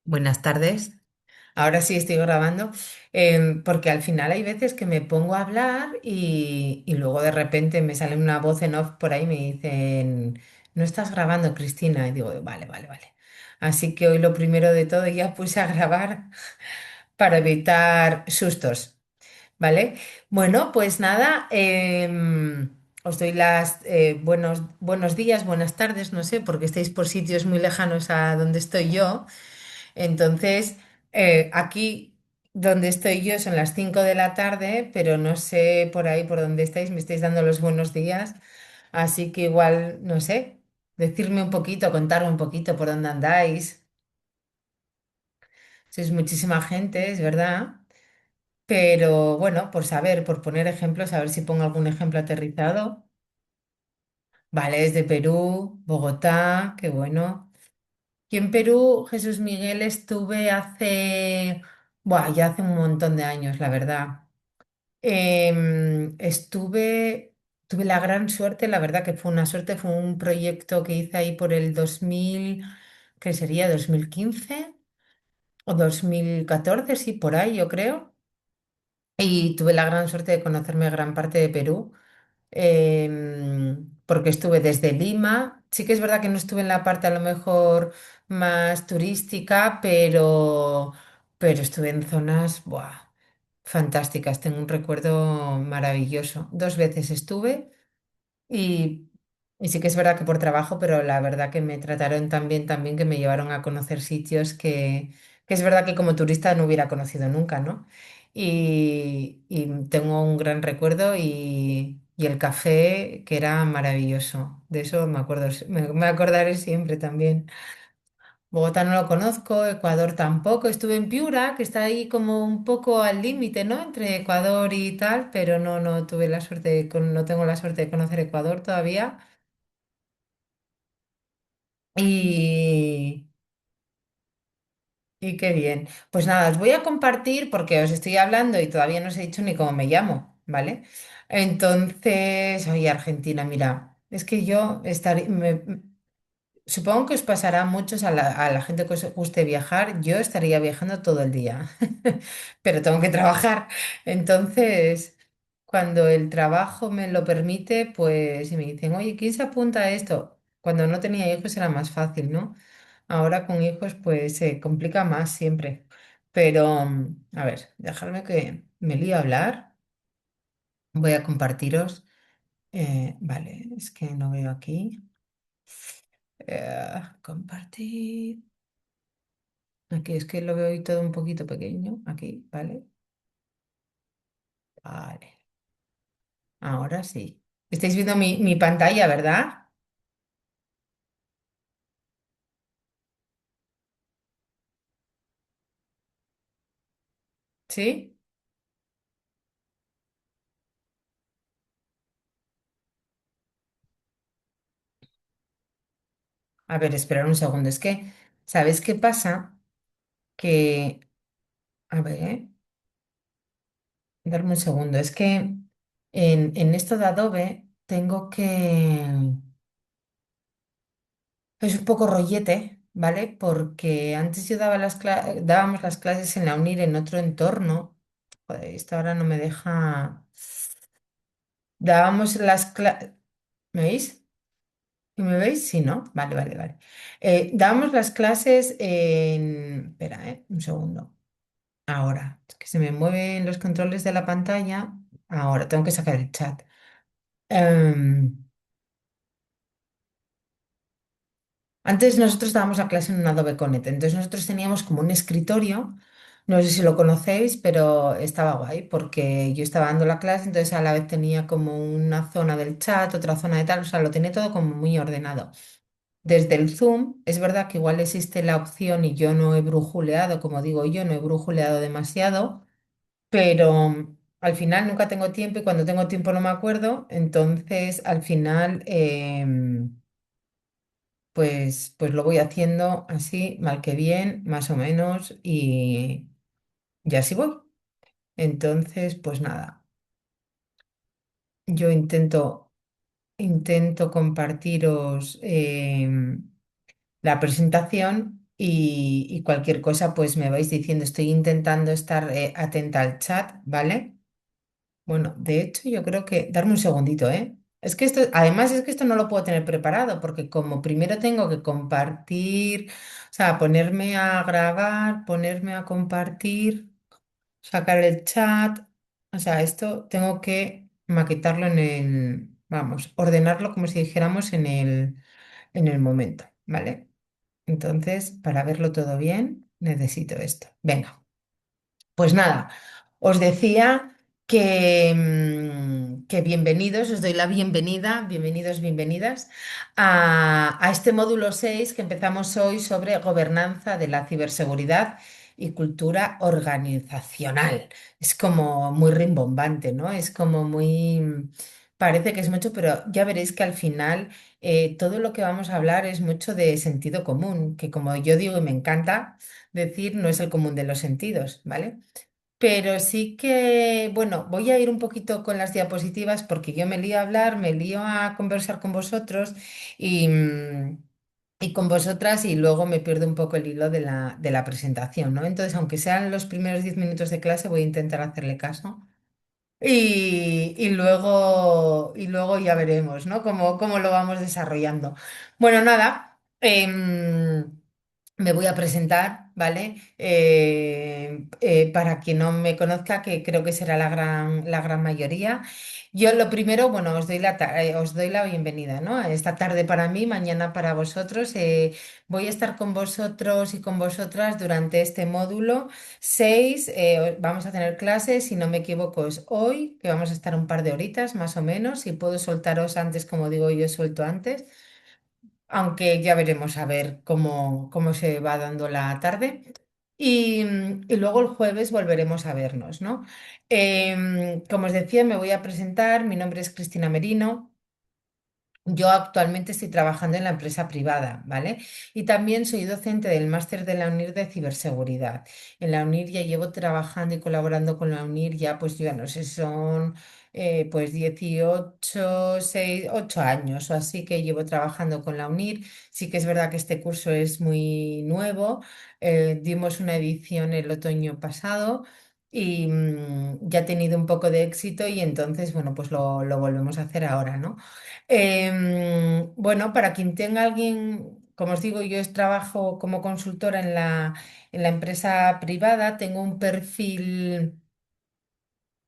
Buenas tardes. Ahora sí estoy grabando, porque al final hay veces que me pongo a hablar y luego de repente me sale una voz en off por ahí y me dicen, no estás grabando, Cristina. Y digo, vale, vale, vale. Así que hoy lo primero de todo ya puse a grabar para evitar sustos, ¿vale? Bueno, pues nada, os doy las buenos días, buenas tardes, no sé, porque estáis por sitios muy lejanos a donde estoy yo. Entonces, aquí donde estoy yo son las 5 de la tarde, pero no sé por ahí por dónde estáis, me estáis dando los buenos días, así que igual, no sé, decirme un poquito, contarme un poquito por dónde andáis. Sois muchísima gente, es verdad, pero bueno, por saber, por poner ejemplos, a ver si pongo algún ejemplo aterrizado. Vale, es de Perú, Bogotá, qué bueno. Y en Perú, Jesús Miguel, estuve ya hace un montón de años, la verdad. Tuve la gran suerte, la verdad que fue una suerte, fue un proyecto que hice ahí por el 2000, que sería 2015 o 2014, sí, por ahí yo creo. Y tuve la gran suerte de conocerme gran parte de Perú, porque estuve desde Lima. Sí que es verdad que no estuve en la parte a lo mejor más turística, pero estuve en zonas, ¡buah!, fantásticas. Tengo un recuerdo maravilloso. Dos veces estuve. Y, y sí que es verdad que por trabajo, pero la verdad que me trataron también que me llevaron a conocer sitios que es verdad que como turista no hubiera conocido nunca, ¿no? Y tengo un gran recuerdo y el café que era maravilloso. De eso me acuerdo, me acordaré siempre también. Bogotá no lo conozco, Ecuador tampoco. Estuve en Piura, que está ahí como un poco al límite, ¿no? Entre Ecuador y tal, pero no tuve la suerte no tengo la suerte de conocer Ecuador todavía. Y, y qué bien. Pues nada, os voy a compartir porque os estoy hablando y todavía no os he dicho ni cómo me llamo, ¿vale? Entonces, oye, Argentina, mira, es que yo estaría, supongo que os pasará a muchos, a la gente que os guste viajar, yo estaría viajando todo el día, pero tengo que trabajar. Entonces, cuando el trabajo me lo permite, pues si me dicen, oye, ¿quién se apunta a esto? Cuando no tenía hijos era más fácil, ¿no? Ahora con hijos, pues se complica más siempre. Pero, a ver, dejadme que me lío a hablar. Voy a compartiros. Vale, es que no veo aquí. Compartir. Aquí es que lo veo hoy todo un poquito pequeño. Aquí, ¿vale? Vale. Ahora sí. Estáis viendo mi pantalla, ¿verdad? ¿Sí? A ver, esperar un segundo. Es que, ¿sabes qué pasa? Que, a ver, darme un segundo. Es que en esto de Adobe tengo que... Es un poco rollete, ¿vale? Porque antes yo dábamos las clases en la UNIR en otro entorno. Joder, esto ahora no me deja... Dábamos las clases... ¿Me veis? ¿Y me veis? Sí, ¿no? Vale, vale, vale. Dábamos las clases en... Espera, un segundo. Ahora, es que se me mueven los controles de la pantalla. Ahora, tengo que sacar el chat. Em, Antes nosotros dábamos la clase en un Adobe Connect, entonces nosotros teníamos como un escritorio, no sé si lo conocéis, pero estaba guay porque yo estaba dando la clase, entonces a la vez tenía como una zona del chat, otra zona de tal, o sea, lo tenía todo como muy ordenado. Desde el Zoom, es verdad que igual existe la opción y yo no he brujuleado, como digo yo, no he brujuleado demasiado, pero al final nunca tengo tiempo y cuando tengo tiempo no me acuerdo, entonces al final... pues lo voy haciendo así, mal que bien, más o menos, y así voy. Entonces, pues nada, yo intento compartiros la presentación. y cualquier cosa pues me vais diciendo. Estoy intentando estar atenta al chat, ¿vale? Bueno, de hecho yo creo que... Darme un segundito, ¿eh? Es que esto, además es que esto no lo puedo tener preparado porque como primero tengo que compartir, o sea, ponerme a grabar, ponerme a compartir, sacar el chat, o sea, esto tengo que maquetarlo en el, vamos, ordenarlo como si dijéramos en el momento, ¿vale? Entonces, para verlo todo bien, necesito esto. Venga. Pues nada, os decía que bienvenidos, os doy la bienvenida, bienvenidos, bienvenidas a este módulo 6 que empezamos hoy sobre gobernanza de la ciberseguridad y cultura organizacional. Es como muy rimbombante, ¿no? Es como muy... Parece que es mucho, pero ya veréis que al final todo lo que vamos a hablar es mucho de sentido común, que como yo digo y me encanta decir, no es el común de los sentidos, ¿vale? Pero sí que, bueno, voy a ir un poquito con las diapositivas porque yo me lío a hablar, me lío a conversar con vosotros y, y con vosotras y luego me pierdo un poco el hilo de la presentación, ¿no? Entonces, aunque sean los primeros 10 minutos de clase, voy a intentar hacerle caso. Y luego ya veremos, ¿no? Cómo lo vamos desarrollando. Bueno, nada, me voy a presentar, ¿vale? Para quien no me conozca, que creo que será la gran mayoría. Yo lo primero, bueno, os doy la bienvenida, ¿no? Esta tarde para mí, mañana para vosotros. Voy a estar con vosotros y con vosotras durante este módulo. 6, vamos a tener clases, si no me equivoco, es hoy, que vamos a estar un par de horitas más o menos. Si puedo soltaros antes, como digo, yo suelto antes, aunque ya veremos a ver cómo se va dando la tarde. Y luego el jueves volveremos a vernos, ¿no? Como os decía, me voy a presentar. Mi nombre es Cristina Merino. Yo actualmente estoy trabajando en la empresa privada, ¿vale? Y también soy docente del máster de la UNIR de ciberseguridad. En la UNIR ya llevo trabajando y colaborando con la UNIR ya, pues yo no sé, son pues 18 6 8 años o así que llevo trabajando con la UNIR. Sí que es verdad que este curso es muy nuevo. Dimos una edición el otoño pasado. Y ya ha tenido un poco de éxito y entonces, bueno, pues lo volvemos a hacer ahora, ¿no? Bueno, para quien tenga alguien, como os digo, trabajo como consultora en la empresa privada, tengo un perfil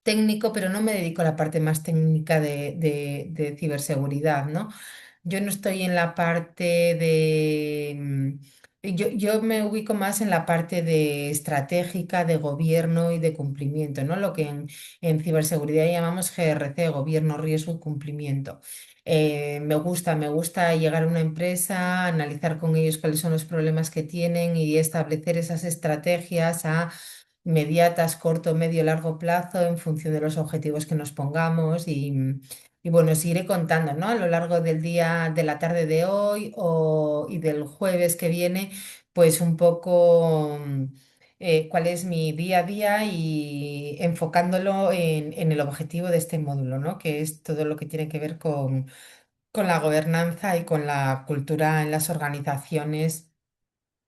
técnico, pero no me dedico a la parte más técnica de ciberseguridad, ¿no? Yo no estoy en la parte yo me ubico más en la parte de estratégica, de gobierno y de cumplimiento, ¿no? Lo que en ciberseguridad llamamos GRC, gobierno, riesgo y cumplimiento. Me gusta llegar a una empresa, analizar con ellos cuáles son los problemas que tienen y establecer esas estrategias a mediatas, corto, medio, largo plazo en función de los objetivos que nos pongamos y bueno, os iré contando, ¿no? A lo largo del día, de la tarde de hoy y del jueves que viene, pues un poco cuál es mi día a día y enfocándolo en el objetivo de este módulo, ¿no? Que es todo lo que tiene que ver con la gobernanza y con la cultura en las organizaciones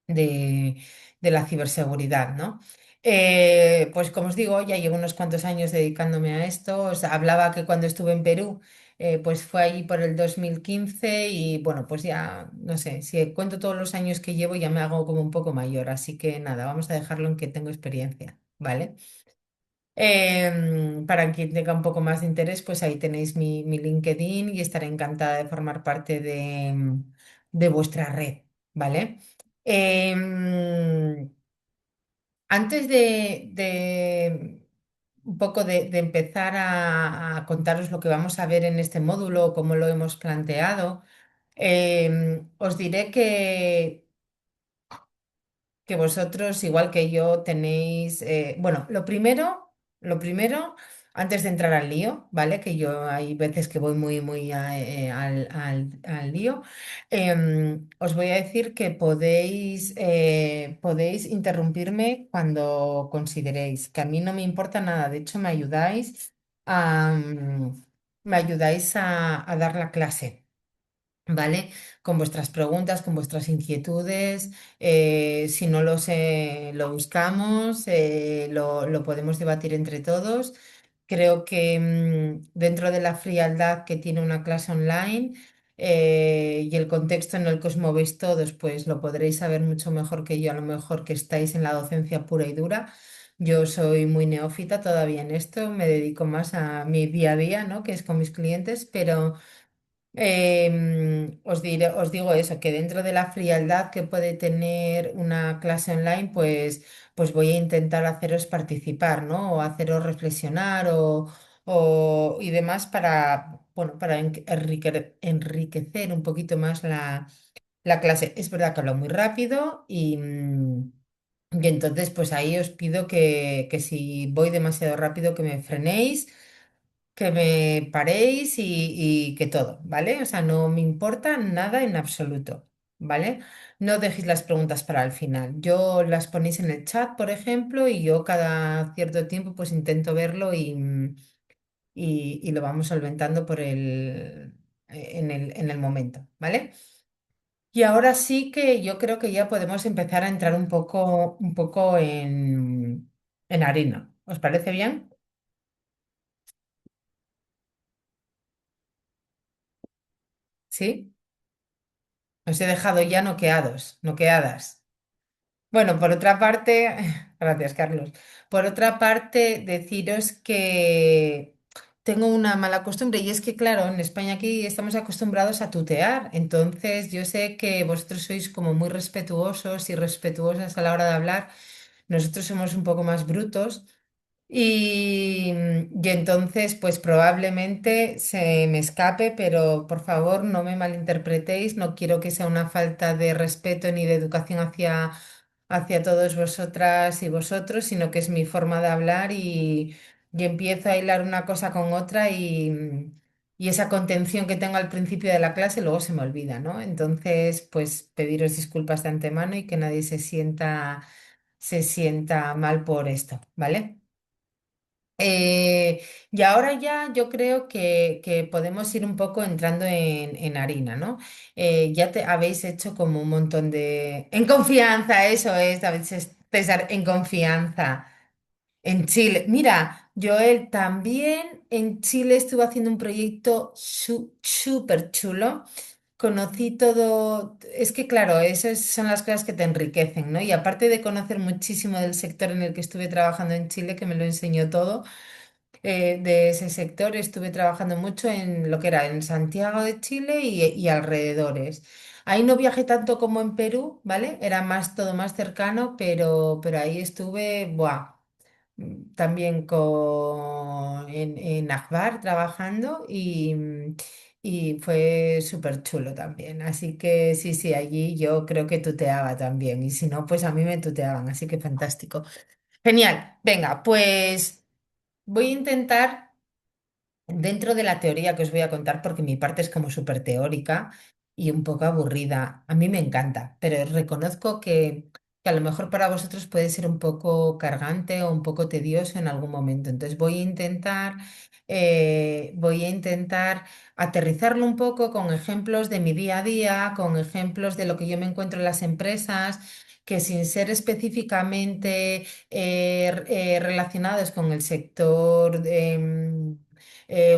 de, de la ciberseguridad, ¿no? Pues como os digo, ya llevo unos cuantos años dedicándome a esto. Os hablaba que cuando estuve en Perú, pues fue allí por el 2015 y bueno, pues ya, no sé, si cuento todos los años que llevo ya me hago como un poco mayor, así que nada, vamos a dejarlo en que tengo experiencia, ¿vale? Para quien tenga un poco más de interés, pues ahí tenéis mi LinkedIn y estaré encantada de formar parte de vuestra red, ¿vale? Em, Antes de un poco de empezar a contaros lo que vamos a ver en este módulo, cómo lo hemos planteado, os diré que vosotros, igual que yo, tenéis, bueno, lo primero, antes de entrar al lío, ¿vale? Que yo hay veces que voy muy al lío, os voy a decir que podéis interrumpirme cuando consideréis, que a mí no me importa nada, de hecho me ayudáis a dar la clase. ¿vale? Con vuestras preguntas, con vuestras inquietudes. Si no lo sé, lo buscamos, lo podemos debatir entre todos. Creo que dentro de la frialdad que tiene una clase online y el contexto en el que os movéis todos, pues lo podréis saber mucho mejor que yo, a lo mejor que estáis en la docencia pura y dura. Yo soy muy neófita todavía en esto, me dedico más a mi día a día, ¿no? Que es con mis clientes, pero os digo eso, que dentro de la frialdad que puede tener una clase online, pues voy a intentar haceros participar, ¿no? O haceros reflexionar y demás para, bueno, para enriquecer un poquito más la clase. Es verdad que hablo muy rápido y entonces pues ahí os pido que si voy demasiado rápido que me frenéis, que me paréis y que todo, ¿vale? O sea, no me importa nada en absoluto, ¿vale? No dejéis las preguntas para el final. Yo las ponéis en el chat, por ejemplo, y yo cada cierto tiempo pues intento verlo y lo vamos solventando en el momento, ¿vale? Y ahora sí que yo creo que ya podemos empezar a entrar un poco en harina. ¿Os parece bien? ¿Sí? Os he dejado ya noqueados, noqueadas. Bueno, por otra parte, gracias, Carlos. Por otra parte, deciros que tengo una mala costumbre y es que, claro, en España aquí estamos acostumbrados a tutear. Entonces, yo sé que vosotros sois como muy respetuosos y respetuosas a la hora de hablar. Nosotros somos un poco más brutos. Y entonces, pues probablemente se me escape, pero por favor no me malinterpretéis, no quiero que sea una falta de respeto ni de educación hacia todos vosotras y vosotros, sino que es mi forma de hablar y empiezo a hilar una cosa con otra y esa contención que tengo al principio de la clase luego se me olvida, ¿no? Entonces, pues pediros disculpas de antemano y que nadie se sienta mal por esto, ¿vale? Y ahora ya yo creo que podemos ir un poco entrando en harina, ¿no? Ya te habéis hecho como un montón de... En confianza, eso es, David César, en confianza. En Chile. Mira, Joel, también en Chile estuve haciendo un proyecto súper chulo. Conocí todo, es que claro, esas son las cosas que te enriquecen, ¿no? Y aparte de conocer muchísimo del sector en el que estuve trabajando en Chile, que me lo enseñó todo, de ese sector. Estuve trabajando mucho en lo que era en Santiago de Chile y alrededores. Ahí no viajé tanto como en Perú, ¿vale? Era más todo más cercano, pero ahí estuve, buah, también en Akbar trabajando y fue súper chulo también. Así que sí, sí, allí yo creo que tuteaba también. Y si no, pues a mí me tuteaban, así que fantástico. Genial. Venga, pues voy a intentar, dentro de la teoría que os voy a contar, porque mi parte es como súper teórica y un poco aburrida, a mí me encanta, pero reconozco que a lo mejor para vosotros puede ser un poco cargante o un poco tedioso en algún momento. Entonces voy a intentar aterrizarlo un poco con ejemplos de mi día a día, con ejemplos de lo que yo me encuentro en las empresas, que sin ser específicamente relacionados con el sector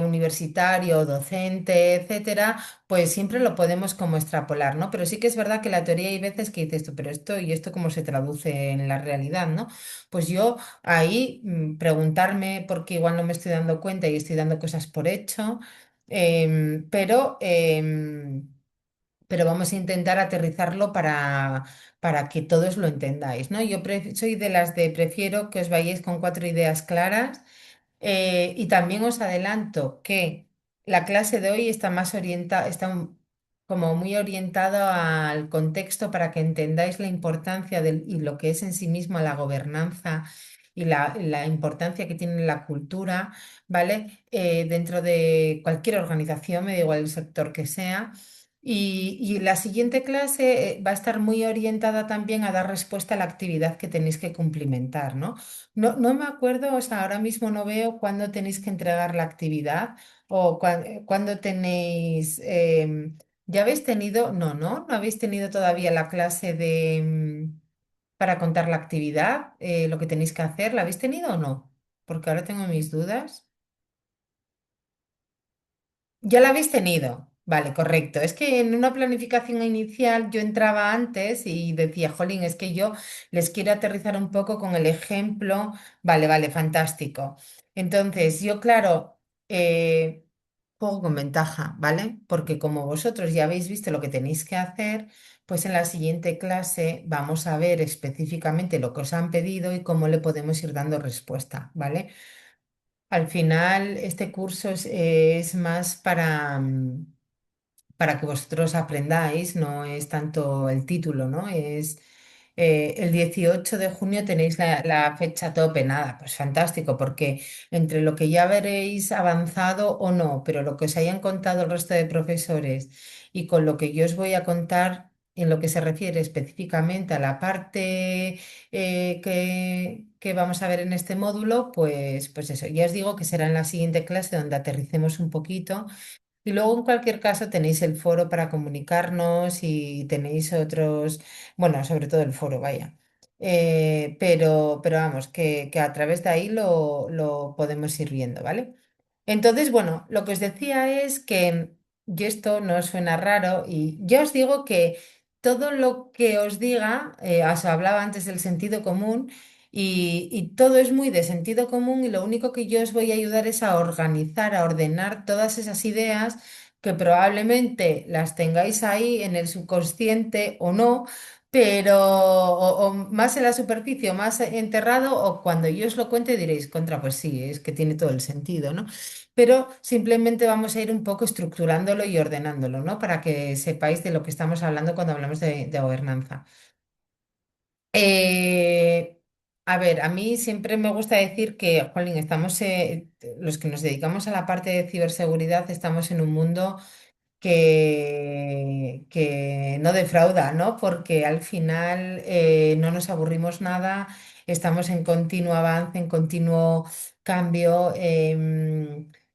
universitario, docente, etcétera, pues siempre lo podemos como extrapolar, ¿no? Pero sí que es verdad que la teoría hay veces que dices tú, pero esto y esto cómo se traduce en la realidad, ¿no? Pues yo ahí preguntarme porque igual no me estoy dando cuenta y estoy dando cosas por hecho, pero vamos a intentar aterrizarlo para que todos lo entendáis, ¿no? Yo soy de las de prefiero que os vayáis con cuatro ideas claras y también os adelanto que la clase de hoy está más orientada, como muy orientada al contexto para que entendáis la importancia y lo que es en sí misma la gobernanza y la importancia que tiene la cultura, ¿vale? Dentro de cualquier organización, me da igual el sector que sea. Y la siguiente clase va a estar muy orientada también a dar respuesta a la actividad que tenéis que cumplimentar, ¿no? No me acuerdo, o sea, ahora mismo no veo cuándo tenéis que entregar la actividad o cuándo tenéis. ¿Ya habéis tenido, no habéis tenido todavía la clase de para contar la actividad, lo que tenéis que hacer? ¿La habéis tenido o no? Porque ahora tengo mis dudas. Ya la habéis tenido. Vale, correcto. Es que en una planificación inicial yo entraba antes y decía, jolín, es que yo les quiero aterrizar un poco con el ejemplo. Vale, vale, fantástico. Entonces, yo, claro, juego con ventaja, ¿vale? Porque como vosotros ya habéis visto lo que tenéis que hacer, pues en la siguiente clase vamos a ver específicamente lo que os han pedido y cómo le podemos ir dando respuesta, ¿vale? Al final, este curso es más para que vosotros aprendáis, no es tanto el título, ¿no? Es el 18 de junio tenéis la fecha tope, nada, pues fantástico, porque entre lo que ya veréis avanzado o no, pero lo que os hayan contado el resto de profesores y con lo que yo os voy a contar en lo que se refiere específicamente a la parte que vamos a ver en este módulo, pues eso, ya os digo que será en la siguiente clase donde aterricemos un poquito y luego, en cualquier caso, tenéis el foro para comunicarnos y tenéis otros, bueno, sobre todo el foro, vaya. Pero vamos, que a través de ahí lo podemos ir viendo, ¿vale? Entonces, bueno, lo que os decía es que, y esto no os suena raro, y ya os digo que todo lo que os diga, os hablaba antes del sentido común, y todo es muy de sentido común, y lo único que yo os voy a ayudar es a organizar, a ordenar todas esas ideas que probablemente las tengáis ahí en el subconsciente o no. Pero o más en la superficie o más enterrado, o cuando yo os lo cuente diréis, contra, pues sí, es que tiene todo el sentido, ¿no? Pero simplemente vamos a ir un poco estructurándolo y ordenándolo, ¿no? Para que sepáis de lo que estamos hablando cuando hablamos de gobernanza. Eh, a ver, a mí siempre me gusta decir que, jolín, estamos, los que nos dedicamos a la parte de ciberseguridad, estamos en un mundo que no defrauda, ¿no? Porque al final no nos aburrimos nada, estamos en continuo avance, en continuo cambio.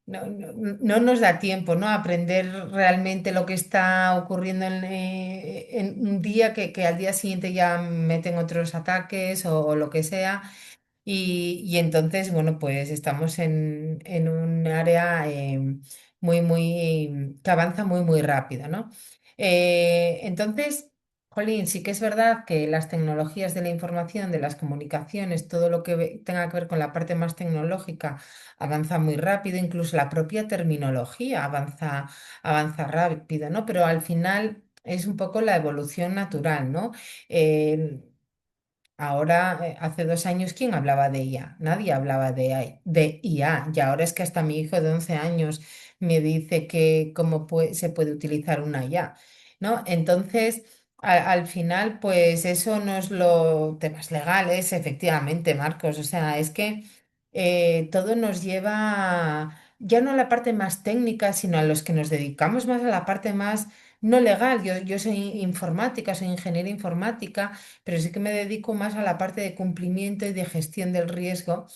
No nos da tiempo, ¿no? A aprender realmente lo que está ocurriendo en un día que al día siguiente ya meten otros ataques o lo que sea. Y entonces, bueno, pues estamos en un área que avanza muy, muy rápido, ¿no? Entonces, Jolín, sí que es verdad que las tecnologías de la información, de las comunicaciones, todo lo que tenga que ver con la parte más tecnológica, avanza muy rápido, incluso la propia terminología avanza rápido, ¿no? Pero al final es un poco la evolución natural, ¿no? Eh, Ahora, hace 2 años, ¿quién hablaba de IA? Nadie hablaba de IA. Y ahora es que hasta mi hijo de 11 años me dice que se puede utilizar una IA, ¿no? Entonces, al final, pues eso no es lo temas legales, efectivamente, Marcos. O sea, es que todo nos lleva ya no a la parte más técnica, sino a los que nos dedicamos más a la parte más no legal. Yo soy informática, soy ingeniera informática, pero sí que me dedico más a la parte de cumplimiento y de gestión del riesgo.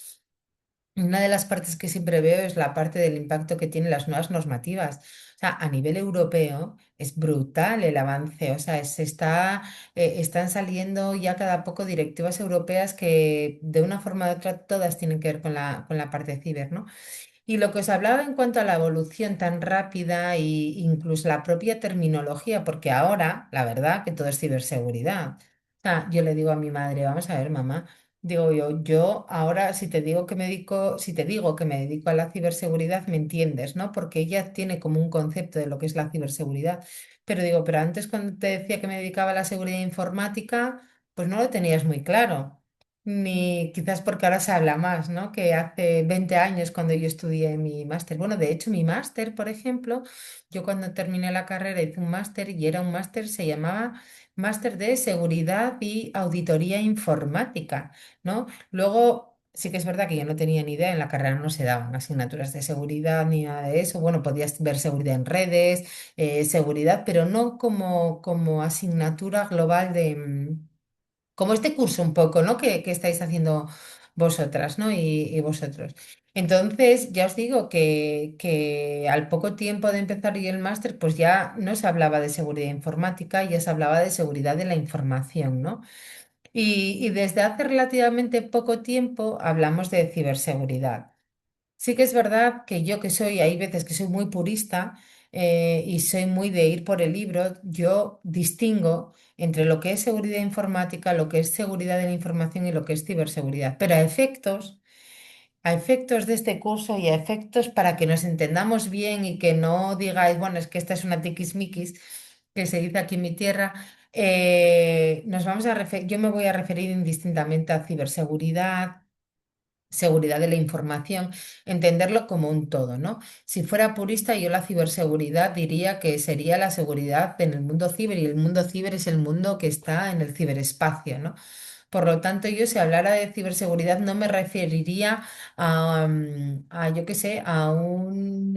Una de las partes que siempre veo es la parte del impacto que tienen las nuevas normativas. O sea, a nivel europeo es brutal el avance. O sea, están saliendo ya cada poco directivas europeas que de una forma u otra todas tienen que ver con la parte ciber, ¿no? Y lo que os hablaba en cuanto a la evolución tan rápida e incluso la propia terminología, porque ahora, la verdad, que todo es ciberseguridad. O sea, yo le digo a mi madre, vamos a ver, mamá, digo yo ahora si te digo que me dedico a la ciberseguridad, me entiendes, ¿no? Porque ella tiene como un concepto de lo que es la ciberseguridad. Pero digo, pero antes cuando te decía que me dedicaba a la seguridad informática, pues no lo tenías muy claro. Ni quizás porque ahora se habla más, ¿no? Que hace 20 años cuando yo estudié mi máster. Bueno, de hecho, mi máster, por ejemplo, yo cuando terminé la carrera hice un máster y era un máster, se llamaba Máster de Seguridad y Auditoría Informática, ¿no? Luego, sí que es verdad que yo no tenía ni idea, en la carrera no se daban asignaturas de seguridad ni nada de eso. Bueno, podías ver seguridad en redes, seguridad, pero no como asignatura global como este curso un poco, ¿no? Que estáis haciendo vosotras, ¿no? Y vosotros. Entonces, ya os digo que al poco tiempo de empezar yo el máster, pues ya no se hablaba de seguridad informática, ya se hablaba de seguridad de la información, ¿no? Y desde hace relativamente poco tiempo hablamos de ciberseguridad. Sí que es verdad que yo que soy, hay veces que soy muy purista y soy muy de ir por el libro, yo distingo entre lo que es seguridad informática, lo que es seguridad de la información y lo que es ciberseguridad. Pero a efectos de este curso y a efectos para que nos entendamos bien y que no digáis, bueno, es que esta es una tiquismiquis, que se dice aquí en mi tierra, yo me voy a referir indistintamente a ciberseguridad, seguridad de la información, entenderlo como un todo, ¿no? Si fuera purista, yo la ciberseguridad diría que sería la seguridad en el mundo ciber y el mundo ciber es el mundo que está en el ciberespacio, ¿no? Por lo tanto, yo si hablara de ciberseguridad no me referiría yo qué sé, a un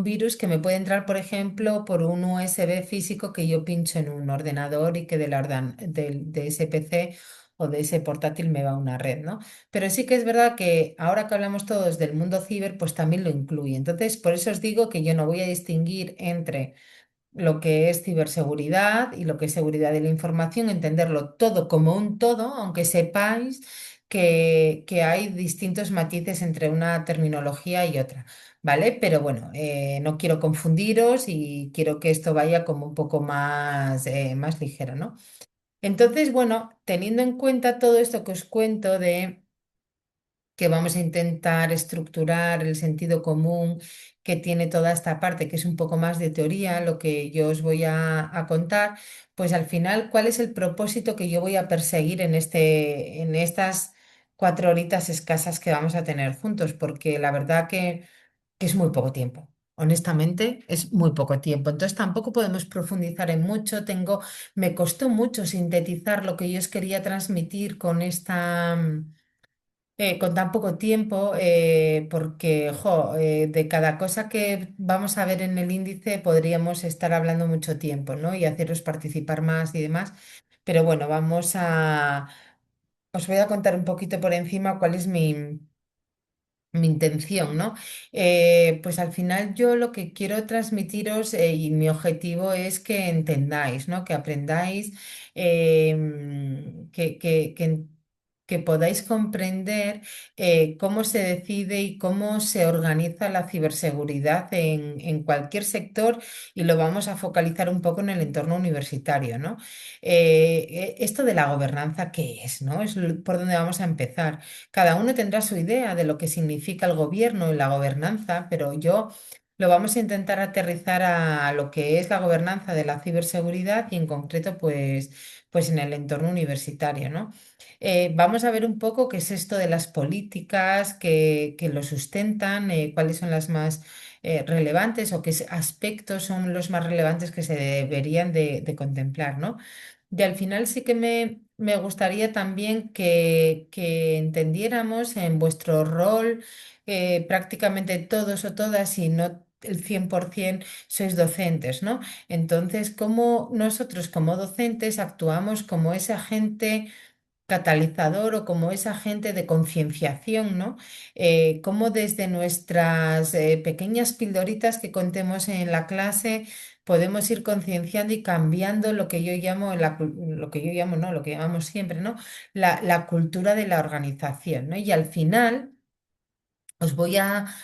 virus que me puede entrar, por ejemplo, por un USB físico que yo pincho en un ordenador y que de ese PC o de ese portátil me va a una red, ¿no? Pero sí que es verdad que ahora que hablamos todos del mundo ciber, pues también lo incluye. Entonces, por eso os digo que yo no voy a distinguir entre lo que es ciberseguridad y lo que es seguridad de la información, entenderlo todo como un todo, aunque sepáis que hay distintos matices entre una terminología y otra, ¿vale? Pero bueno, no quiero confundiros y quiero que esto vaya como un poco más ligero, ¿no? Entonces, bueno, teniendo en cuenta todo esto que os cuento de que vamos a intentar estructurar el sentido común que tiene toda esta parte, que es un poco más de teoría, lo que yo os voy a contar, pues al final, ¿cuál es el propósito que yo voy a perseguir en estas 4 horitas escasas que vamos a tener juntos? Porque la verdad que es muy poco tiempo. Honestamente, es muy poco tiempo. Entonces tampoco podemos profundizar en mucho. Me costó mucho sintetizar lo que yo os quería transmitir con tan poco tiempo, porque de cada cosa que vamos a ver en el índice podríamos estar hablando mucho tiempo, ¿no? Y haceros participar más y demás. Pero bueno, os voy a contar un poquito por encima cuál es mi intención, ¿no? Pues al final yo lo que quiero transmitiros y mi objetivo es que entendáis, ¿no? Que aprendáis, que podáis comprender cómo se decide y cómo se organiza la ciberseguridad en cualquier sector y lo vamos a focalizar un poco en el entorno universitario, ¿no? Esto de la gobernanza, ¿qué es, no? Por donde vamos a empezar. Cada uno tendrá su idea de lo que significa el gobierno y la gobernanza, pero yo lo vamos a intentar aterrizar a lo que es la gobernanza de la ciberseguridad y en concreto, pues en el entorno universitario, ¿no? Vamos a ver un poco qué es esto de las políticas que lo sustentan, cuáles son las más relevantes o aspectos son los más relevantes que se deberían de contemplar, ¿no? Y al final sí que me gustaría también que entendiéramos en vuestro rol, prácticamente todos o todas, si no el 100% sois docentes, ¿no? Entonces, ¿cómo nosotros como docentes actuamos como ese agente catalizador o como ese agente de concienciación, ¿no? Cómo desde nuestras pequeñas pildoritas que contemos en la clase podemos ir concienciando y cambiando lo que yo llamo, lo que yo llamo, no, lo que llamamos siempre, ¿no? La cultura de la organización, ¿no? Y al final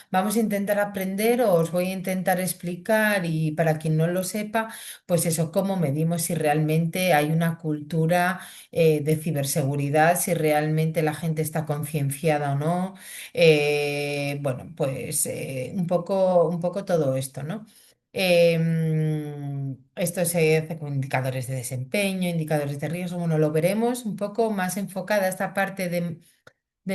vamos a intentar aprender o os voy a intentar explicar y para quien no lo sepa, pues eso, cómo medimos si realmente hay una cultura de ciberseguridad, si realmente la gente está concienciada o no. Bueno, pues un poco todo esto, ¿no? Esto se hace con indicadores de desempeño, indicadores de riesgo, bueno, lo veremos un poco más enfocada esta parte de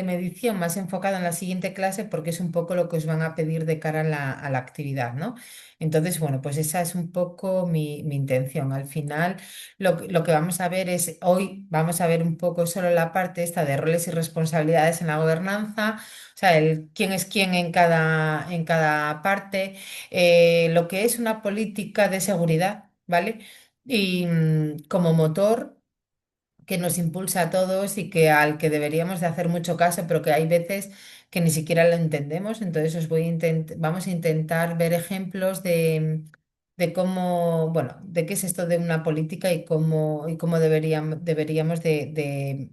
medición más enfocada en la siguiente clase porque es un poco lo que os van a pedir de cara a la actividad, ¿no? Entonces, bueno, pues esa es un poco mi intención. Al final, lo que vamos a ver hoy vamos a ver un poco solo la parte esta de roles y responsabilidades en la gobernanza, o sea, el quién es quién en cada parte, lo que es una política de seguridad, ¿vale? Y como motor que nos impulsa a todos y que al que deberíamos de hacer mucho caso, pero que hay veces que ni siquiera lo entendemos. Entonces vamos a intentar ver ejemplos de cómo, bueno, de qué es esto de una política y cómo deberíamos de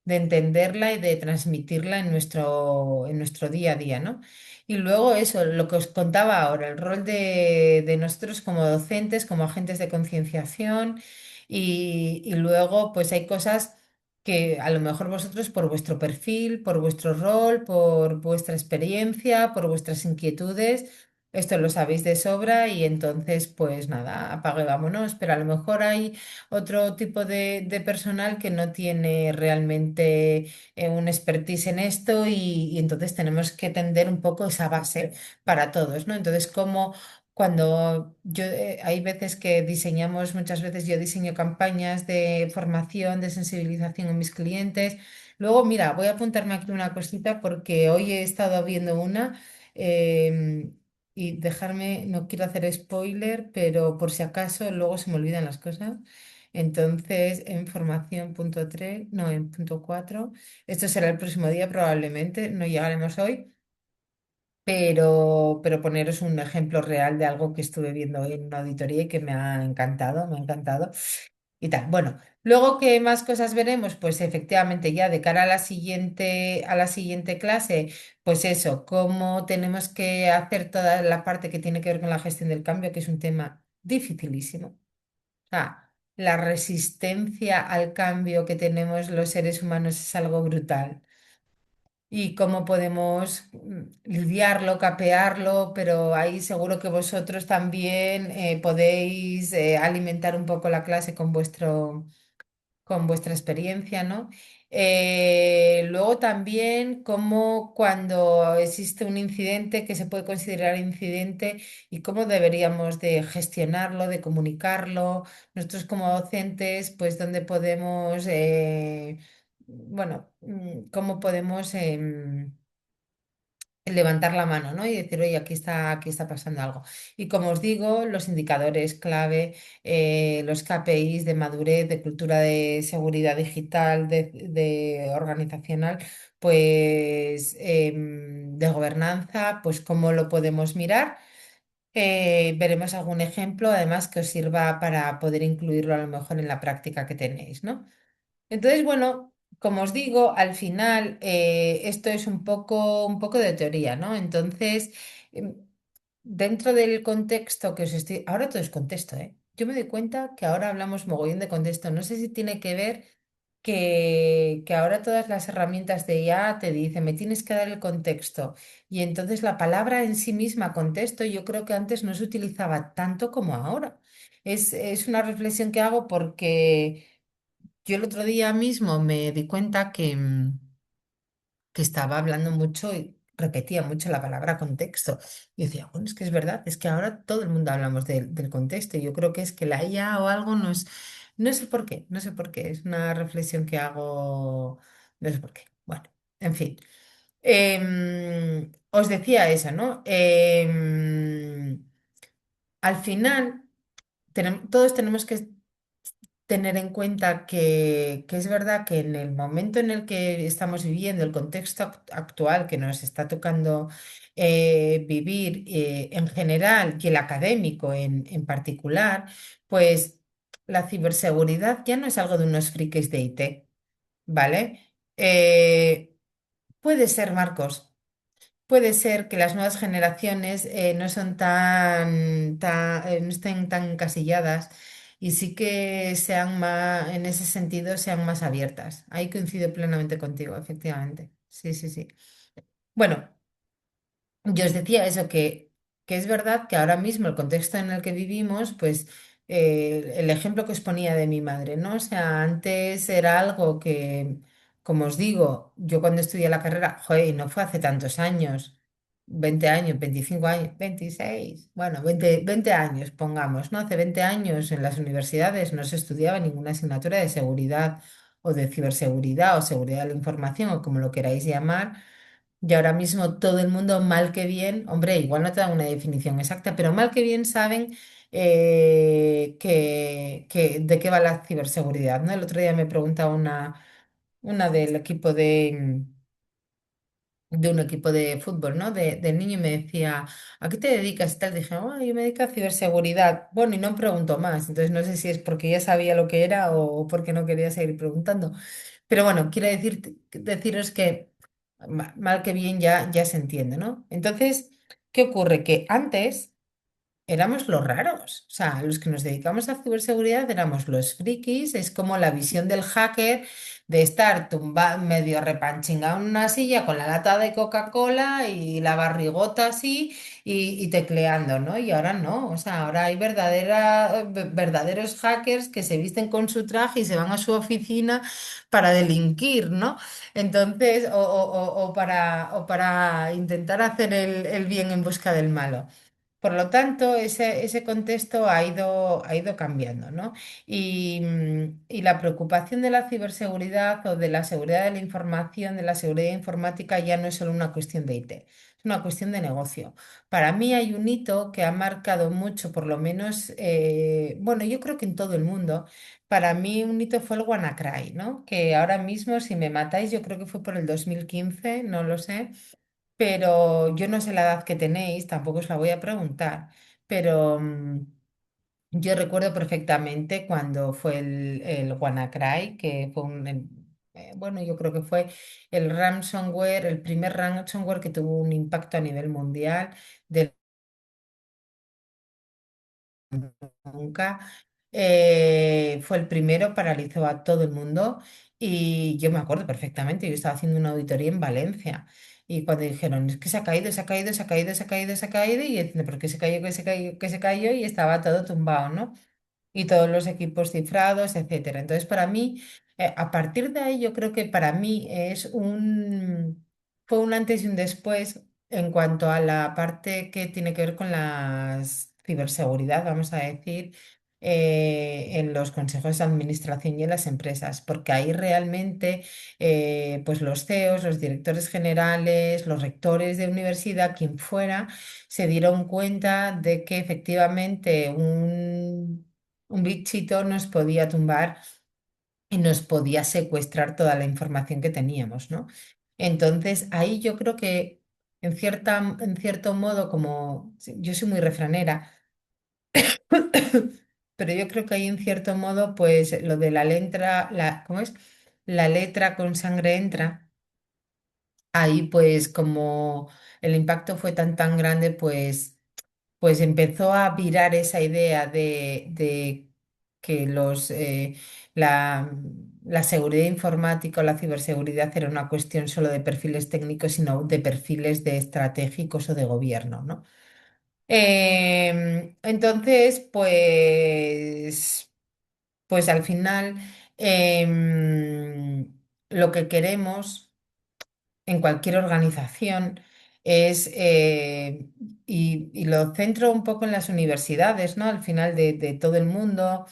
entenderla y de transmitirla en nuestro día a día, ¿no? Y luego eso, lo que os contaba ahora, el rol de nosotros como docentes, como agentes de concienciación y luego pues hay cosas que a lo mejor vosotros por vuestro perfil, por vuestro rol, por vuestra experiencia, por vuestras inquietudes, esto lo sabéis de sobra y entonces pues nada, apague, vámonos, pero a lo mejor hay otro tipo de personal que no tiene realmente un expertise en esto y entonces tenemos que tender un poco esa base para todos, ¿no? Entonces, como cuando yo, hay veces que diseñamos, muchas veces yo diseño campañas de formación, de sensibilización en mis clientes. Luego, mira, voy a apuntarme aquí una cosita porque hoy he estado viendo una em, y dejarme, no quiero hacer spoiler, pero por si acaso luego se me olvidan las cosas. Entonces, en formación punto 3 no, en punto 4 esto será el próximo día probablemente, no llegaremos hoy pero poneros un ejemplo real de algo que estuve viendo hoy en una auditoría y que me ha encantado y tal. Bueno, luego, ¿qué más cosas veremos? Pues efectivamente ya de cara a la siguiente clase, pues eso, cómo tenemos que hacer toda la parte que tiene que ver con la gestión del cambio, que es un tema dificilísimo. O sea, la resistencia al cambio que tenemos los seres humanos es algo brutal y cómo podemos lidiarlo, capearlo, pero ahí seguro que vosotros también podéis alimentar un poco la clase con vuestra experiencia, ¿no? Luego también cómo cuando existe un incidente que se puede considerar incidente y cómo deberíamos de gestionarlo, de comunicarlo, nosotros como docentes, pues dónde podemos, bueno, cómo podemos levantar la mano, ¿no? Y decir, oye, aquí está pasando algo. Y como os digo, los indicadores clave, los KPIs de madurez, de cultura de seguridad digital, de organizacional, pues de gobernanza, pues cómo lo podemos mirar. Veremos algún ejemplo, además, que os sirva para poder incluirlo a lo mejor en la práctica que tenéis, ¿no? Entonces, bueno, como os digo, al final esto es un poco de teoría, ¿no? Entonces, em, dentro del contexto que os estoy... Ahora todo es contexto, ¿eh? Yo me doy cuenta que ahora hablamos mogollón de contexto. No sé si tiene que ver que ahora todas las herramientas de IA te dicen, me tienes que dar el contexto. Y entonces la palabra en sí misma, contexto, yo creo que antes no se utilizaba tanto como ahora. Es una reflexión que hago porque... Yo el otro día mismo me di cuenta que estaba hablando mucho y repetía mucho la palabra contexto. Y decía, bueno, es que es verdad, es que ahora todo el mundo hablamos del contexto. Y yo creo que es que la IA o algo no sé por qué, no sé por qué. Es una reflexión que hago, no sé por qué. Bueno, en fin. Os decía eso, ¿no? Al final, todos tenemos que tener en cuenta que es verdad que en el momento en el que estamos viviendo, el contexto actual que nos está tocando vivir en general y el académico en particular, pues la ciberseguridad ya no es algo de unos frikis de IT, ¿vale? Puede ser, Marcos. Puede ser que las nuevas generaciones no son no estén tan encasilladas y sí que sean más, en ese sentido, sean más abiertas. Ahí coincido plenamente contigo, efectivamente. Sí, sí, sí. Bueno, yo os decía eso, que es verdad que ahora mismo el contexto en el que vivimos, pues el ejemplo que os ponía de mi madre, ¿no? O sea, antes era algo que, como os digo, yo cuando estudié la carrera, joder, no fue hace tantos años, 20 años, 25 años, 26 bueno, 20 años, pongamos, ¿no? Hace 20 años en las universidades no se estudiaba ninguna asignatura de seguridad o de ciberseguridad o seguridad de la información o como lo queráis llamar. Y ahora mismo todo el mundo, mal que bien, hombre, igual no te dan una definición exacta, pero mal que bien saben de qué va la ciberseguridad, ¿no? El otro día me preguntaba una del equipo de un equipo de fútbol, ¿no? De niño y me decía, ¿a qué te dedicas? Y tal, dije, "Oh, yo me dedico a ciberseguridad". Bueno, y no pregunto más, entonces no sé si es porque ya sabía lo que era o porque no quería seguir preguntando. Pero bueno, quiero deciros que mal que bien ya se entiende, ¿no? Entonces, ¿qué ocurre? Que antes éramos los raros, o sea, los que nos dedicamos a ciberseguridad éramos los frikis, es como la visión del hacker de estar medio repanchingado en una silla con la lata de Coca-Cola y la barrigota así y tecleando, ¿no? Y ahora no, o sea, ahora hay verdaderos hackers que se visten con su traje y se van a su oficina para delinquir, ¿no? Entonces, o para intentar hacer el bien en busca del malo. Por lo tanto, ese contexto ha ido cambiando, ¿no? Y la preocupación de la ciberseguridad o de la seguridad de la información, de la seguridad informática, ya no es solo una cuestión de IT, es una cuestión de negocio. Para mí hay un hito que ha marcado mucho, por lo menos, bueno, yo creo que en todo el mundo. Para mí un hito fue el WannaCry, ¿no? Que ahora mismo, si me matáis, yo creo que fue por el 2015, no lo sé, pero yo no sé la edad que tenéis, tampoco os la voy a preguntar, pero yo recuerdo perfectamente cuando fue el WannaCry, que fue bueno, yo creo que fue el ransomware, el primer ransomware que tuvo un impacto a nivel mundial. De nunca. Fue el primero, paralizó a todo el mundo y yo me acuerdo perfectamente, yo estaba haciendo una auditoría en Valencia y cuando dijeron, es que se ha caído, se ha caído, se ha caído, se ha caído, se ha caído y yo diciendo, ¿por qué se cayó, que se cayó, que se cayó? Y estaba todo tumbado, ¿no? Y todos los equipos cifrados, etcétera. Entonces, para mí, a partir de ahí, yo creo que para mí fue un antes y un después en cuanto a la parte que tiene que ver con la ciberseguridad, vamos a decir, en los consejos de administración y en las empresas, porque ahí realmente, pues los CEOs, los directores generales, los rectores de universidad, quien fuera, se dieron cuenta de que efectivamente un bichito nos podía tumbar y nos podía secuestrar toda la información que teníamos, ¿no? Entonces, ahí yo creo que en cierto modo, como sí, yo soy muy refranera, pero yo creo que ahí en cierto modo, pues lo de la letra, ¿cómo es? La letra con sangre entra. Ahí pues como el impacto fue tan grande, pues empezó a virar esa idea de que la seguridad informática o la ciberseguridad era una cuestión solo de perfiles técnicos, sino de perfiles de estratégicos o de gobierno, ¿no? Entonces, pues al final lo que queremos en cualquier organización es, y lo centro un poco en las universidades, ¿no? Al final de todo el mundo,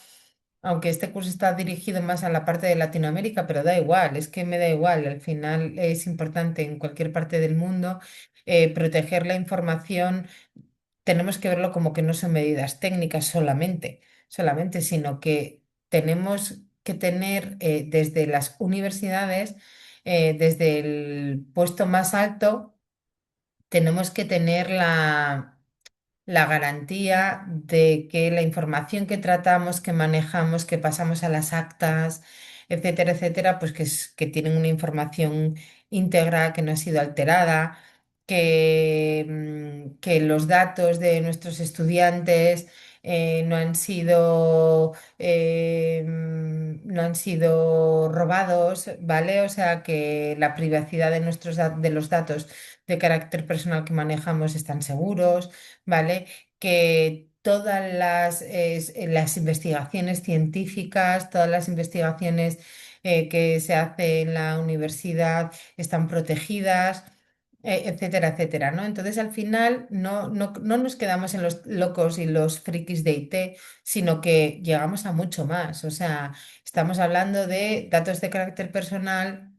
aunque este curso está dirigido más a la parte de Latinoamérica, pero da igual, es que me da igual, al final es importante en cualquier parte del mundo proteger la información. Tenemos que verlo como que no son medidas técnicas solamente, sino que tenemos que tener desde las universidades, desde el puesto más alto, tenemos que tener la garantía de que la información que tratamos, que manejamos, que pasamos a las actas, etcétera, etcétera, pues que tienen una información íntegra, que no ha sido alterada, que los datos de nuestros estudiantes no han sido robados, ¿vale? O sea, que la privacidad de de los datos de carácter personal que manejamos están seguros. ¿Vale? Que todas las investigaciones científicas, todas las investigaciones que se hacen en la universidad están protegidas, etcétera, etcétera, ¿no? Entonces, al final, no nos quedamos en los locos y los frikis de IT, sino que llegamos a mucho más. O sea, estamos hablando de datos de carácter personal.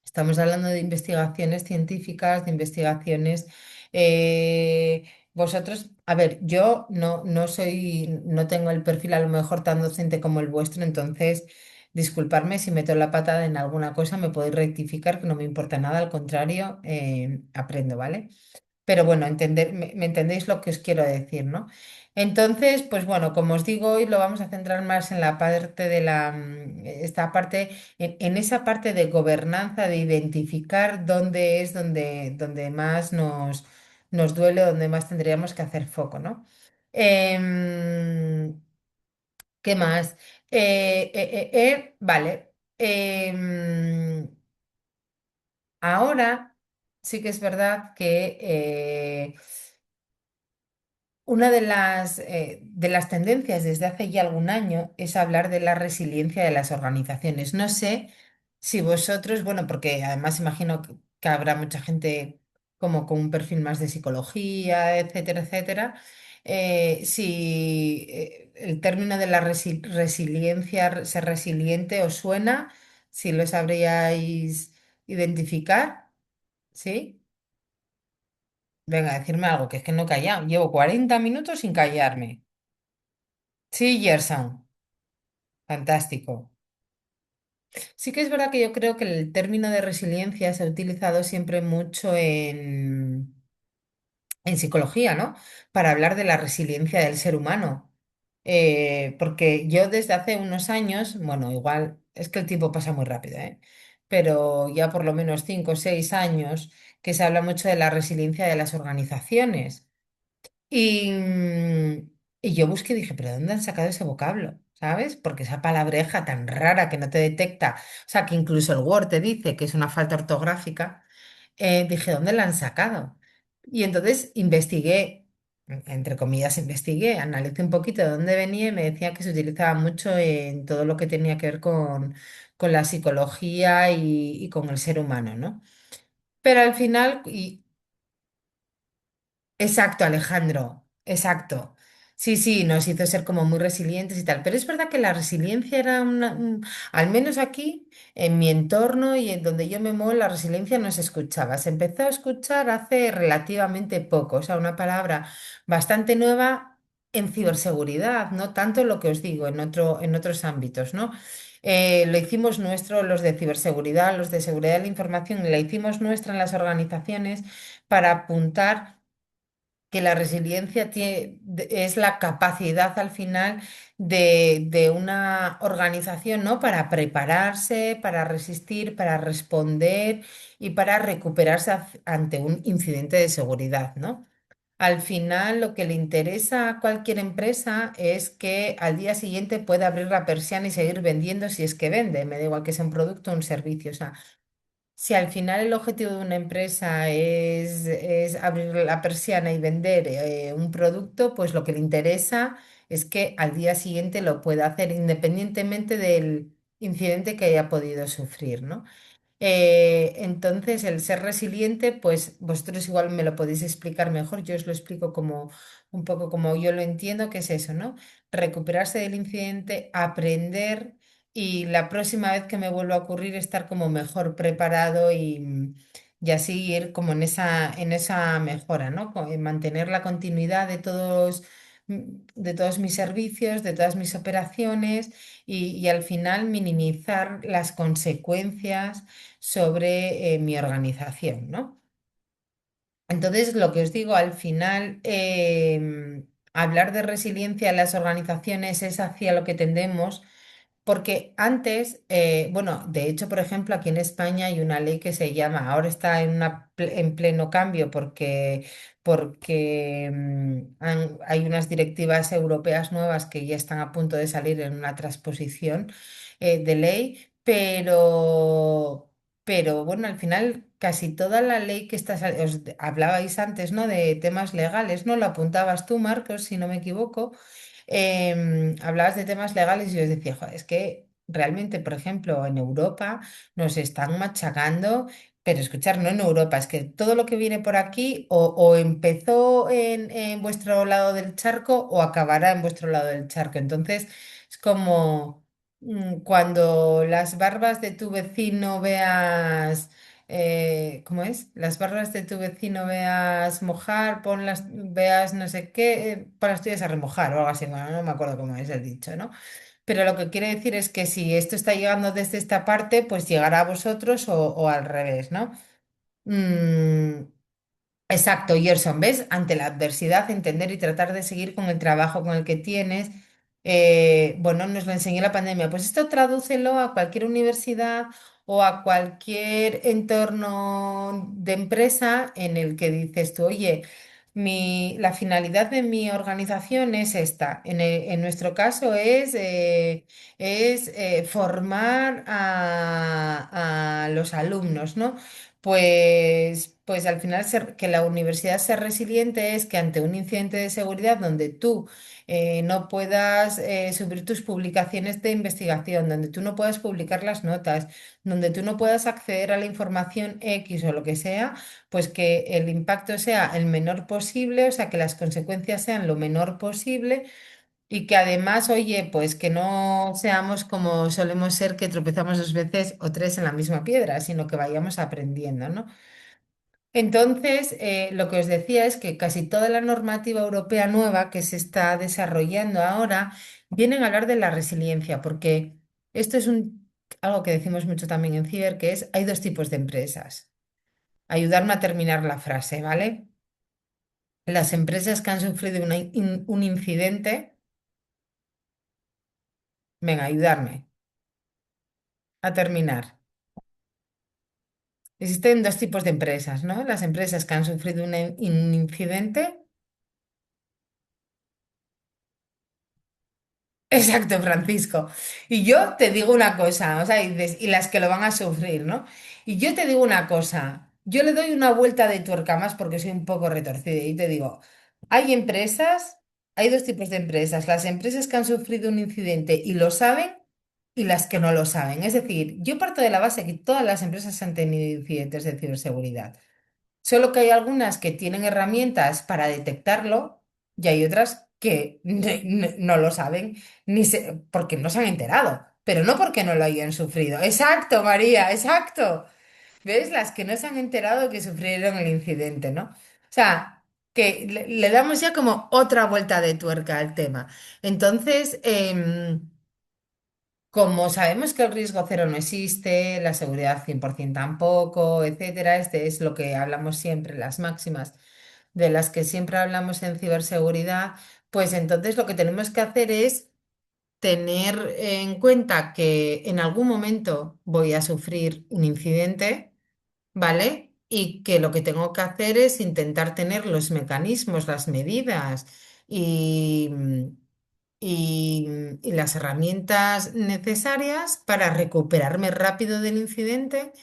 Estamos hablando de investigaciones científicas, de investigaciones vosotros, a ver, yo no soy, no tengo el perfil a lo mejor tan docente como el vuestro, entonces disculparme si meto la patada en alguna cosa, me podéis rectificar, que no me importa nada, al contrario, aprendo, ¿vale? Pero bueno, entender, me entendéis lo que os quiero decir, ¿no? Entonces, pues bueno, como os digo, hoy lo vamos a centrar más en la parte de esta parte, en esa parte de gobernanza, de identificar dónde es donde más nos duele, donde más tendríamos que hacer foco, ¿no? Em, ¿Qué más? Vale. Ahora sí que es verdad que una de las tendencias desde hace ya algún año es hablar de la resiliencia de las organizaciones. No sé si vosotros, bueno, porque además imagino que habrá mucha gente como con un perfil más de psicología, etcétera, etcétera, si el término de la resiliencia, ser resiliente, os suena, si lo sabríais identificar, ¿sí? Venga, decirme algo, que es que no he callado. Llevo 40 minutos sin callarme. Sí, Gerson, fantástico. Sí que es verdad que yo creo que el término de resiliencia se ha utilizado siempre mucho en psicología, ¿no? Para hablar de la resiliencia del ser humano. Porque yo desde hace unos años, bueno, igual es que el tiempo pasa muy rápido, ¿eh? Pero ya por lo menos 5 o 6 años que se habla mucho de la resiliencia de las organizaciones. Y yo busqué y dije, ¿pero de dónde han sacado ese vocablo? ¿Sabes? Porque esa palabreja tan rara que no te detecta, o sea, que incluso el Word te dice que es una falta ortográfica, dije, ¿dónde la han sacado? Y entonces investigué, entre comillas, investigué, analicé un poquito de dónde venía y me decía que se utilizaba mucho en todo lo que tenía que ver con la psicología y con el ser humano, ¿no? Pero al final, exacto, Alejandro, exacto. Sí, sí, nos hizo ser como muy resilientes y tal. Pero es verdad que la resiliencia era al menos aquí, en mi entorno y en donde yo me muevo, la resiliencia no se escuchaba. Se empezó a escuchar hace relativamente poco, o sea, una palabra bastante nueva en ciberseguridad, no tanto lo que os digo en otros ámbitos, ¿no? Lo hicimos nuestro, los de ciberseguridad, los de seguridad de la información, la hicimos nuestra en las organizaciones para apuntar que la resiliencia es la capacidad al final de una organización, ¿no? Para prepararse, para resistir, para responder y para recuperarse ante un incidente de seguridad, ¿no? Al final, lo que le interesa a cualquier empresa es que al día siguiente pueda abrir la persiana y seguir vendiendo si es que vende, me da igual que sea un producto o un servicio. O sea, si al final el objetivo de una empresa es abrir la persiana y vender un producto, pues lo que le interesa es que al día siguiente lo pueda hacer independientemente del incidente que haya podido sufrir, ¿no? Entonces, el ser resiliente, pues vosotros igual me lo podéis explicar mejor. Yo os lo explico como un poco como yo lo entiendo, que es eso, ¿no? Recuperarse del incidente, aprender y la próxima vez que me vuelva a ocurrir estar como mejor preparado y así ir como en esa mejora, ¿no? Mantener la continuidad de todos mis servicios, de todas mis operaciones y al final minimizar las consecuencias sobre mi organización, ¿no? Entonces, lo que os digo, al final, hablar de resiliencia en las organizaciones es hacia lo que tendemos porque antes, bueno, de hecho, por ejemplo, aquí en España hay una ley que se llama, ahora está en pleno cambio porque hay unas directivas europeas nuevas que ya están a punto de salir en una transposición de ley, pero bueno, al final casi toda la ley que está, os hablabais antes, ¿no? De temas legales, ¿no? Lo apuntabas tú, Marcos, si no me equivoco. Hablabas de temas legales y yo os decía, "Jo, es que realmente, por ejemplo, en Europa nos están machacando, pero escuchar, no en Europa, es que todo lo que viene por aquí o empezó en vuestro lado del charco o acabará en vuestro lado del charco. Entonces, es como cuando las barbas de tu vecino veas ¿cómo es? Las barbas de tu vecino veas mojar, ponlas, veas no sé qué, pon las tuyas a remojar o algo así, bueno, no me acuerdo cómo es el dicho, ¿no? Pero lo que quiere decir es que si esto está llegando desde esta parte, pues llegará a vosotros o al revés, ¿no? Mm, exacto, Gerson, ¿ves? Ante la adversidad, entender y tratar de seguir con el trabajo con el que tienes. Bueno, nos lo enseñó la pandemia. Pues esto tradúcelo a cualquier universidad o a cualquier entorno de empresa en el que dices tú, oye, la finalidad de mi organización es esta. En nuestro caso es formar a los alumnos, ¿no? Pues al final que la universidad sea resiliente es que ante un incidente de seguridad donde tú no puedas subir tus publicaciones de investigación, donde tú no puedas publicar las notas, donde tú no puedas acceder a la información X o lo que sea, pues que el impacto sea el menor posible, o sea, que las consecuencias sean lo menor posible y que además, oye, pues que no seamos como solemos ser, que tropezamos dos veces o tres en la misma piedra, sino que vayamos aprendiendo, ¿no? Entonces, lo que os decía es que casi toda la normativa europea nueva que se está desarrollando ahora vienen a hablar de la resiliencia, porque esto es algo que decimos mucho también en Ciber, que es, hay dos tipos de empresas. Ayudarme a terminar la frase, ¿vale? Las empresas que han sufrido un incidente, venga, ayudarme a terminar. Existen dos tipos de empresas, ¿no? Las empresas que han sufrido un incidente. Exacto, Francisco. Y yo te digo una cosa, o sea, y las que lo van a sufrir, ¿no? Y yo te digo una cosa, yo le doy una vuelta de tuerca más porque soy un poco retorcida y te digo, hay empresas, hay dos tipos de empresas, las empresas que han sufrido un incidente y lo saben y las que no lo saben. Es decir, yo parto de la base que todas las empresas han tenido incidentes de ciberseguridad. Solo que hay algunas que tienen herramientas para detectarlo y hay otras que no lo saben porque no se han enterado, pero no porque no lo hayan sufrido. Exacto, María, exacto. ¿Ves? Las que no se han enterado que sufrieron el incidente, ¿no? O sea, que le damos ya como otra vuelta de tuerca al tema. Entonces, como sabemos que el riesgo cero no existe, la seguridad 100% tampoco, etcétera, este es lo que hablamos siempre, las máximas de las que siempre hablamos en ciberseguridad, pues entonces lo que tenemos que hacer es tener en cuenta que en algún momento voy a sufrir un incidente, ¿vale? Y que lo que tengo que hacer es intentar tener los mecanismos, las medidas y, y las herramientas necesarias para recuperarme rápido del incidente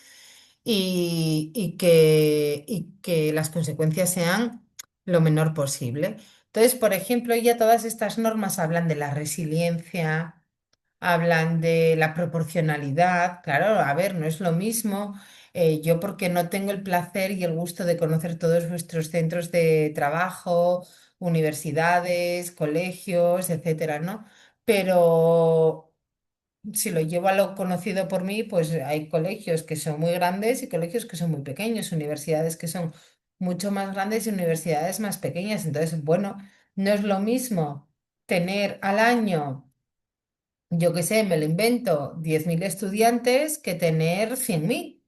y que las consecuencias sean lo menor posible. Entonces, por ejemplo, ya todas estas normas hablan de la resiliencia, hablan de la proporcionalidad. Claro, a ver, no es lo mismo. Yo porque no tengo el placer y el gusto de conocer todos vuestros centros de trabajo, universidades, colegios, etcétera, ¿no? Pero si lo llevo a lo conocido por mí, pues hay colegios que son muy grandes y colegios que son muy pequeños, universidades que son mucho más grandes y universidades más pequeñas. Entonces, bueno, no es lo mismo tener al año, yo qué sé, me lo invento, 10.000 estudiantes que tener 100.000,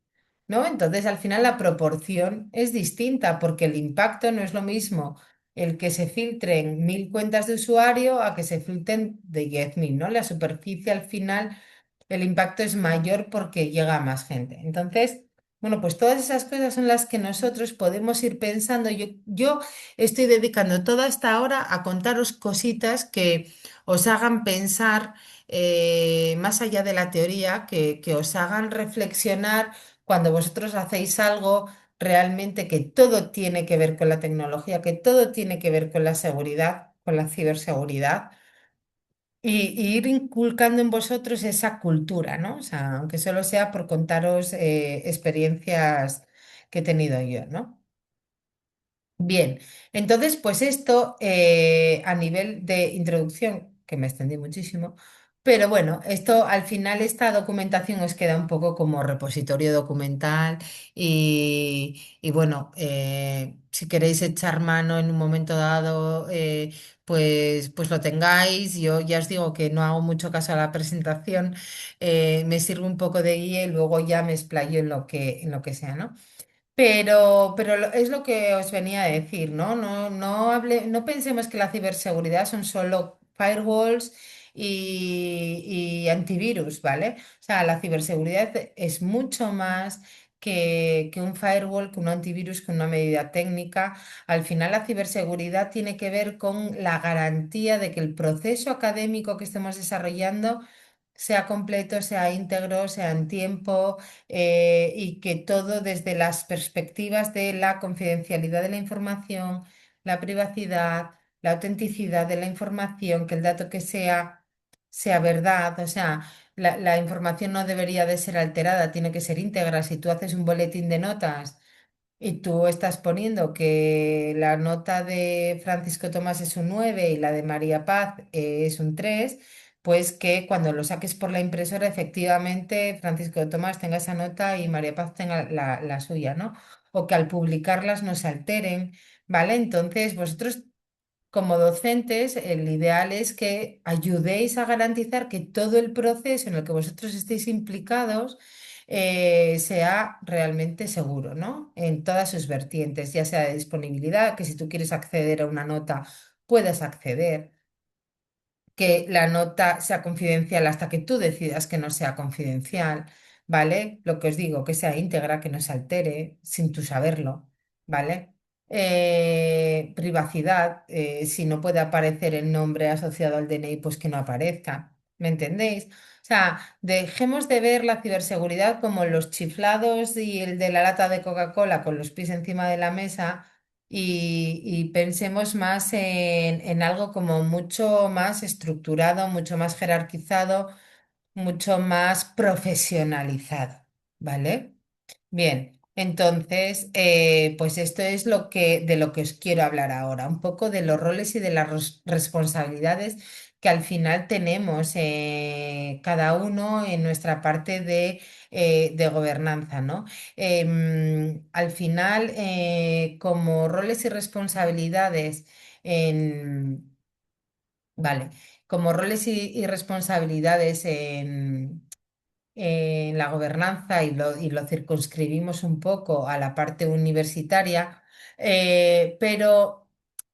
¿no? Entonces, al final la proporción es distinta porque el impacto no es lo mismo el que se filtren 1.000 cuentas de usuario a que se filtren de 10.000, ¿no? La superficie al final, el impacto es mayor porque llega a más gente. Entonces, bueno, pues todas esas cosas son las que nosotros podemos ir pensando. Yo estoy dedicando toda esta hora a contaros cositas que os hagan pensar más allá de la teoría, que os hagan reflexionar cuando vosotros hacéis algo realmente que todo tiene que ver con la tecnología, que todo tiene que ver con la seguridad, con la ciberseguridad, y ir inculcando en vosotros esa cultura, ¿no? O sea, aunque solo sea por contaros experiencias que he tenido yo, ¿no? Bien, entonces, pues esto a nivel de introducción, que me extendí muchísimo, Pero bueno, esto al final esta documentación os queda un poco como repositorio documental y bueno, si queréis echar mano en un momento dado, pues lo tengáis. Yo ya os digo que no hago mucho caso a la presentación, me sirve un poco de guía y luego ya me explayo en lo que sea, ¿no? Pero es lo que os venía a decir, ¿no? No pensemos que la ciberseguridad son solo firewalls y antivirus, ¿vale? O sea, la ciberseguridad es mucho más que un firewall, que un antivirus, que una medida técnica. Al final, la ciberseguridad tiene que ver con la garantía de que el proceso académico que estemos desarrollando sea completo, sea íntegro, sea en tiempo y que todo desde las perspectivas de la confidencialidad de la información, la privacidad, la autenticidad de la información, que el dato que sea verdad, o sea, la información no debería de ser alterada, tiene que ser íntegra. Si tú haces un boletín de notas y tú estás poniendo que la nota de Francisco Tomás es un 9 y la de María Paz es un 3, pues que cuando lo saques por la impresora, efectivamente Francisco Tomás tenga esa nota y María Paz tenga la suya, ¿no? O que al publicarlas no se alteren, ¿vale? Entonces, vosotros como docentes, el ideal es que ayudéis a garantizar que todo el proceso en el que vosotros estéis implicados sea realmente seguro, ¿no? En todas sus vertientes, ya sea de disponibilidad, que si tú quieres acceder a una nota, puedas acceder, que la nota sea confidencial hasta que tú decidas que no sea confidencial, ¿vale? Lo que os digo, que sea íntegra, que no se altere sin tú saberlo, ¿vale? Privacidad, si no puede aparecer el nombre asociado al DNI, pues que no aparezca, ¿me entendéis? O sea, dejemos de ver la ciberseguridad como los chiflados y el de la lata de Coca-Cola con los pies encima de la mesa y pensemos más en algo como mucho más estructurado, mucho más jerarquizado, mucho más profesionalizado, ¿vale? Bien, entonces, pues esto es de lo que os quiero hablar ahora, un poco de los roles y de las responsabilidades que al final tenemos cada uno en nuestra parte de gobernanza, ¿no? Al final, como roles y responsabilidades vale, como roles y responsabilidades en la gobernanza y lo circunscribimos un poco a la parte universitaria, pero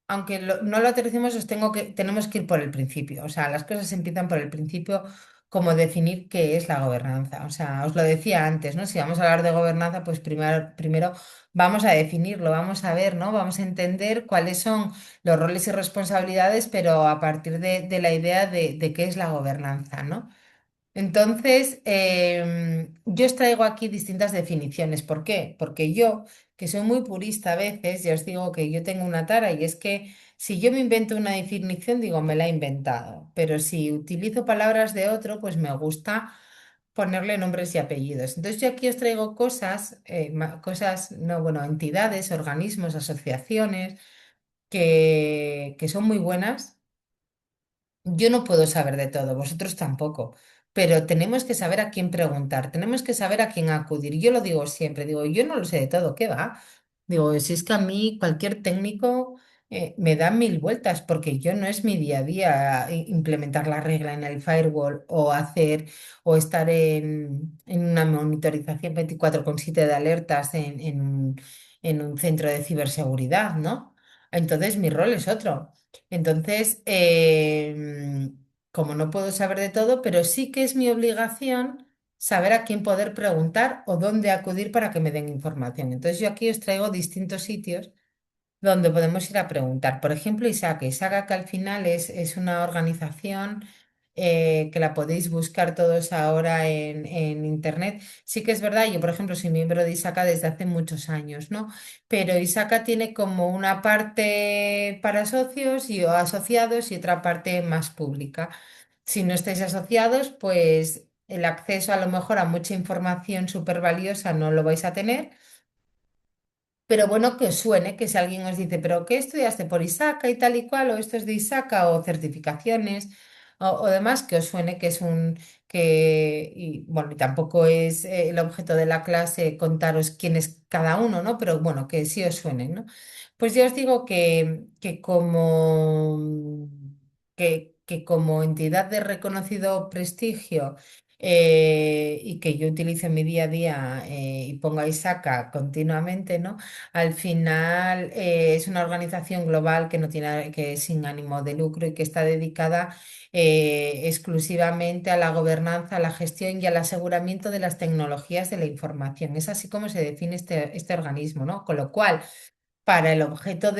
aunque no lo aterricemos, tenemos que ir por el principio. O sea, las cosas empiezan por el principio, como definir qué es la gobernanza. O sea, os lo decía antes, ¿no? Si vamos a hablar de gobernanza, pues primero vamos a definirlo, vamos a ver, ¿no? Vamos a entender cuáles son los roles y responsabilidades, pero a partir de la idea de qué es la gobernanza, ¿no? Entonces, yo os traigo aquí distintas definiciones. ¿Por qué? Porque yo, que soy muy purista a veces, ya os digo que yo tengo una tara y es que si yo me invento una definición, digo, me la he inventado. Pero si utilizo palabras de otro, pues me gusta ponerle nombres y apellidos. Entonces, yo aquí os traigo cosas, cosas, no, bueno, entidades, organismos, asociaciones que son muy buenas. Yo no puedo saber de todo, vosotros tampoco, pero tenemos que saber a quién preguntar, tenemos que saber a quién acudir. Yo lo digo siempre, digo, yo no lo sé de todo, ¿qué va? Digo, si es que a mí cualquier técnico me da mil vueltas porque yo no es mi día a día implementar la regla en el firewall o hacer o estar en una monitorización 24/7 de alertas en un centro de ciberseguridad, ¿no? Entonces mi rol es otro. Entonces, como no puedo saber de todo, pero sí que es mi obligación saber a quién poder preguntar o dónde acudir para que me den información. Entonces, yo aquí os traigo distintos sitios donde podemos ir a preguntar. Por ejemplo, ISACA. ISACA que al final es una organización que la podéis buscar todos ahora en Internet. Sí que es verdad, yo por ejemplo soy miembro de ISACA desde hace muchos años, ¿no? Pero ISACA tiene como una parte para socios y o asociados y otra parte más pública. Si no estáis asociados, pues el acceso a lo mejor a mucha información súper valiosa no lo vais a tener. Pero bueno, que os suene, que si alguien os dice, pero ¿qué estudiaste por ISACA y tal y cual? O esto es de ISACA o certificaciones o demás que os suene que es un y bueno, y tampoco es el objeto de la clase contaros quién es cada uno, ¿no? Pero bueno, que sí os suenen, ¿no? Pues ya os digo que como entidad de reconocido prestigio y que yo utilizo en mi día a día y pongo a Isaka continuamente, ¿no? Al final es una organización global que no tiene, que es sin ánimo de lucro y que está dedicada exclusivamente a la gobernanza, a la gestión y al aseguramiento de las tecnologías de la información. Es así como se define este organismo, ¿no? Con lo cual, para el objeto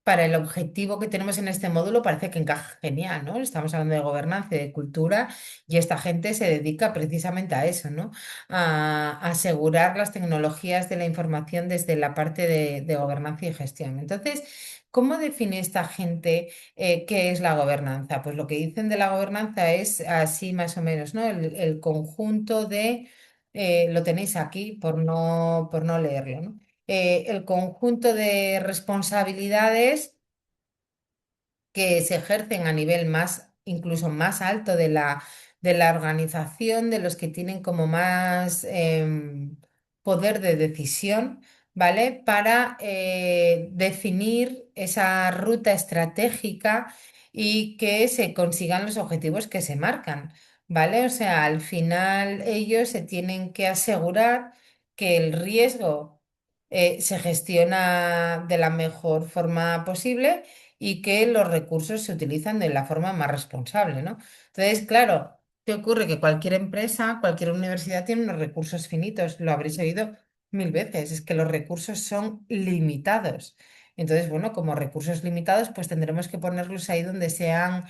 para el objetivo que tenemos en este módulo parece que encaja genial, ¿no? Estamos hablando de gobernanza y de cultura y esta gente se dedica precisamente a eso, ¿no? A asegurar las tecnologías de la información desde la parte de gobernanza y gestión. Entonces, ¿cómo define esta gente qué es la gobernanza? Pues lo que dicen de la gobernanza es así más o menos, ¿no? El conjunto lo tenéis aquí por no leerlo, ¿no? El conjunto de responsabilidades que se ejercen a nivel más, incluso más alto de la organización, de los que tienen como más poder de decisión, ¿vale? Para definir esa ruta estratégica y que se consigan los objetivos que se marcan, ¿vale? O sea, al final ellos se tienen que asegurar que el riesgo se gestiona de la mejor forma posible y que los recursos se utilizan de la forma más responsable, ¿no? Entonces, claro, ¿qué ocurre? Que cualquier empresa, cualquier universidad tiene unos recursos finitos, lo habréis oído mil veces, es que los recursos son limitados. Entonces, bueno, como recursos limitados, pues tendremos que ponerlos ahí donde sean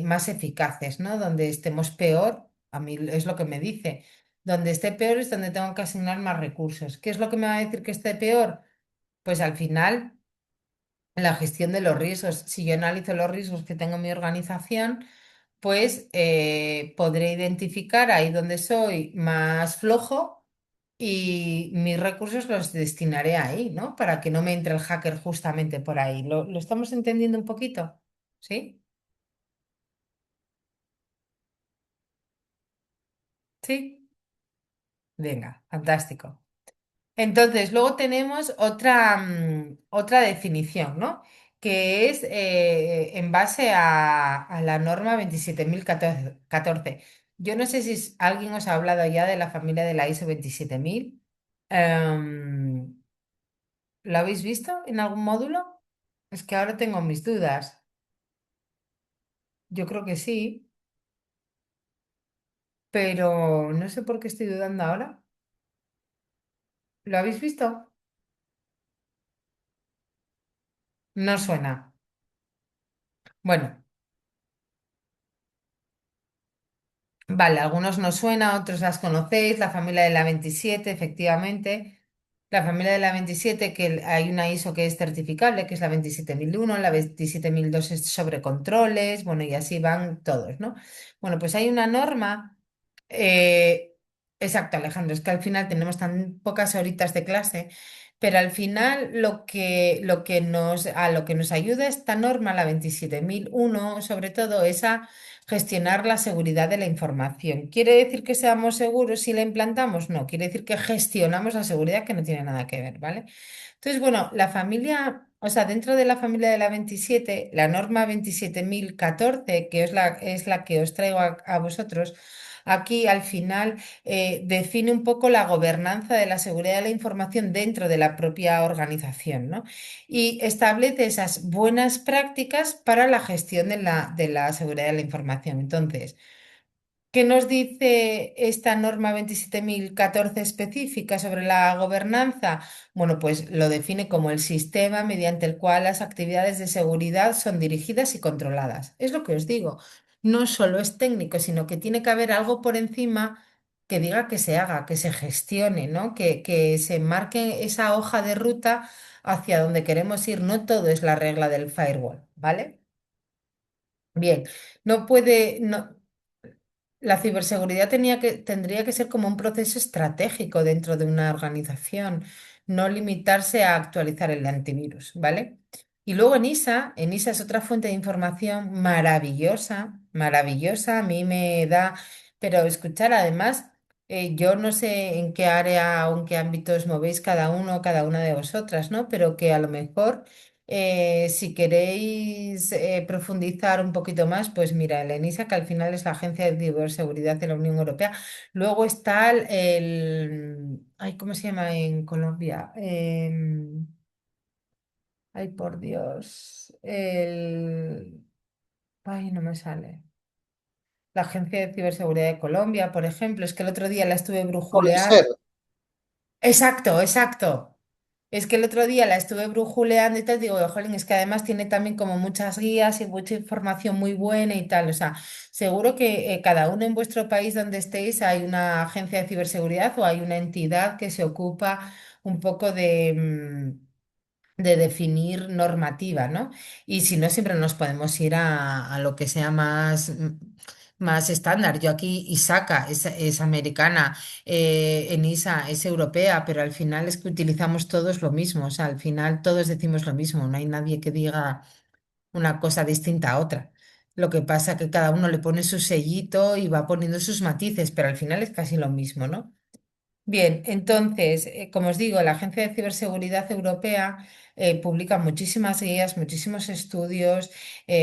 más eficaces, ¿no? Donde estemos peor, a mí es lo que me dice. Donde esté peor es donde tengo que asignar más recursos. ¿Qué es lo que me va a decir que esté peor? Pues al final la gestión de los riesgos. Si yo analizo los riesgos que tengo en mi organización, pues podré identificar ahí donde soy más flojo y mis recursos los destinaré ahí, ¿no? Para que no me entre el hacker justamente por ahí. Lo estamos entendiendo un poquito? ¿Sí? Sí. Venga, fantástico. Entonces, luego tenemos otra definición, ¿no? Que es en base a la norma 27014. Yo no sé si alguien os ha hablado ya de la familia de la ISO 27000. Em, ¿Lo habéis visto en algún módulo? Es que ahora tengo mis dudas. Yo creo que sí, pero no sé por qué estoy dudando ahora. ¿Lo habéis visto? No suena. Bueno. Vale, algunos nos suena, otros las conocéis, la familia de la 27, efectivamente. La familia de la 27, que hay una ISO que es certificable, que es la 27001, la 27002 es sobre controles, bueno, y así van todos, ¿no? Bueno, pues hay una norma, eh, exacto, Alejandro, es que al final tenemos tan pocas horitas de clase, pero al final a lo que nos ayuda esta norma, la 27001, sobre todo, es a gestionar la seguridad de la información. ¿Quiere decir que seamos seguros si la implantamos? No, quiere decir que gestionamos la seguridad que no tiene nada que ver, ¿vale? Entonces, bueno, la familia, o sea, dentro de la familia de la 27, la norma 27014, que es la que os traigo a vosotros, aquí al final define un poco la gobernanza de la seguridad de la información dentro de la propia organización, ¿no? Y establece esas buenas prácticas para la gestión de la seguridad de la información. Entonces, ¿qué nos dice esta norma 27014 específica sobre la gobernanza? Bueno, pues lo define como el sistema mediante el cual las actividades de seguridad son dirigidas y controladas. Es lo que os digo. No solo es técnico, sino que tiene que haber algo por encima que diga que se haga, que se gestione, ¿no? Que se marque esa hoja de ruta hacia donde queremos ir. No todo es la regla del firewall, ¿vale? Bien, no puede, no, la ciberseguridad tendría que ser como un proceso estratégico dentro de una organización, no limitarse a actualizar el antivirus, ¿vale? Y luego en ISA es otra fuente de información maravillosa, maravillosa, a mí me da, pero escuchar además, yo no sé en qué área o en qué ámbito os movéis cada uno, cada una de vosotras, ¿no? Pero que a lo mejor, si queréis profundizar un poquito más, pues mira, el ENISA, que al final es la Agencia de Ciberseguridad de la Unión Europea. Luego está ay, ¿cómo se llama en Colombia? Ay, por Dios. Ay, no me sale. La Agencia de Ciberseguridad de Colombia, por ejemplo, es que el otro día la estuve Puede ser. brujuleando. Exacto, exacto. Es que el otro día la estuve brujuleando y tal, digo, jolín, es que además tiene también como muchas guías y mucha información muy buena y tal. O sea, seguro que cada uno en vuestro país donde estéis hay una agencia de ciberseguridad o hay una entidad que se ocupa un poco de definir normativa, ¿no? Y si no, siempre nos podemos ir a lo que sea más estándar. Yo aquí, ISACA es americana, ENISA es europea, pero al final es que utilizamos todos lo mismo, o sea, al final todos decimos lo mismo, no hay nadie que diga una cosa distinta a otra. Lo que pasa que cada uno le pone su sellito y va poniendo sus matices, pero al final es casi lo mismo, ¿no? Bien, entonces, como os digo, la Agencia de Ciberseguridad Europea publica muchísimas guías, muchísimos estudios,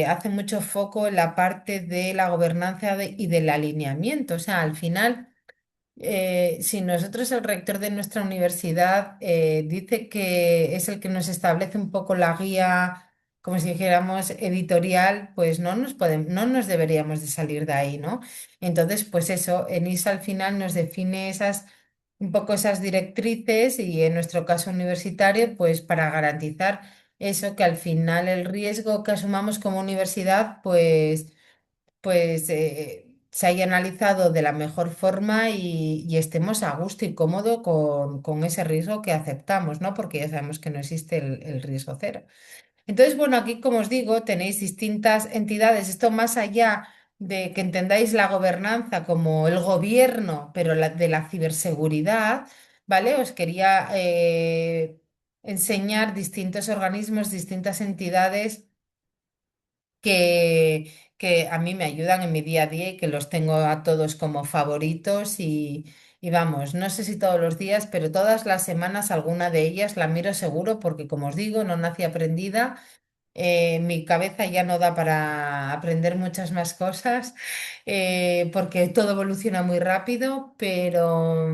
hace mucho foco en la parte de la gobernanza y del alineamiento. O sea, al final, si nosotros, el rector de nuestra universidad dice que es el que nos establece un poco la guía, como si dijéramos, editorial, pues no nos deberíamos de salir de ahí, ¿no? Entonces, pues eso, ENISA al final nos define un poco esas directrices y en nuestro caso universitario, pues para garantizar eso, que al final el riesgo que asumamos como universidad, pues se haya analizado de la mejor forma y estemos a gusto y cómodo con ese riesgo que aceptamos, ¿no? Porque ya sabemos que no existe el riesgo cero. Entonces, bueno, aquí, como os digo, tenéis distintas entidades. Esto más allá de que entendáis la gobernanza como el gobierno, pero de la ciberseguridad, ¿vale? Os quería enseñar distintos organismos, distintas entidades que a mí me ayudan en mi día a día y que los tengo a todos como favoritos y vamos, no sé si todos los días, pero todas las semanas alguna de ellas la miro seguro porque como os digo, no nací aprendida, mi cabeza ya no da para aprender muchas más cosas porque todo evoluciona muy rápido, pero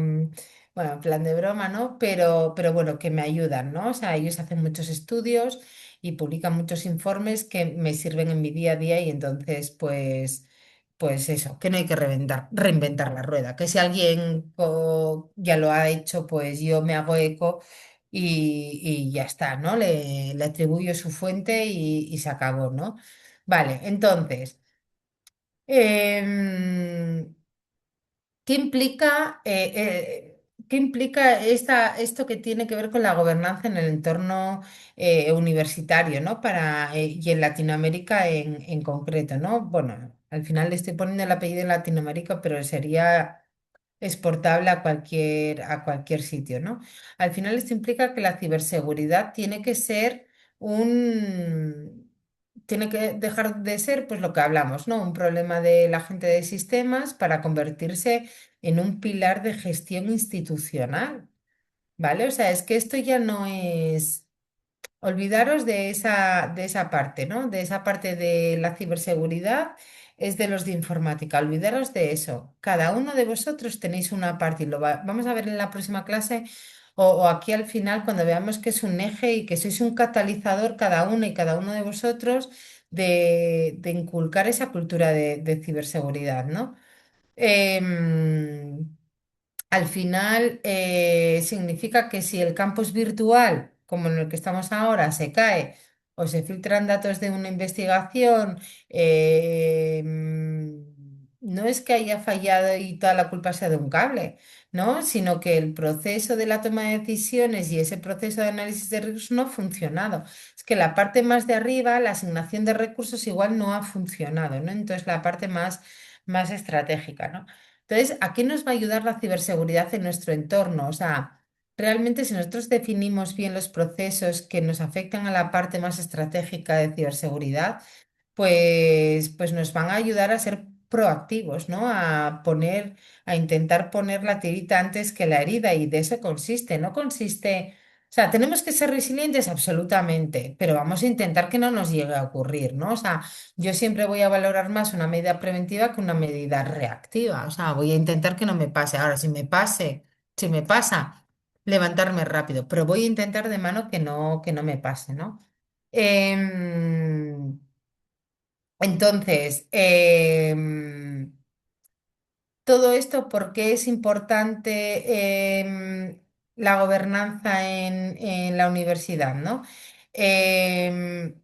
bueno, en plan de broma, ¿no? Pero bueno, que me ayudan, ¿no? O sea, ellos hacen muchos estudios y publican muchos informes que me sirven en mi día a día y entonces, pues eso, que no hay que reinventar la rueda, que si alguien ya lo ha hecho, pues yo me hago eco y ya está, ¿no? Le atribuyo su fuente y se acabó, ¿no? Vale, entonces, em, ¿qué implica esto que tiene que ver con la gobernanza en el entorno universitario, ¿no? Y en Latinoamérica en concreto, ¿no? Bueno, al final le estoy poniendo el apellido en Latinoamérica, pero sería exportable a cualquier sitio, ¿no? Al final esto implica que la ciberseguridad tiene que dejar de ser, pues lo que hablamos, ¿no? Un problema de la gente de sistemas para convertirse en un pilar de gestión institucional, ¿vale? O sea, es que esto ya no es. Olvidaros de esa parte, ¿no? De esa parte de la ciberseguridad es de los de informática. Olvidaros de eso. Cada uno de vosotros tenéis una parte y vamos a ver en la próxima clase o aquí al final cuando veamos que es un eje y que sois un catalizador cada uno y cada uno de vosotros de inculcar esa cultura de ciberseguridad, ¿no? Em, Al final significa que si el campus virtual, como en el que estamos ahora, se cae o se filtran datos de una investigación, no es que haya fallado y toda la culpa sea de un cable, ¿no? Sino que el proceso de la toma de decisiones y ese proceso de análisis de riesgos no ha funcionado. Es que la parte más de arriba, la asignación de recursos igual no ha funcionado, ¿no? Entonces la parte más estratégica, ¿no? Entonces, ¿a qué nos va a ayudar la ciberseguridad en nuestro entorno? O sea, realmente si nosotros definimos bien los procesos que nos afectan a la parte más estratégica de ciberseguridad, pues nos van a ayudar a ser proactivos, ¿no? A intentar poner la tirita antes que la herida, y de eso consiste, no consiste, o sea, tenemos que ser resilientes absolutamente, pero vamos a intentar que no nos llegue a ocurrir, ¿no? O sea, yo siempre voy a valorar más una medida preventiva que una medida reactiva, o sea, voy a intentar que no me pase. Ahora, si me pasa, levantarme rápido, pero voy a intentar de mano que no me pase, ¿no? Em, entonces, todo esto, ¿por qué es importante la gobernanza en la universidad, ¿no? Em,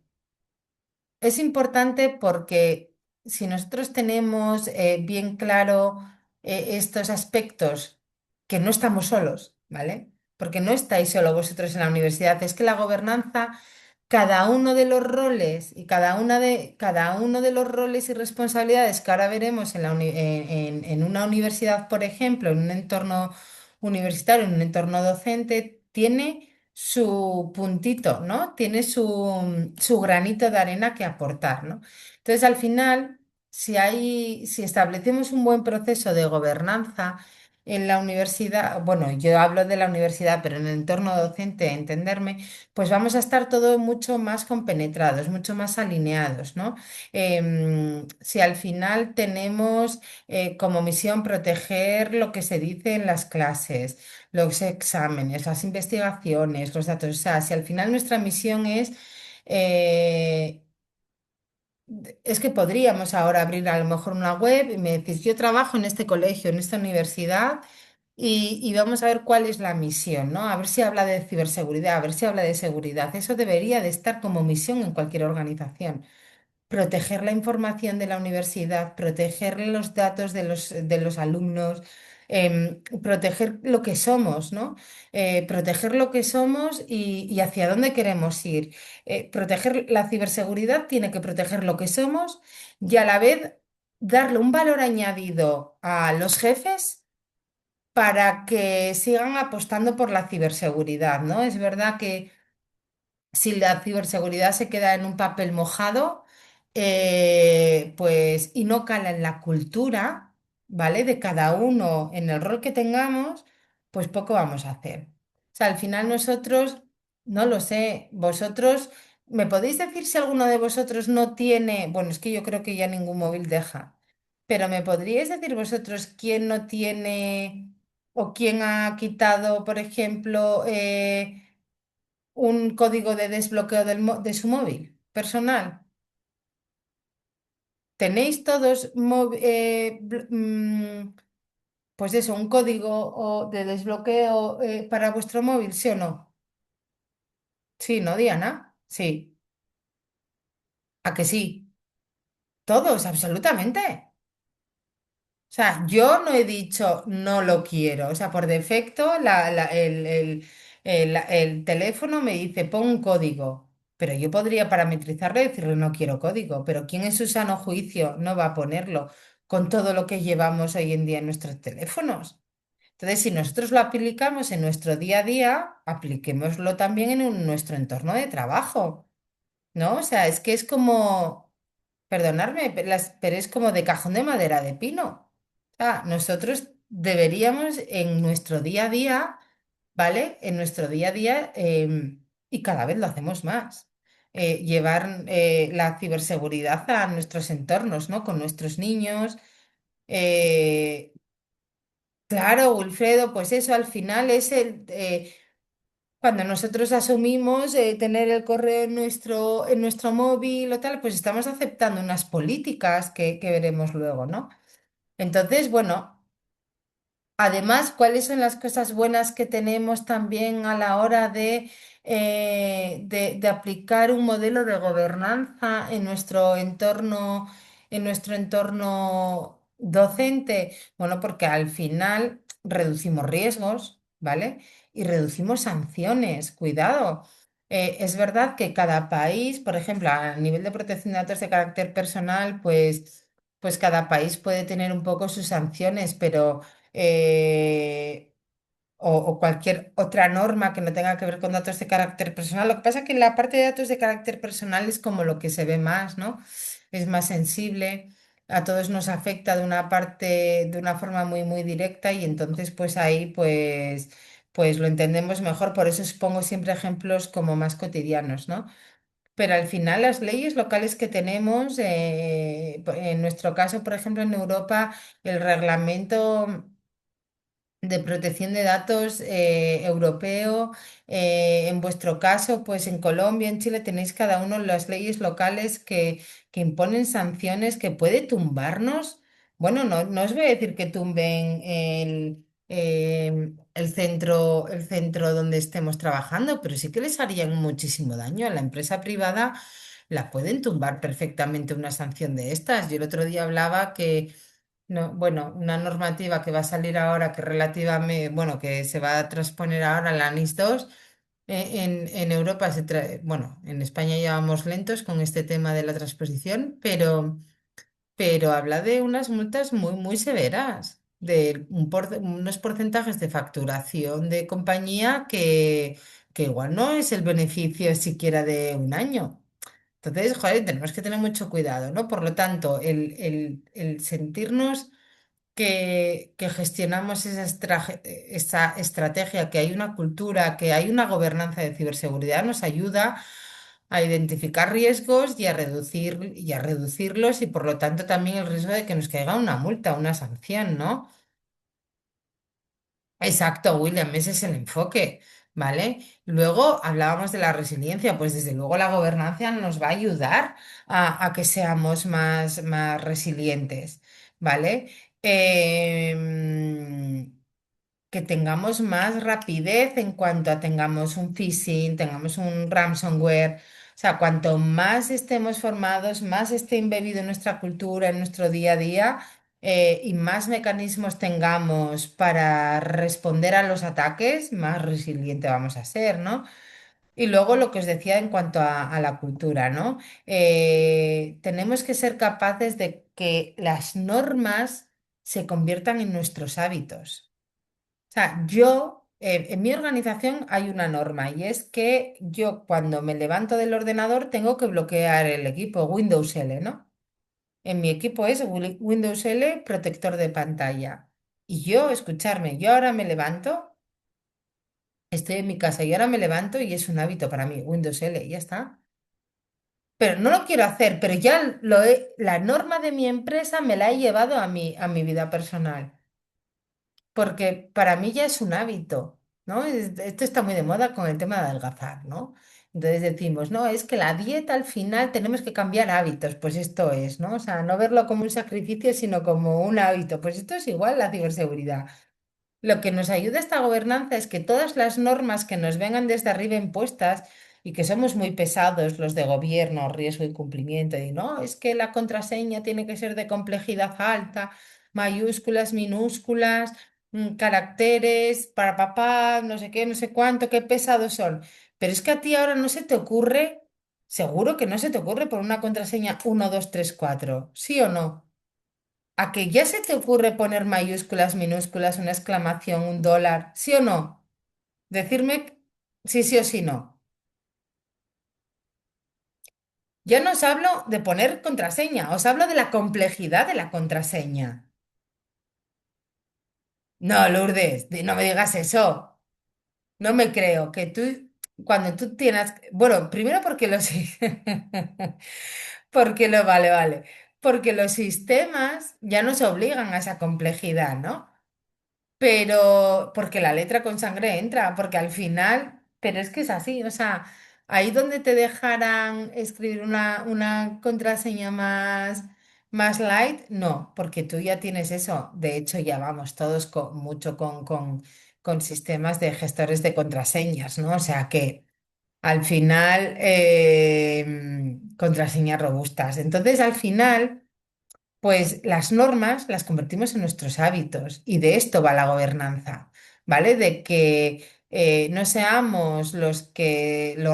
es importante porque si nosotros tenemos bien claro estos aspectos, que no estamos solos, ¿vale? Porque no estáis solo vosotros en la universidad, es que la gobernanza, cada uno de los roles y cada uno de los roles y responsabilidades que ahora veremos en una universidad, por ejemplo, en un entorno universitario, en un entorno docente, tiene su puntito, ¿no? Tiene su granito de arena que aportar, ¿no? Entonces, al final, si establecemos un buen proceso de gobernanza en la universidad, bueno, yo hablo de la universidad, pero en el entorno docente, entenderme, pues vamos a estar todo mucho más compenetrados, mucho más alineados, ¿no? Si al final tenemos como misión proteger lo que se dice en las clases, los exámenes, las investigaciones, los datos. O sea, si al final nuestra misión eh, es que podríamos ahora abrir a lo mejor una web y me decís, yo trabajo en este colegio, en esta universidad, y vamos a ver cuál es la misión, ¿no? A ver si habla de ciberseguridad, a ver si habla de seguridad. Eso debería de estar como misión en cualquier organización. Proteger la información de la universidad, proteger los datos de los alumnos, proteger lo que somos, ¿no? Proteger lo que somos y hacia dónde queremos ir. Proteger la ciberseguridad tiene que proteger lo que somos y a la vez darle un valor añadido a los jefes para que sigan apostando por la ciberseguridad, ¿no? Es verdad que si la ciberseguridad se queda en un papel mojado, pues, y no cala en la cultura, ¿vale? De cada uno en el rol que tengamos, pues poco vamos a hacer. O sea, al final nosotros, no lo sé, vosotros, ¿me podéis decir si alguno de vosotros no tiene, bueno, es que yo creo que ya ningún móvil deja, pero ¿me podríais decir vosotros quién no tiene o quién ha quitado, por ejemplo, un código de desbloqueo de su móvil personal? ¿Tenéis todos pues eso, un código de desbloqueo para vuestro móvil, sí o no? Sí, ¿no, Diana? Sí. ¿A que sí? Todos, absolutamente. O sea, yo no he dicho no lo quiero. O sea, por defecto el teléfono me dice pon un código. Pero yo podría parametrizarlo y decirle no quiero código. Pero ¿quién en su sano juicio no va a ponerlo con todo lo que llevamos hoy en día en nuestros teléfonos? Entonces, si nosotros lo aplicamos en nuestro día a día, apliquémoslo también en nuestro entorno de trabajo. ¿No? O sea, es que es como, perdonadme, pero es como de cajón de madera de pino. O sea, nosotros deberíamos en nuestro día a día, ¿vale? En nuestro día a día, y cada vez lo hacemos más, llevar la ciberseguridad a nuestros entornos, ¿no? Con nuestros niños. eh, claro, Wilfredo, pues eso al final es cuando nosotros asumimos tener el correo en nuestro móvil o tal, pues estamos aceptando unas políticas que veremos luego, ¿no? Entonces, bueno. Además, ¿cuáles son las cosas buenas que tenemos también a la hora de aplicar un modelo de gobernanza en nuestro entorno docente? Bueno, porque al final reducimos riesgos, ¿vale? Y reducimos sanciones. Cuidado. Es verdad que cada país, por ejemplo, a nivel de protección de datos de carácter personal, pues cada país puede tener un poco sus sanciones, pero eh, o cualquier otra norma que no tenga que ver con datos de carácter personal. Lo que pasa es que la parte de datos de carácter personal es como lo que se ve más, ¿no? Es más sensible, a todos nos afecta de una parte, de una forma muy, muy directa y entonces pues ahí pues lo entendemos mejor. Por eso os pongo siempre ejemplos como más cotidianos, ¿no? Pero al final las leyes locales que tenemos, en nuestro caso, por ejemplo, en Europa, el reglamento de protección de datos europeo. En vuestro caso, pues en Colombia, en Chile, tenéis cada uno las leyes locales que imponen sanciones que puede tumbarnos. Bueno, no, no os voy a decir que tumben el centro donde estemos trabajando, pero sí que les harían muchísimo daño. A la empresa privada la pueden tumbar perfectamente una sanción de estas. Yo el otro día hablaba que no, bueno, una normativa que va a salir ahora que relativamente, bueno, que se va a transponer ahora la NIS 2. En Europa bueno, en España ya vamos lentos con este tema de la transposición, pero habla de unas multas muy, muy severas, de unos porcentajes de facturación de compañía que igual no es el beneficio siquiera de un año. Entonces, joder, tenemos que tener mucho cuidado, ¿no? Por lo tanto, el sentirnos que gestionamos esa estrategia, que hay una cultura, que hay una gobernanza de ciberseguridad, nos ayuda a identificar riesgos y a reducirlos y por lo tanto también el riesgo de que nos caiga una multa, una sanción, ¿no? Exacto, William, ese es el enfoque, ¿vale? Luego hablábamos de la resiliencia, pues desde luego la gobernanza nos va a ayudar a que seamos más resilientes, ¿vale? Em, que tengamos más rapidez en cuanto a tengamos un phishing, tengamos un ransomware. O sea, cuanto más estemos formados, más esté embebido en nuestra cultura, en nuestro día a día, y más mecanismos tengamos para responder a los ataques, más resiliente vamos a ser, ¿no? Y luego lo que os decía en cuanto a la cultura, ¿no? Tenemos que ser capaces de que las normas se conviertan en nuestros hábitos. O sea, en mi organización hay una norma y es que yo cuando me levanto del ordenador tengo que bloquear el equipo Windows L, ¿no? En mi equipo es Windows L protector de pantalla. Y yo, escucharme, yo ahora me levanto, estoy en mi casa y ahora me levanto y es un hábito para mí, Windows L, y ya está. Pero no lo quiero hacer, pero ya la norma de mi empresa me la he llevado a mi vida personal. Porque para mí ya es un hábito, ¿no? Esto está muy de moda con el tema de adelgazar, ¿no? Entonces decimos, no, es que la dieta al final tenemos que cambiar hábitos, pues esto es, ¿no? O sea, no verlo como un sacrificio, sino como un hábito, pues esto es igual la ciberseguridad. Lo que nos ayuda esta gobernanza es que todas las normas que nos vengan desde arriba impuestas y que somos muy pesados los de gobierno, riesgo y cumplimiento, y no, es que la contraseña tiene que ser de complejidad alta, mayúsculas, minúsculas, caracteres, para papá, no sé qué, no sé cuánto, qué pesados son. Pero es que a ti ahora no se te ocurre, seguro que no se te ocurre por una contraseña 1, 2, 3, 4, ¿sí o no? ¿A que ya se te ocurre poner mayúsculas, minúsculas, una exclamación, un dólar? ¿Sí o no? Decirme sí, sí o sí no. Yo no os hablo de poner contraseña, os hablo de la complejidad de la contraseña. No, Lourdes, no me digas eso. No me creo que tú, cuando tú tienes, bueno, primero porque vale, vale, porque los sistemas ya nos obligan a esa complejidad, ¿no? Pero porque la letra con sangre entra, porque al final, pero es que es así, o sea, ahí donde te dejaran escribir una contraseña más light, no, porque tú ya tienes eso. De hecho, ya vamos todos mucho con sistemas de gestores de contraseñas, ¿no? O sea que al final, contraseñas robustas. Entonces, al final... Pues las normas las convertimos en nuestros hábitos y de esto va la gobernanza, ¿vale? De que no seamos los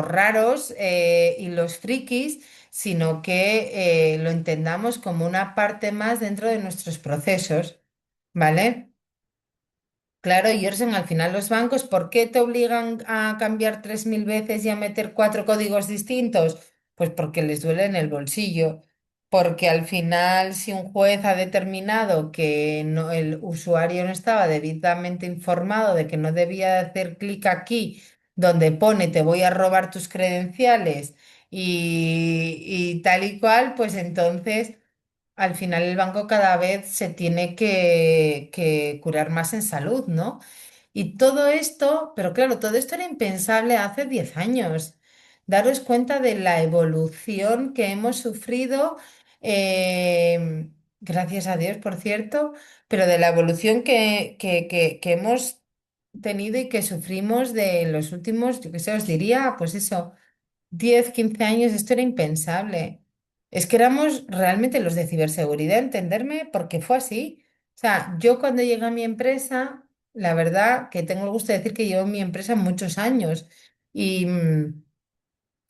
raros y los frikis, sino que lo entendamos como una parte más dentro de nuestros procesos, ¿vale? Claro, Jorgen, al final los bancos, ¿por qué te obligan a cambiar 3000 veces y a meter cuatro códigos distintos? Pues porque les duele en el bolsillo. Porque al final, si un juez ha determinado que el usuario no estaba debidamente informado de que no debía hacer clic aquí, donde pone te voy a robar tus credenciales y tal y cual, pues entonces al final el banco cada vez se tiene que curar más en salud, ¿no? Y todo esto, pero claro, todo esto era impensable hace 10 años. Daros cuenta de la evolución que hemos sufrido, gracias a Dios, por cierto, pero de la evolución que hemos tenido y que sufrimos de los últimos, yo qué sé, os diría, pues eso. 10 15 años, esto era impensable. Es que éramos realmente los de ciberseguridad, entenderme, porque fue así. O sea, yo cuando llegué a mi empresa, la verdad que tengo el gusto de decir que llevo en mi empresa muchos años. Y,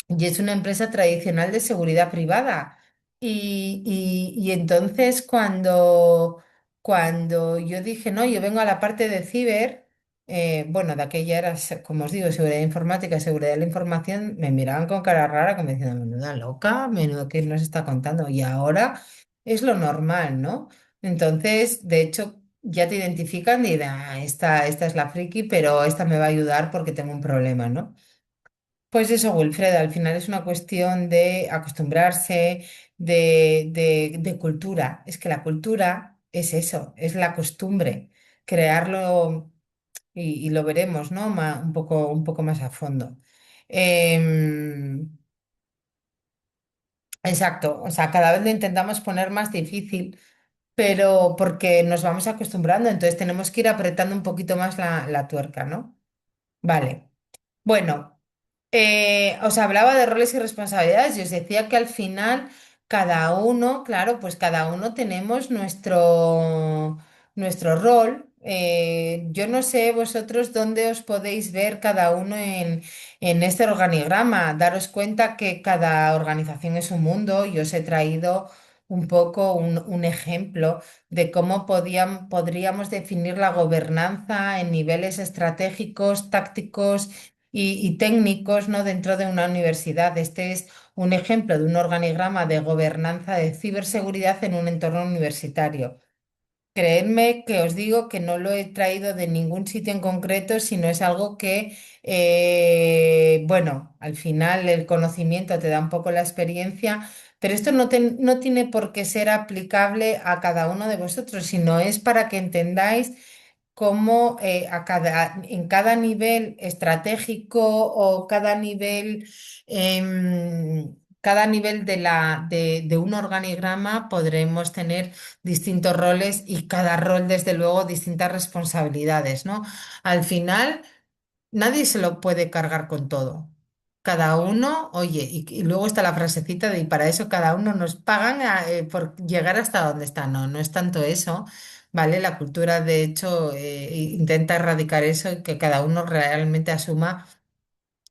y es una empresa tradicional de seguridad privada. Y entonces cuando yo dije, no, yo vengo a la parte de ciber, bueno, de aquella era, como os digo, seguridad informática, seguridad de la información, me miraban con cara rara, como diciendo, menuda loca, menudo que nos está contando. Y ahora es lo normal, ¿no? Entonces, de hecho, ya te identifican y dirán, "Ah, esta es la friki, pero esta me va a ayudar porque tengo un problema, ¿no?" Pues eso, Wilfred, al final es una cuestión de acostumbrarse, de cultura. Es que la cultura es eso, es la costumbre, crearlo y lo veremos, ¿no? Un poco más a fondo. Em, exacto, o sea, cada vez lo intentamos poner más difícil, pero porque nos vamos acostumbrando, entonces tenemos que ir apretando un poquito más la tuerca, ¿no? Vale. Bueno, os hablaba de roles y responsabilidades y os decía que al final cada uno, claro, pues cada uno tenemos nuestro rol. Yo no sé vosotros dónde os podéis ver cada uno en este organigrama. Daros cuenta que cada organización es un mundo y os he traído un poco un ejemplo de cómo podríamos definir la gobernanza en niveles estratégicos, tácticos y técnicos, ¿no? Dentro de una universidad. Este es un ejemplo de un organigrama de gobernanza de ciberseguridad en un entorno universitario. Creedme que os digo que no lo he traído de ningún sitio en concreto, sino es algo que, bueno, al final el conocimiento te da un poco la experiencia, pero esto no tiene por qué ser aplicable a cada uno de vosotros, sino es para que entendáis cómo en cada nivel estratégico o cada nivel de un organigrama podremos tener distintos roles y cada rol, desde luego, distintas responsabilidades, ¿no? Al final, nadie se lo puede cargar con todo. Cada uno, oye, y luego está la frasecita de, y para eso cada uno nos pagan por llegar hasta donde está. No, no es tanto eso, ¿vale? La cultura, de hecho, intenta erradicar eso y que cada uno realmente asuma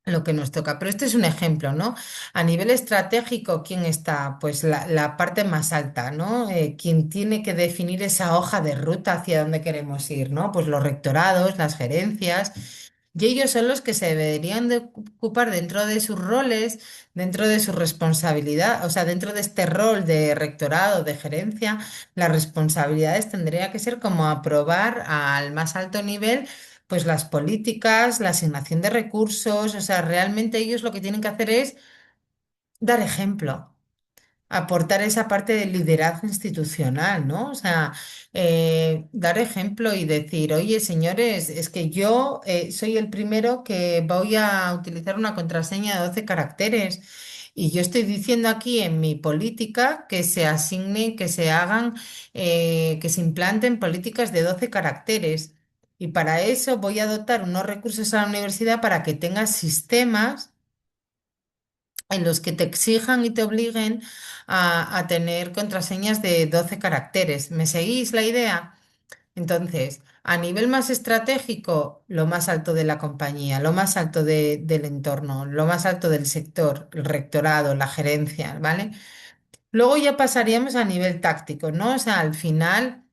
lo que nos toca. Pero este es un ejemplo, ¿no? A nivel estratégico, ¿quién está? Pues la parte más alta, ¿no? Quien tiene que definir esa hoja de ruta hacia dónde queremos ir, ¿no? Pues los rectorados, las gerencias. Y ellos son los que se deberían de ocupar dentro de sus roles, dentro de su responsabilidad, o sea, dentro de este rol de rectorado, de gerencia, las responsabilidades tendría que ser como aprobar al más alto nivel pues las políticas, la asignación de recursos, o sea, realmente ellos lo que tienen que hacer es dar ejemplo, aportar esa parte del liderazgo institucional, ¿no? O sea, dar ejemplo y decir, oye, señores, es que yo soy el primero que voy a utilizar una contraseña de 12 caracteres. Y yo estoy diciendo aquí en mi política que se asignen, que se hagan, que se implanten políticas de 12 caracteres. Y para eso voy a dotar unos recursos a la universidad para que tenga sistemas en los que te exijan y te obliguen a tener contraseñas de 12 caracteres. ¿Me seguís la idea? Entonces, a nivel más estratégico, lo más alto de la compañía, lo más alto del entorno, lo más alto del sector, el rectorado, la gerencia, ¿vale? Luego ya pasaríamos a nivel táctico, ¿no? O sea, al final,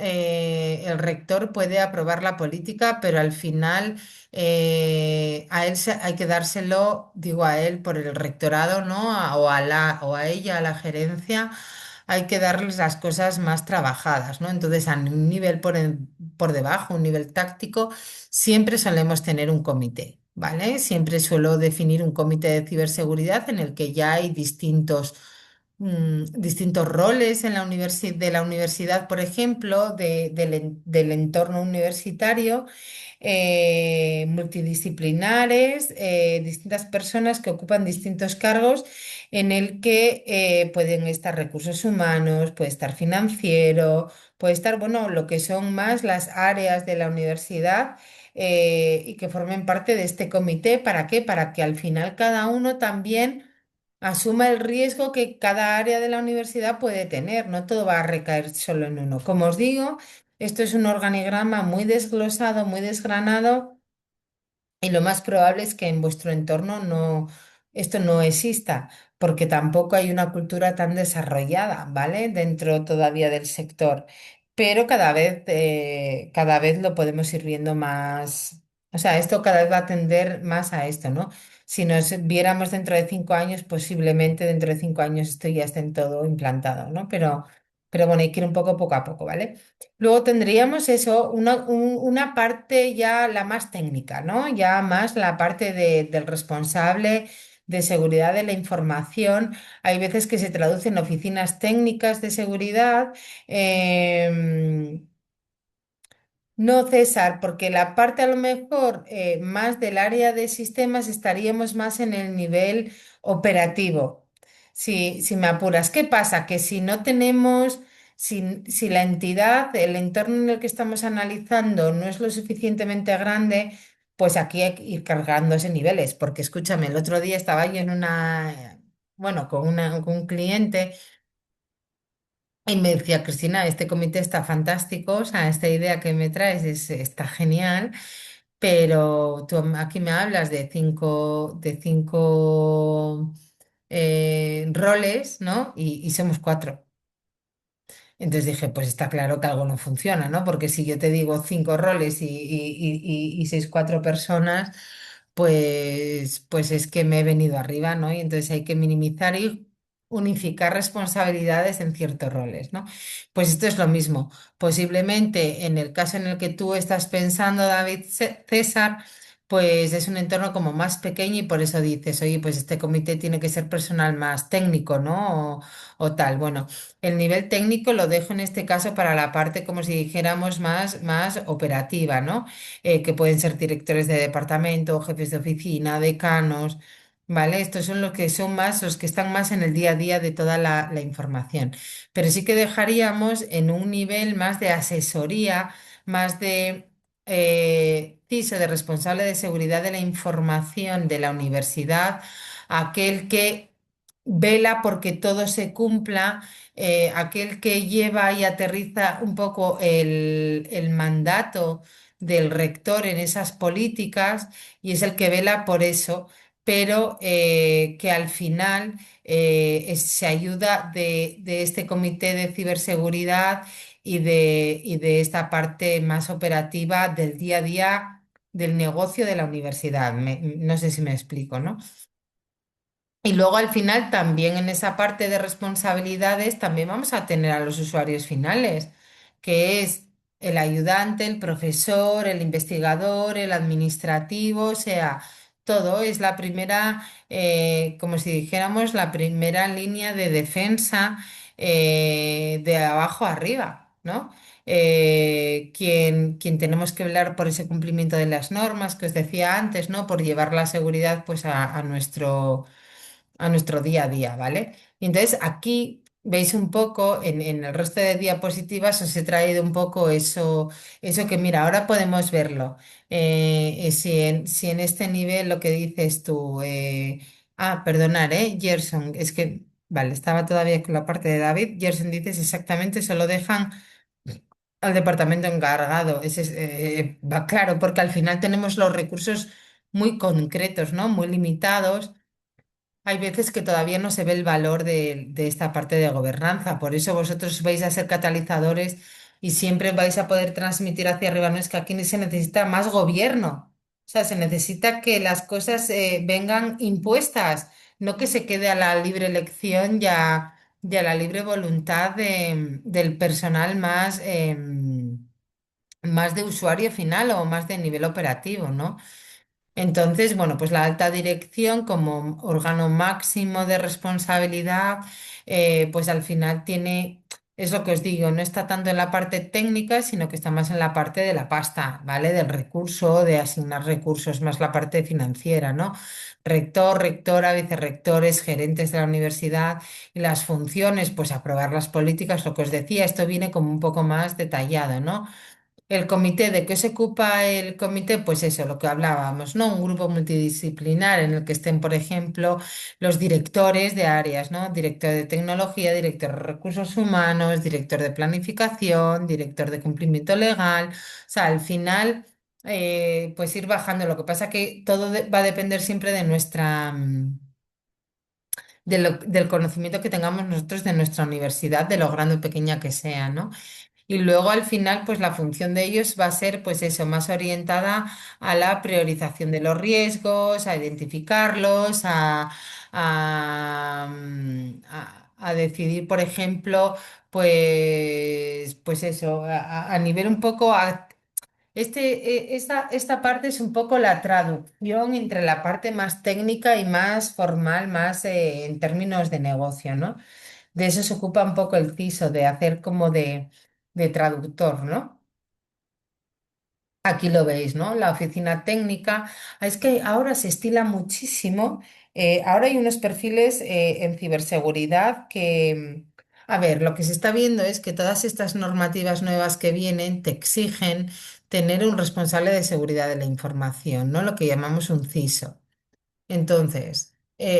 el rector puede aprobar la política, pero al final a él hay que dárselo, digo a él, por el rectorado, ¿no? O a ella, a la gerencia, hay que darles las cosas más trabajadas, ¿no? Entonces, a un nivel por debajo, un nivel táctico, siempre solemos tener un comité, ¿vale? Siempre suelo definir un comité de ciberseguridad en el que ya hay distintos roles en de la universidad, por ejemplo, del entorno universitario, multidisciplinares, distintas personas que ocupan distintos cargos en el que pueden estar recursos humanos, puede estar financiero, puede estar, bueno, lo que son más las áreas de la universidad. Y que formen parte de este comité. ¿Para qué? Para que al final cada uno también asuma el riesgo que cada área de la universidad puede tener. No todo va a recaer solo en uno. Como os digo, esto es un organigrama muy desglosado, muy desgranado, y lo más probable es que en vuestro entorno esto no exista, porque tampoco hay una cultura tan desarrollada, ¿vale? Dentro todavía del sector. Pero cada vez lo podemos ir viendo más. O sea, esto cada vez va a tender más a esto, ¿no? Si nos viéramos dentro de 5 años, posiblemente dentro de 5 años esto ya esté en todo implantado, ¿no? Pero bueno, hay que ir un poco a poco, ¿vale? Luego tendríamos eso, una parte ya la más técnica, ¿no? Ya más la parte del responsable de seguridad de la información. Hay veces que se traducen oficinas técnicas de seguridad. em, no, César, porque la parte a lo mejor más del área de sistemas estaríamos más en el nivel operativo. Si me apuras, ¿qué pasa? Que si no tenemos, si la entidad, el entorno en el que estamos analizando no es lo suficientemente grande, pues aquí hay que ir cargándose niveles. Porque escúchame, el otro día estaba yo bueno, con un cliente. Y me decía, Cristina, este comité está fantástico, o sea, esta idea que me traes está genial, pero tú aquí me hablas de cinco roles, ¿no? Y somos cuatro. Entonces dije, pues está claro que algo no funciona, ¿no? Porque si yo te digo 5 roles y seis, cuatro personas, pues es que me he venido arriba, ¿no? Y entonces hay que minimizar y unificar responsabilidades en ciertos roles, ¿no? Pues esto es lo mismo. Posiblemente en el caso en el que tú estás pensando, David César, pues es un entorno como más pequeño y por eso dices, oye, pues este comité tiene que ser personal más técnico, ¿no? O tal. Bueno. El nivel técnico lo dejo en este caso para la parte, como si dijéramos, más operativa, ¿no? Que pueden ser directores de departamento, jefes de oficina, decanos, ¿vale? Estos son los que son más, los que están más en el día a día de toda la información. Pero sí que dejaríamos en un nivel más de asesoría, más de CISO, de responsable de seguridad de la información de la universidad, aquel que vela porque todo se cumpla, aquel que lleva y aterriza un poco el mandato del rector en esas políticas y es el que vela por eso, pero que al final se ayuda de este comité de ciberseguridad y de esta parte más operativa del día a día del negocio de la universidad. No sé si me explico, ¿no? Y luego al final también en esa parte de responsabilidades también vamos a tener a los usuarios finales, que es el ayudante, el profesor, el investigador, el administrativo, o sea, todo es la primera, como si dijéramos, la primera línea de defensa de abajo arriba, ¿no? Quien tenemos que velar por ese cumplimiento de las normas que os decía antes, ¿no? Por llevar la seguridad pues a nuestro día a día, ¿vale? Y entonces aquí veis un poco, en el resto de diapositivas os he traído un poco eso que mira, ahora podemos verlo. Si en este nivel lo que dices tú, perdonar, Gerson, es que, vale, estaba todavía con la parte de David. Gerson dices exactamente, se lo dejan al departamento encargado. Va claro, porque al final tenemos los recursos muy concretos, ¿no? Muy limitados. Hay veces que todavía no se ve el valor de esta parte de gobernanza, por eso vosotros vais a ser catalizadores y siempre vais a poder transmitir hacia arriba. No es que aquí se necesita más gobierno. O sea, se necesita que las cosas vengan impuestas, no que se quede a la libre elección y a la libre voluntad del personal más, más de usuario final o más de nivel operativo, ¿no? Entonces, bueno, pues la alta dirección como órgano máximo de responsabilidad, pues al final tiene, es lo que os digo, no está tanto en la parte técnica, sino que está más en la parte de la pasta, ¿vale? Del recurso, de asignar recursos, más la parte financiera, ¿no? Rector, rectora, vicerrectores, gerentes de la universidad y las funciones, pues aprobar las políticas, lo que os decía, esto viene como un poco más detallado, ¿no? El comité, ¿de qué se ocupa el comité? Pues eso, lo que hablábamos, ¿no? Un grupo multidisciplinar en el que estén, por ejemplo, los directores de áreas, ¿no? Director de tecnología, director de recursos humanos, director de planificación, director de cumplimiento legal. O sea, al final, pues ir bajando. Lo que pasa que todo va a depender siempre de nuestra, del conocimiento que tengamos nosotros de nuestra universidad, de lo grande o pequeña que sea, ¿no? Y luego al final, pues la función de ellos va a ser, pues eso, más orientada a la priorización de los riesgos, a identificarlos, a decidir, por ejemplo, pues eso, a nivel un poco, esta parte es un poco la traducción entre la parte más técnica y más formal, más en términos de negocio, ¿no? De eso se ocupa un poco el CISO, de hacer como de traductor, ¿no? Aquí lo veis, ¿no? La oficina técnica. Es que ahora se estila muchísimo. Ahora hay unos perfiles en ciberseguridad que, a ver, lo que se está viendo es que todas estas normativas nuevas que vienen te exigen tener un responsable de seguridad de la información, ¿no? Lo que llamamos un CISO. Entonces,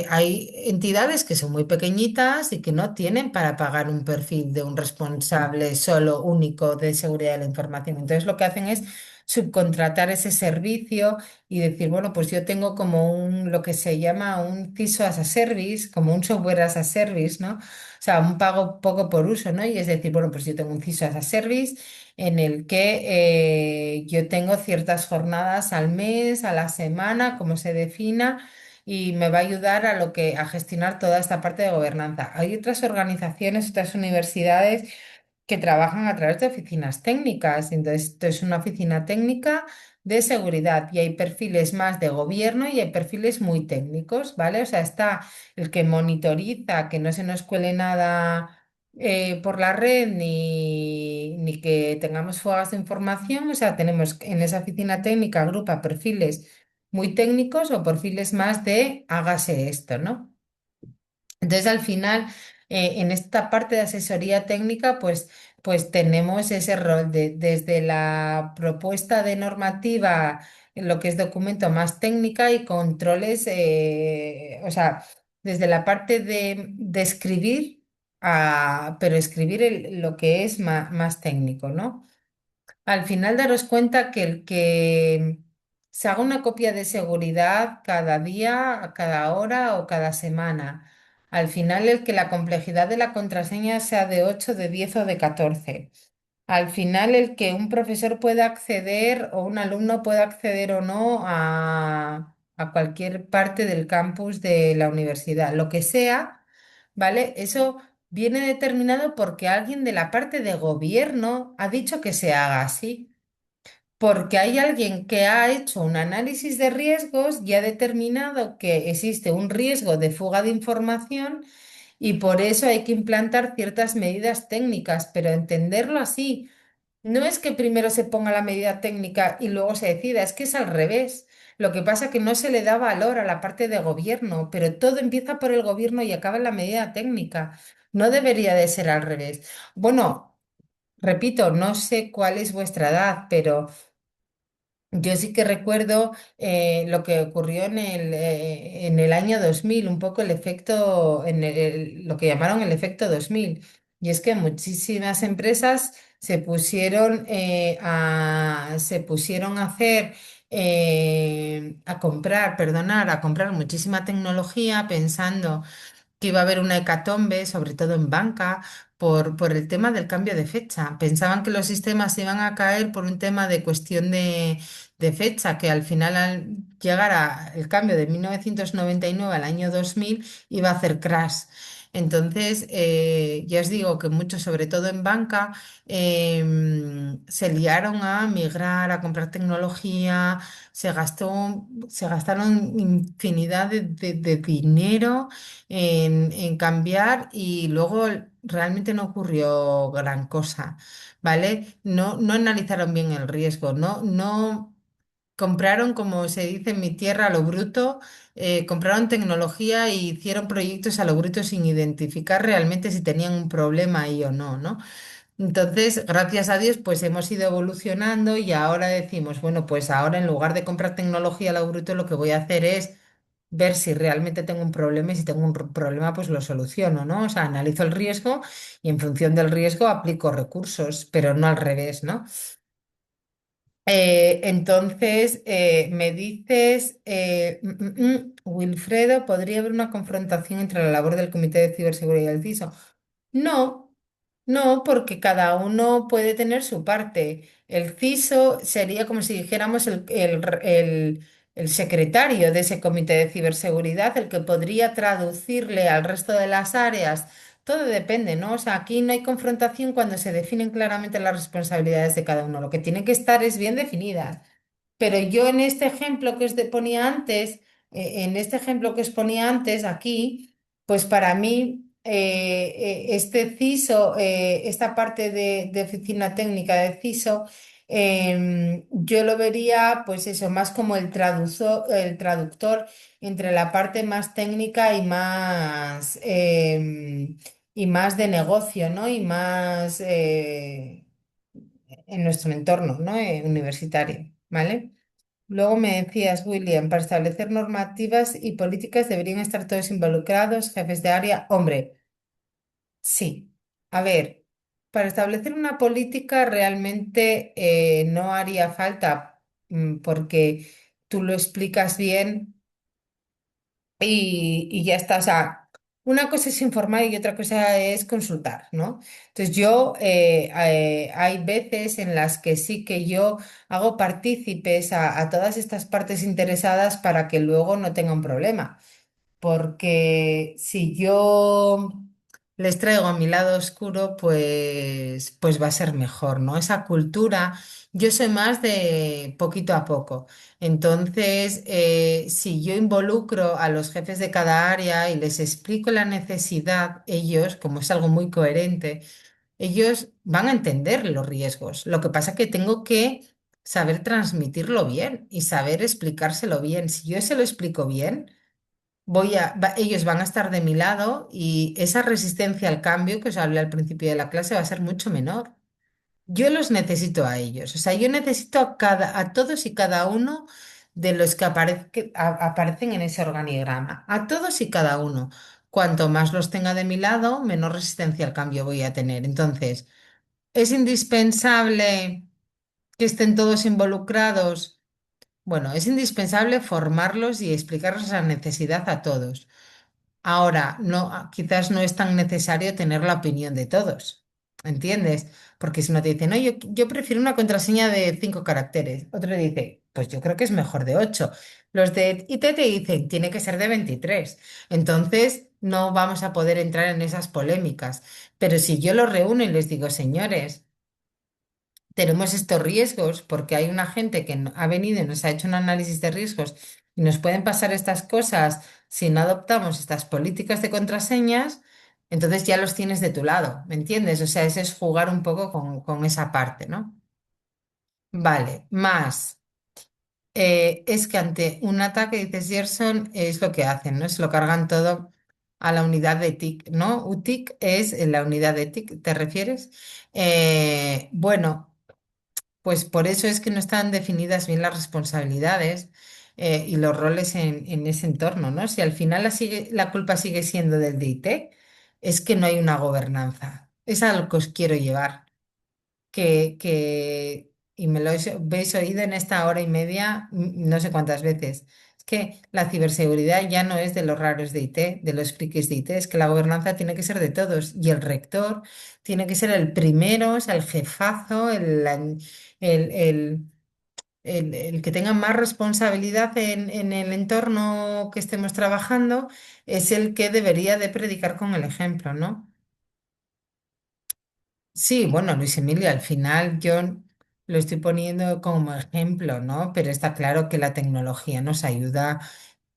hay entidades que son muy pequeñitas y que no tienen para pagar un perfil de un responsable solo único de seguridad de la información. Entonces, lo que hacen es subcontratar ese servicio y decir, bueno, pues yo tengo como lo que se llama un CISO as a service, como un software as a service, ¿no? O sea, un pago poco por uso, ¿no? Y es decir, bueno, pues yo tengo un CISO as a service en el que yo tengo ciertas jornadas al mes, a la semana, como se defina, y me va a ayudar a gestionar toda esta parte de gobernanza. Hay otras organizaciones, otras universidades que trabajan a través de oficinas técnicas. Entonces, esto es una oficina técnica de seguridad y hay perfiles más de gobierno y hay perfiles muy técnicos, ¿vale? O sea, está el que monitoriza que no se nos cuele nada por la red ni que tengamos fugas de información. O sea, tenemos en esa oficina técnica agrupa perfiles muy técnicos o perfiles más de hágase esto, ¿no? Entonces, al final, en esta parte de asesoría técnica, pues tenemos ese rol desde la propuesta de normativa, en lo que es documento más técnica y controles, o sea, desde la parte de escribir, pero escribir lo que es más técnico, ¿no? Al final daros cuenta que el que se haga una copia de seguridad cada día, cada hora o cada semana. Al final el que la complejidad de la contraseña sea de 8, de 10 o de 14. Al final el que un profesor pueda acceder o un alumno pueda acceder o no a cualquier parte del campus de la universidad. Lo que sea, ¿vale? Eso viene determinado porque alguien de la parte de gobierno ha dicho que se haga así, porque hay alguien que ha hecho un análisis de riesgos y ha determinado que existe un riesgo de fuga de información y por eso hay que implantar ciertas medidas técnicas, pero entenderlo así. No es que primero se ponga la medida técnica y luego se decida, es que es al revés. Lo que pasa es que no se le da valor a la parte de gobierno, pero todo empieza por el gobierno y acaba en la medida técnica. No debería de ser al revés. Bueno, repito, no sé cuál es vuestra edad, pero yo sí que recuerdo lo que ocurrió en el año 2000, un poco el efecto, lo que llamaron el efecto 2000. Y es que muchísimas empresas se pusieron a hacer, a comprar, perdonar, a comprar muchísima tecnología pensando que iba a haber una hecatombe, sobre todo en banca, por el tema del cambio de fecha. Pensaban que los sistemas iban a caer por un tema de cuestión de fecha, que al final al llegar el cambio de 1999 al año 2000 iba a hacer crash. Entonces, ya os digo que muchos, sobre todo en banca, se liaron a migrar, a comprar tecnología, se gastaron infinidad de dinero en cambiar y luego realmente no ocurrió gran cosa, ¿vale? No analizaron bien el riesgo, no compraron, como se dice en mi tierra, a lo bruto, compraron tecnología y hicieron proyectos a lo bruto sin identificar realmente si tenían un problema ahí o no, ¿no? Entonces, gracias a Dios, pues hemos ido evolucionando y ahora decimos, bueno, pues ahora en lugar de comprar tecnología a lo bruto, lo que voy a hacer es ver si realmente tengo un problema y si tengo un problema, pues lo soluciono, ¿no? O sea, analizo el riesgo y en función del riesgo aplico recursos, pero no al revés, ¿no? Entonces, me dices, Wilfredo, ¿podría haber una confrontación entre la labor del Comité de Ciberseguridad y el CISO? No, no, porque cada uno puede tener su parte. El CISO sería como si dijéramos el secretario de ese comité de ciberseguridad, el que podría traducirle al resto de las áreas. Todo depende, ¿no? O sea, aquí no hay confrontación cuando se definen claramente las responsabilidades de cada uno. Lo que tiene que estar es bien definidas. Pero yo en este ejemplo que ponía antes, en este ejemplo que os ponía antes aquí, pues para mí este CISO, esta parte de oficina técnica de CISO, yo lo vería pues eso, más como el traductor entre la parte más técnica y más de negocio, ¿no? Y más en nuestro entorno, ¿no? Universitario, ¿vale? Luego me decías, William, para establecer normativas y políticas deberían estar todos involucrados, jefes de área. Hombre, sí. A ver, para establecer una política realmente no haría falta, porque tú lo explicas bien y ya está. O sea, una cosa es informar y otra cosa es consultar, ¿no? Entonces yo, hay veces en las que sí que yo hago partícipes a todas estas partes interesadas para que luego no tenga un problema. Porque si yo les traigo a mi lado oscuro, pues va a ser mejor, ¿no? Esa cultura, yo soy más de poquito a poco. Entonces, si yo involucro a los jefes de cada área y les explico la necesidad, ellos, como es algo muy coherente, ellos van a entender los riesgos. Lo que pasa es que tengo que saber transmitirlo bien y saber explicárselo bien. Si yo se lo explico bien, ellos van a estar de mi lado y esa resistencia al cambio que os hablé al principio de la clase va a ser mucho menor. Yo los necesito a ellos, o sea, yo necesito a todos y cada uno de los que aparecen en ese organigrama, a todos y cada uno. Cuanto más los tenga de mi lado, menor resistencia al cambio voy a tener. Entonces, es indispensable que estén todos involucrados. Bueno, es indispensable formarlos y explicarles la necesidad a todos. Ahora, no, quizás no es tan necesario tener la opinión de todos, ¿entiendes? Porque si uno te dice, no, yo prefiero una contraseña de 5 caracteres, otro dice, pues yo creo que es mejor de 8. Los de IT te dicen, tiene que ser de 23. Entonces, no vamos a poder entrar en esas polémicas. Pero si yo los reúno y les digo, señores, tenemos estos riesgos porque hay una gente que ha venido y nos ha hecho un análisis de riesgos y nos pueden pasar estas cosas si no adoptamos estas políticas de contraseñas, entonces ya los tienes de tu lado, ¿me entiendes? O sea, ese es jugar un poco con esa parte, ¿no? Vale, más. Es que ante un ataque, dices Gerson, es lo que hacen, ¿no? Se lo cargan todo a la unidad de TIC, ¿no? UTIC es la unidad de TIC, ¿te refieres? Bueno. Pues por eso es que no están definidas bien las responsabilidades y los roles en ese entorno, ¿no? Si al final la culpa sigue siendo del DIT, es que no hay una gobernanza. Es a lo que os quiero llevar. Y me lo habéis oído en esta hora y media, no sé cuántas veces. Es que la ciberseguridad ya no es de los raros de IT, de los frikis de IT, es que la gobernanza tiene que ser de todos y el rector tiene que ser el primero, o sea, el jefazo, el- el que tenga más responsabilidad en el entorno que estemos trabajando es el que debería de predicar con el ejemplo, ¿no? Sí, bueno, Luis Emilio, al final yo lo estoy poniendo como ejemplo, ¿no? Pero está claro que la tecnología nos ayuda,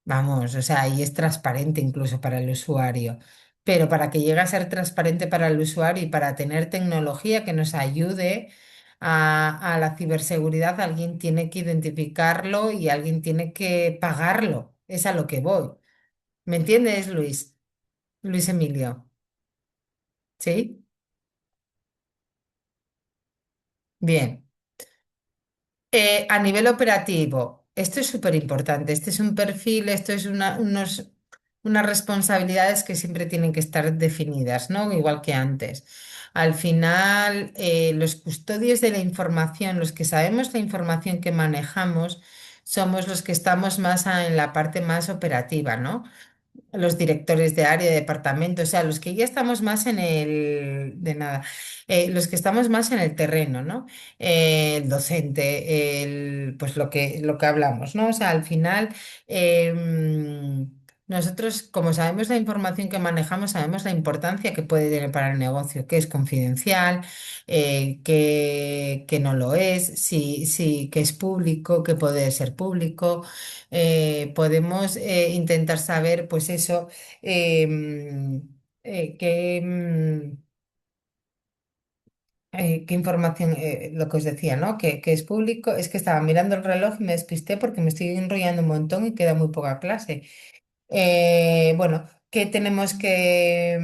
vamos, o sea, y es transparente incluso para el usuario. Pero para que llegue a ser transparente para el usuario y para tener tecnología que nos ayude a la ciberseguridad, alguien tiene que identificarlo y alguien tiene que pagarlo. Es a lo que voy. ¿Me entiendes, Luis? Luis Emilio. ¿Sí? Bien. A nivel operativo, esto es súper importante. Este es un perfil, esto es unas responsabilidades que siempre tienen que estar definidas, ¿no? Igual que antes. Al final, los custodios de la información, los que sabemos la información que manejamos, somos los que estamos más en la parte más operativa, ¿no? Los directores de área, de departamento, o sea, los que ya estamos más en de nada, los que estamos más en el terreno, ¿no? El docente, pues lo que hablamos, ¿no? O sea, al final, nosotros, como sabemos la información que manejamos, sabemos la importancia que puede tener para el negocio, que es confidencial, que no lo es, que es público, que puede ser público. Podemos intentar saber, pues eso, qué, qué información, lo que os decía, ¿no? Que es público. Es que estaba mirando el reloj y me despisté porque me estoy enrollando un montón y queda muy poca clase. Bueno, ¿qué tenemos qué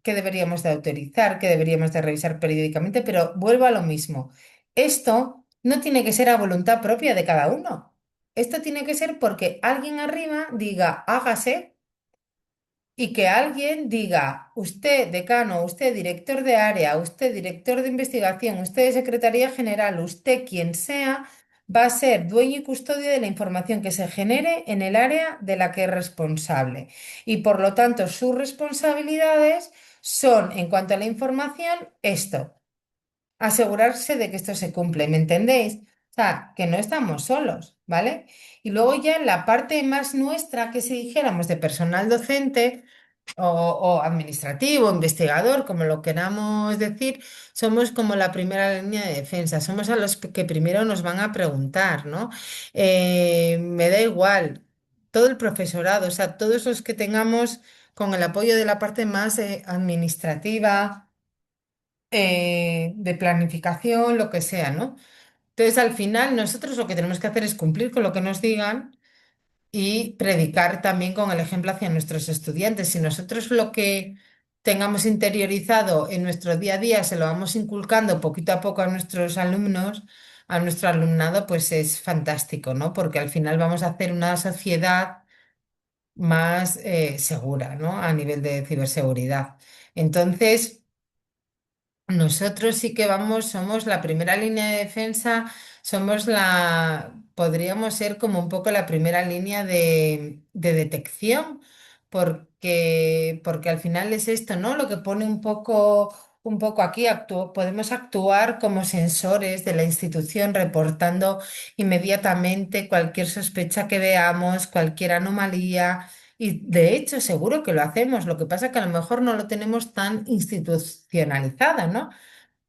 deberíamos de autorizar, qué deberíamos de revisar periódicamente? Pero vuelvo a lo mismo. Esto no tiene que ser a voluntad propia de cada uno. Esto tiene que ser porque alguien arriba diga, hágase y que alguien diga, usted decano, usted director de área, usted director de investigación, usted secretaría general, usted quien sea, va a ser dueño y custodio de la información que se genere en el área de la que es responsable. Y por lo tanto, sus responsabilidades son, en cuanto a la información, esto, asegurarse de que esto se cumple, ¿me entendéis? O sea, que no estamos solos, ¿vale? Y luego ya en la parte más nuestra, que si dijéramos de personal docente, o administrativo, investigador, como lo queramos decir, somos como la primera línea de defensa, somos a los que primero nos van a preguntar, ¿no? Me da igual, todo el profesorado, o sea, todos los que tengamos con el apoyo de la parte más administrativa, de planificación, lo que sea, ¿no? Entonces, al final, nosotros lo que tenemos que hacer es cumplir con lo que nos digan y predicar también con el ejemplo hacia nuestros estudiantes. Si nosotros lo que tengamos interiorizado en nuestro día a día se lo vamos inculcando poquito a poco a nuestros alumnos, a nuestro alumnado, pues es fantástico, ¿no? Porque al final vamos a hacer una sociedad más segura, ¿no? A nivel de ciberseguridad. Entonces, nosotros sí que vamos, somos la primera línea de defensa, podríamos ser como un poco la primera línea de detección, porque al final es esto, ¿no? Lo que pone un poco aquí, podemos actuar como sensores de la institución, reportando inmediatamente cualquier sospecha que veamos, cualquier anomalía. Y de hecho, seguro que lo hacemos. Lo que pasa es que a lo mejor no lo tenemos tan institucionalizado, ¿no?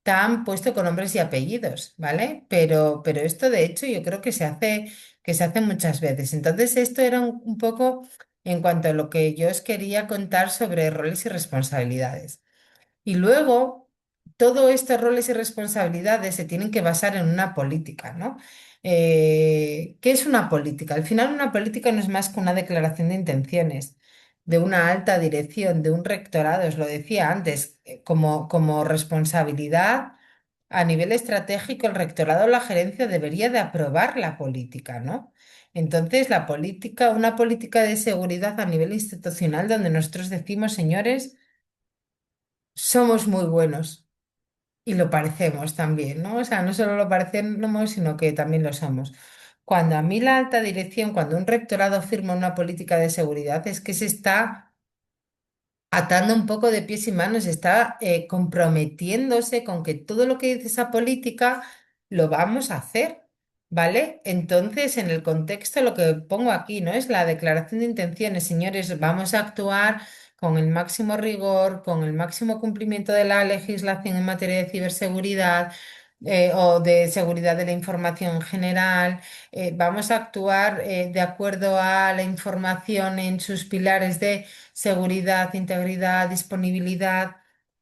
Tan puesto con nombres y apellidos, ¿vale? Pero esto de hecho yo creo que se hace muchas veces. Entonces, esto era un poco en cuanto a lo que yo os quería contar sobre roles y responsabilidades. Y luego, todos estos roles y responsabilidades se tienen que basar en una política, ¿no? ¿Qué es una política? Al final, una política no es más que una declaración de intenciones de una alta dirección, de un rectorado, os lo decía antes, como responsabilidad a nivel estratégico, el rectorado o la gerencia debería de aprobar la política, ¿no? Entonces, una política de seguridad a nivel institucional donde nosotros decimos, señores, somos muy buenos y lo parecemos también, ¿no? O sea, no solo lo parecemos, sino que también lo somos. cuando a mí la alta dirección, cuando un rectorado firma una política de seguridad, es que se está atando un poco de pies y manos, está comprometiéndose con que todo lo que dice esa política lo vamos a hacer, ¿vale? Entonces, en el contexto, lo que pongo aquí, ¿no? Es la declaración de intenciones, señores, vamos a actuar con el máximo rigor, con el máximo cumplimiento de la legislación en materia de ciberseguridad. O de seguridad de la información en general, vamos a actuar de acuerdo a la información en sus pilares de seguridad, integridad, disponibilidad.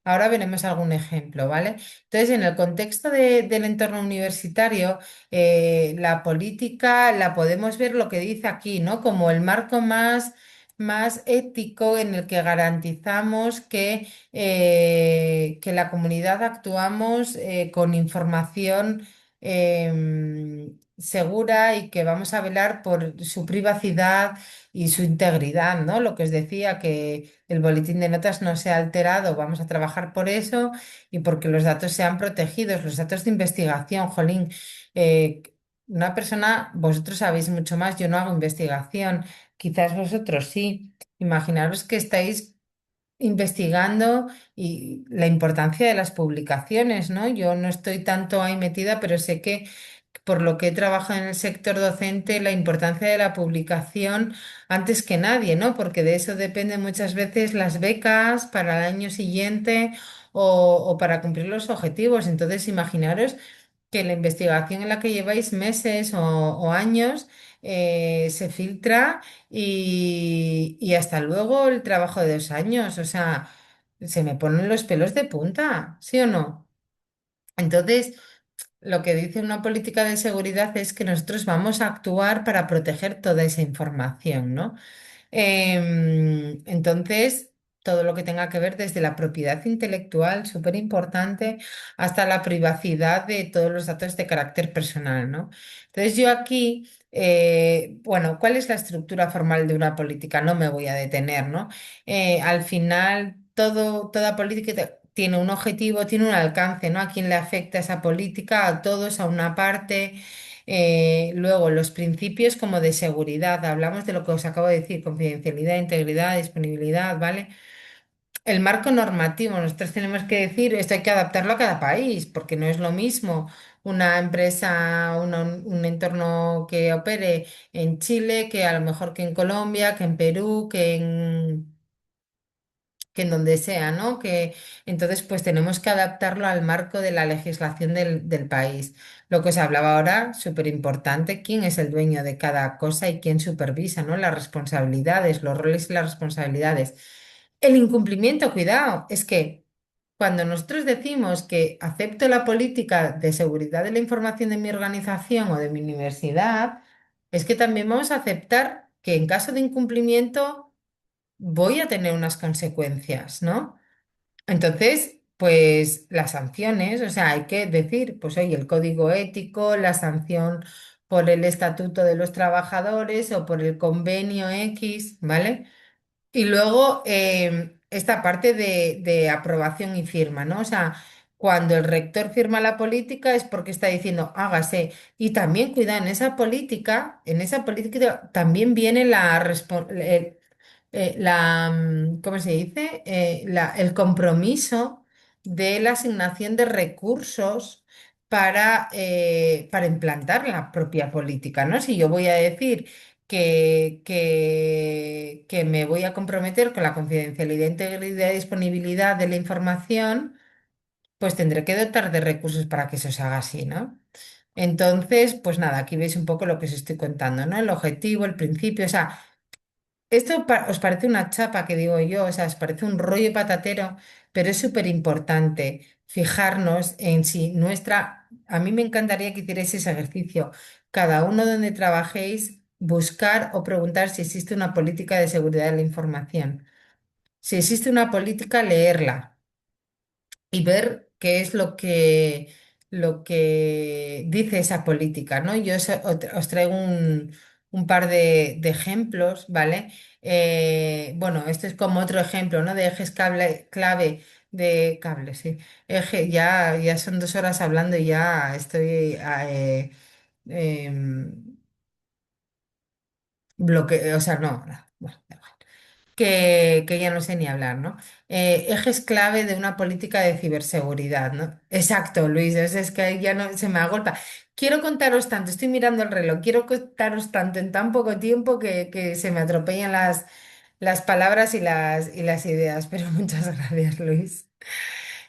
Ahora veremos algún ejemplo, ¿vale? Entonces, en el contexto del entorno universitario, la política la podemos ver lo que dice aquí, ¿no? Como el marco más ético en el que garantizamos que la comunidad actuamos con información segura y que vamos a velar por su privacidad y su integridad, ¿no? Lo que os decía, que el boletín de notas no sea alterado, vamos a trabajar por eso y porque los datos sean protegidos, los datos de investigación, jolín. eh, una persona, vosotros sabéis mucho más, yo no hago investigación, quizás vosotros sí. Imaginaros que estáis investigando y la importancia de las publicaciones, ¿no? Yo no estoy tanto ahí metida, pero sé que por lo que he trabajado en el sector docente, la importancia de la publicación antes que nadie, ¿no? Porque de eso dependen muchas veces las becas para el año siguiente o para cumplir los objetivos. Entonces, imaginaros que la investigación en la que lleváis meses o años se filtra y hasta luego el trabajo de 2 años. O sea, se me ponen los pelos de punta, ¿sí o no? Entonces, lo que dice una política de seguridad es que nosotros vamos a actuar para proteger toda esa información, ¿no? Entonces, todo lo que tenga que ver desde la propiedad intelectual, súper importante, hasta la privacidad de todos los datos de carácter personal, ¿no? Entonces, yo aquí, bueno, ¿cuál es la estructura formal de una política? No me voy a detener, ¿no? Al final, toda política tiene un objetivo, tiene un alcance, ¿no? ¿A quién le afecta esa política? A todos, a una parte. Luego, los principios como de seguridad, hablamos de lo que os acabo de decir, confidencialidad, integridad, disponibilidad, ¿vale? El marco normativo, nosotros tenemos que decir, esto hay que adaptarlo a cada país, porque no es lo mismo una empresa, un entorno que opere en Chile, que a lo mejor que en Colombia, que en Perú, que en donde sea, ¿no? Que entonces pues tenemos que adaptarlo al marco de la legislación del país. Lo que os hablaba ahora, súper importante, quién es el dueño de cada cosa y quién supervisa, ¿no? Las responsabilidades, los roles y las responsabilidades. El incumplimiento, cuidado, es que cuando nosotros decimos que acepto la política de seguridad de la información de mi organización o de mi universidad, es que también vamos a aceptar que en caso de incumplimiento voy a tener unas consecuencias, ¿no? Entonces, pues las sanciones, o sea, hay que decir, pues oye, el código ético, la sanción por el estatuto de los trabajadores o por el convenio X, ¿vale? Y luego esta parte de aprobación y firma, ¿no? O sea, cuando el rector firma la política es porque está diciendo hágase. Y también, cuidado, en esa política también viene ¿cómo se dice? El compromiso de la asignación de recursos para implantar la propia política, ¿no? Si yo voy a decir que me voy a comprometer con la confidencialidad, integridad y disponibilidad de la información, pues tendré que dotar de recursos para que eso se haga así, ¿no? Entonces, pues nada, aquí veis un poco lo que os estoy contando, ¿no? El objetivo, el principio, o sea, esto os parece una chapa que digo yo, o sea, os parece un rollo patatero, pero es súper importante fijarnos en si a mí me encantaría que hicierais ese ejercicio, cada uno donde trabajéis, buscar o preguntar si existe una política de seguridad de la información. Si existe una política, leerla y ver qué es lo que dice esa política, ¿no? Yo os traigo un par de ejemplos, ¿vale? Bueno, este es como otro ejemplo, ¿no? De ejes clave de cable, sí. Ya son 2 horas hablando y ya estoy o sea, no, no, bueno, da igual. Que ya no sé ni hablar, ¿no? Ejes clave de una política de ciberseguridad, ¿no? Exacto, Luis, es que ya no se me agolpa. Quiero contaros tanto, estoy mirando el reloj, quiero contaros tanto en tan poco tiempo que se me atropellan las palabras y las ideas, pero muchas gracias, Luis.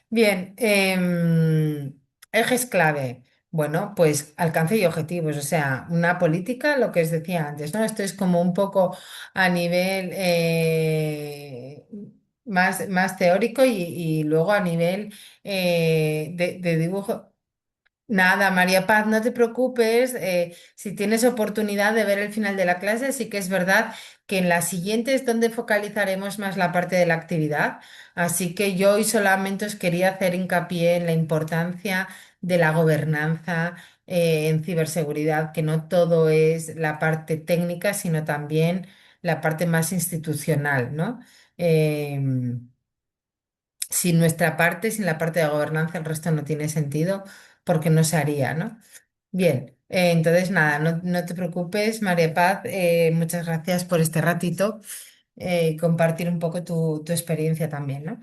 Bien, ejes clave. Bueno, pues alcance y objetivos, o sea, una política, lo que os decía antes, ¿no? Esto es como un poco a nivel más teórico y luego a nivel de dibujo. Nada, María Paz, no te preocupes. Si tienes oportunidad de ver el final de la clase, sí que es verdad que en la siguiente es donde focalizaremos más la parte de la actividad. Así que yo hoy solamente os quería hacer hincapié en la importancia de la gobernanza en ciberseguridad, que no todo es la parte técnica, sino también la parte más institucional, ¿no? Em, Sin nuestra parte, sin la parte de gobernanza, el resto no tiene sentido porque no se haría, ¿no? Bien, entonces nada, no te preocupes, María Paz, muchas gracias por este ratito y compartir un poco tu experiencia también, ¿no?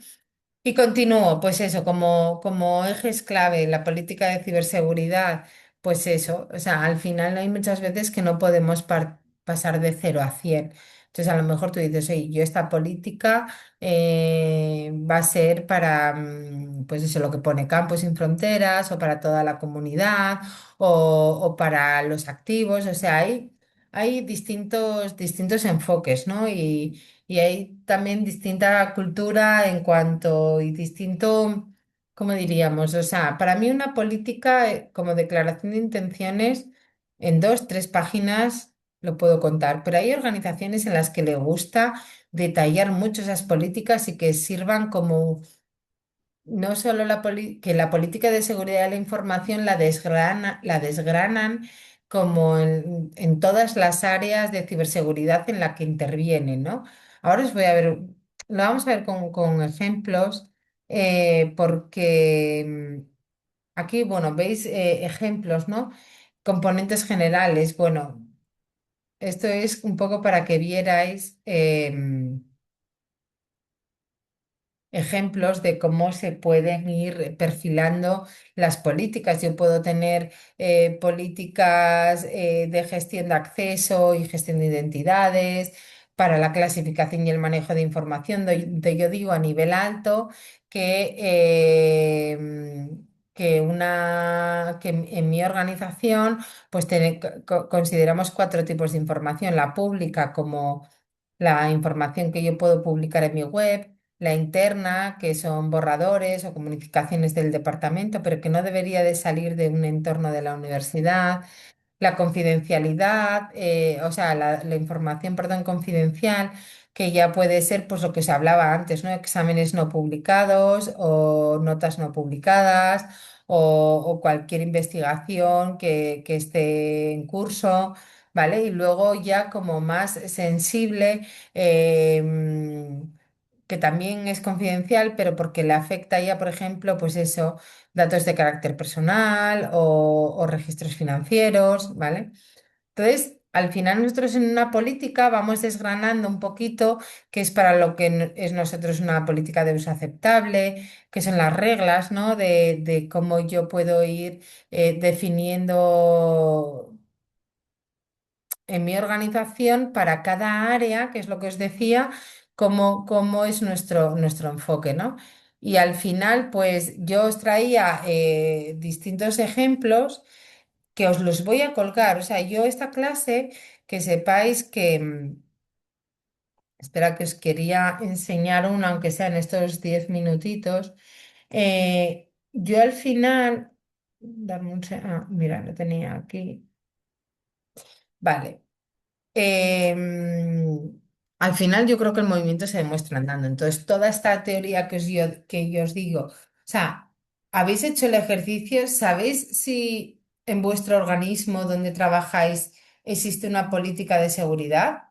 Y continúo, pues eso, como ejes clave en la política de ciberseguridad, pues eso, o sea, al final hay muchas veces que no podemos pasar de 0 a 100. Entonces, a lo mejor tú dices, oye, yo esta política va a ser para, pues eso, lo que pone Campos sin Fronteras o para toda la comunidad o para los activos, o sea, hay distintos enfoques, ¿no? Y hay también distinta cultura en cuanto y distinto, ¿cómo diríamos? O sea, para mí una política como declaración de intenciones en 2, 3 páginas lo puedo contar, pero hay organizaciones en las que le gusta detallar mucho esas políticas y que sirvan como no solo que la política de seguridad de la información la desgranan como en todas las áreas de ciberseguridad en la que intervienen, ¿no? Ahora os voy a ver, lo vamos a ver con ejemplos, porque aquí, bueno, veis ejemplos, ¿no? Componentes generales. Bueno, esto es un poco para que vierais. Ejemplos de cómo se pueden ir perfilando las políticas. Yo puedo tener políticas de gestión de acceso y gestión de identidades para la clasificación y el manejo de información. Yo digo a nivel alto que, que en mi organización pues consideramos 4 tipos de información. La pública como la información que yo puedo publicar en mi web, la interna, que son borradores o comunicaciones del departamento, pero que no debería de salir de un entorno de la universidad, la confidencialidad, o sea, la información, perdón, confidencial, que ya puede ser pues lo que se hablaba antes, ¿no? Exámenes no publicados o notas no publicadas o cualquier investigación que esté en curso, ¿vale? Y luego ya como más sensible, que también es confidencial, pero porque le afecta ya, por ejemplo, pues eso, datos de carácter personal o registros financieros, ¿vale? Entonces, al final nosotros en una política vamos desgranando un poquito qué es para lo que es nosotros una política de uso aceptable, qué son las reglas, ¿no? De cómo yo puedo ir definiendo en mi organización para cada área, que es lo que os decía, cómo es nuestro enfoque, ¿no? Y al final, pues yo os traía distintos ejemplos que os los voy a colgar. O sea, yo esta clase, que sepáis que, espera que os quería enseñar una, aunque sea en estos 10 minutitos. Yo al final, mira, lo tenía aquí. Vale. Al final yo creo que el movimiento se demuestra andando. Entonces, toda esta teoría que yo os digo, o sea, ¿habéis hecho el ejercicio? ¿Sabéis si en vuestro organismo donde trabajáis existe una política de seguridad?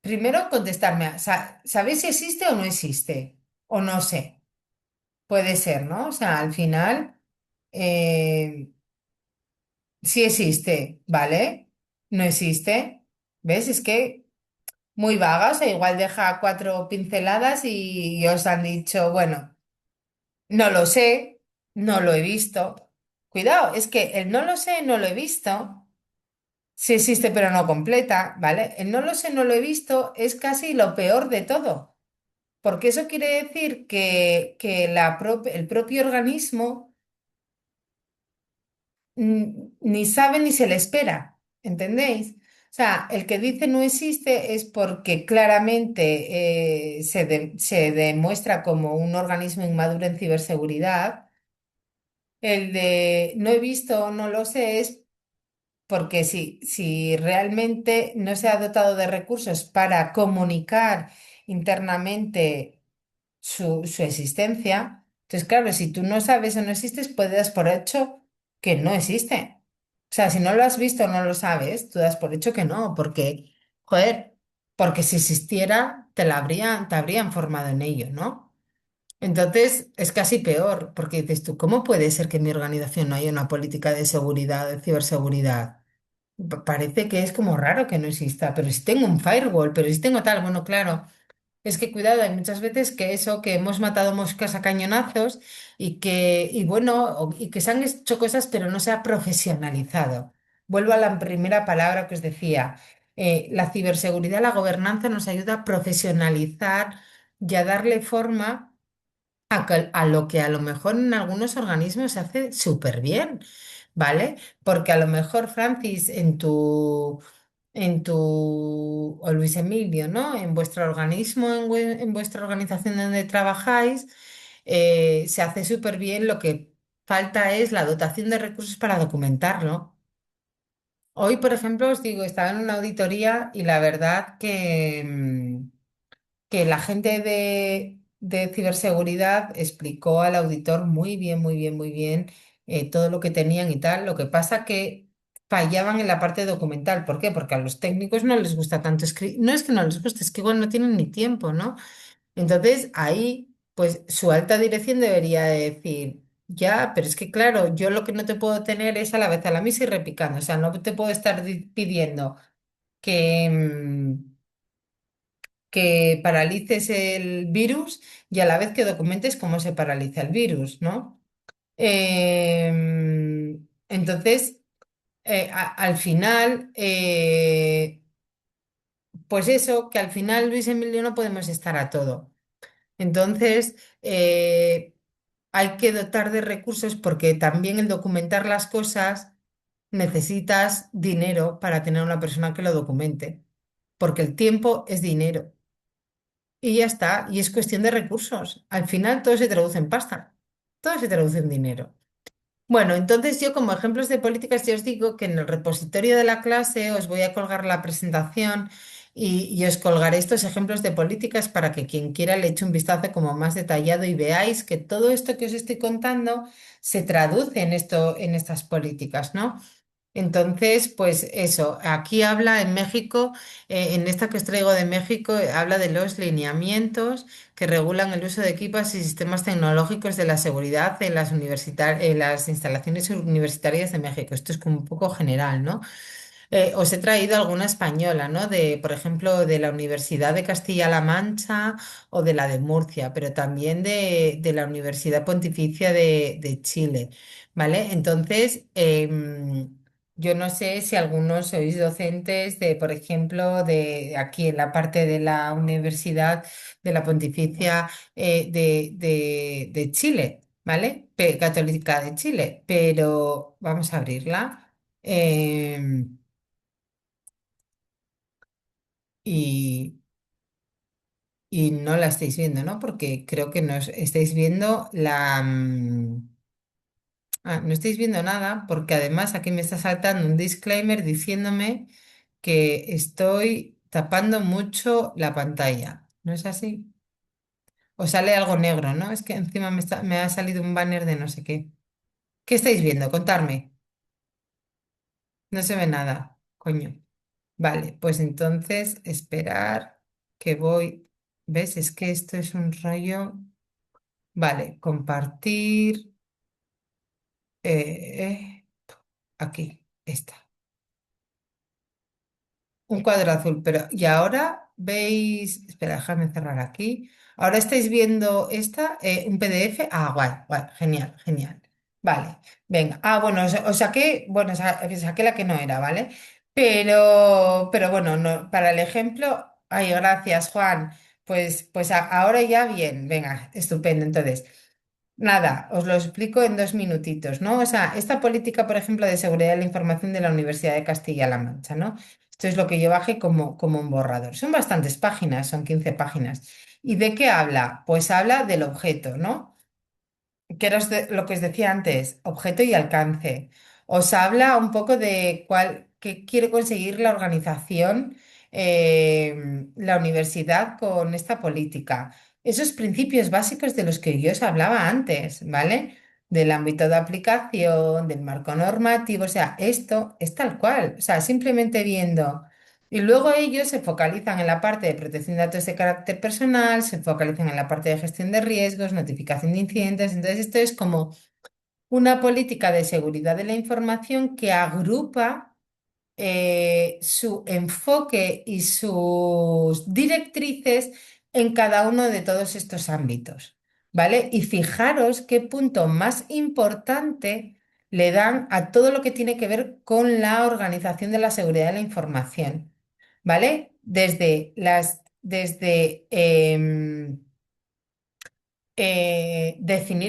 Primero, contestarme, ¿sabéis si existe o no existe? O no sé, puede ser, ¿no? O sea, al final, sí existe, ¿vale? no existe. ¿Ves? Es que muy vaga, o sea, igual deja cuatro pinceladas y os han dicho, bueno, no lo sé, no lo he visto. Cuidado, es que el no lo sé, no lo he visto, sí existe pero no completa, ¿vale? El no lo sé, no lo he visto es casi lo peor de todo, porque eso quiere decir que el propio organismo ni sabe ni se le espera, ¿entendéis? O sea, el que dice no existe es porque claramente se demuestra como un organismo inmaduro en ciberseguridad. El de no he visto o no lo sé es porque si realmente no se ha dotado de recursos para comunicar internamente su existencia, entonces claro, si tú no sabes o no existes, puedes dar por hecho que no existe. O sea, si no lo has visto o no lo sabes, tú das por hecho que no, porque, joder, porque si existiera, te habrían formado en ello, ¿no? Entonces es casi peor, porque dices tú, ¿cómo puede ser que en mi organización no haya una política de seguridad, de ciberseguridad? Parece que es como raro que no exista, pero si tengo un firewall, pero si tengo tal, bueno, claro, es que cuidado, hay muchas veces que eso, que hemos matado moscas a cañonazos y bueno, y que se han hecho cosas, pero no se ha profesionalizado. Vuelvo a la primera palabra que os decía, la ciberseguridad, la gobernanza nos ayuda a profesionalizar y a darle forma a lo que a lo mejor en algunos organismos se hace súper bien, ¿vale? Porque a lo mejor, Francis, o Luis Emilio, ¿no? En vuestro organismo, en vuestra organización donde trabajáis, se hace súper bien. Lo que falta es la dotación de recursos para documentarlo. Hoy, por ejemplo, os digo, estaba en una auditoría y la verdad que la gente de ciberseguridad explicó al auditor muy bien, muy bien, muy bien todo lo que tenían y tal. Lo que pasa que fallaban en la parte documental. ¿Por qué? Porque a los técnicos no les gusta tanto escribir. No es que no les guste, es que igual no tienen ni tiempo, ¿no? Entonces ahí, pues su alta dirección debería de decir, ya, pero es que claro, yo lo que no te puedo tener es a la vez a la misa y repicando. O sea, no te puedo estar pidiendo que... que paralices el virus y a la vez que documentes cómo se paraliza el virus, ¿no? Entonces, al final, pues eso, que al final Luis Emilio no podemos estar a todo. Entonces, hay que dotar de recursos porque también el documentar las cosas necesitas dinero para tener una persona que lo documente, porque el tiempo es dinero. Y ya está, y es cuestión de recursos. Al final todo se traduce en pasta, todo se traduce en dinero. Bueno, entonces yo como ejemplos de políticas, yo os digo que en el repositorio de la clase os voy a colgar la presentación y os colgaré estos ejemplos de políticas para que quien quiera le eche un vistazo como más detallado y veáis que todo esto que os estoy contando se traduce en esto, en estas políticas, ¿no? Entonces, pues eso, aquí habla en México, en esta que os traigo de México, habla de los lineamientos que regulan el uso de equipos y sistemas tecnológicos de la seguridad en en las instalaciones universitarias de México. Esto es como un poco general, ¿no? Os he traído alguna española, ¿no? De, por ejemplo, de la Universidad de Castilla-La Mancha o de la de Murcia, pero también de la Universidad Pontificia de Chile, ¿vale? Entonces, yo no sé si algunos sois docentes de, por ejemplo, de aquí en la parte de la Universidad de la Pontificia de Chile, ¿vale? Católica de Chile, pero vamos a abrirla. Em, y, y no la estáis viendo, ¿no? Porque creo que no estáis viendo no estáis viendo nada, porque además aquí me está saltando un disclaimer diciéndome que estoy tapando mucho la pantalla. ¿No es así? O sale algo negro, ¿no? Es que encima me ha salido un banner de no sé qué. ¿Qué estáis viendo? Contadme. No se ve nada, coño. Vale, pues entonces esperar que voy. ¿Ves? Es que esto es un rollo. Vale, compartir. eh, aquí está. Un cuadro azul, pero y ahora veis, espera, déjame cerrar aquí. Ahora estáis viendo esta, un PDF. Ah, guay, guay, genial, genial. Vale, venga. Ah, bueno, os saqué, bueno, saqué la que no era, ¿vale? Pero bueno, para el ejemplo, ay, gracias, Juan. Pues ahora ya bien, venga, estupendo. Entonces. Nada, os lo explico en 2 minutitos, ¿no? O sea, esta política, por ejemplo, de seguridad de la información de la Universidad de Castilla-La Mancha, ¿no? Esto es lo que yo bajé como un borrador. Son bastantes páginas, son 15 páginas. ¿Y de qué habla? Pues habla del objeto, ¿no? Que era lo que os decía antes, objeto y alcance. Os habla un poco de qué quiere conseguir la organización, la universidad con esta política. Esos principios básicos de los que yo os hablaba antes, ¿vale? Del ámbito de aplicación, del marco normativo, o sea, esto es tal cual, o sea, simplemente viendo. Y luego ellos se focalizan en la parte de protección de datos de carácter personal, se focalizan en la parte de gestión de riesgos, notificación de incidentes. Entonces, esto es como una política de seguridad de la información que agrupa su enfoque y sus directrices en cada uno de todos estos ámbitos, ¿vale? Y fijaros qué punto más importante le dan a todo lo que tiene que ver con la organización de la seguridad de la información, ¿vale? Definir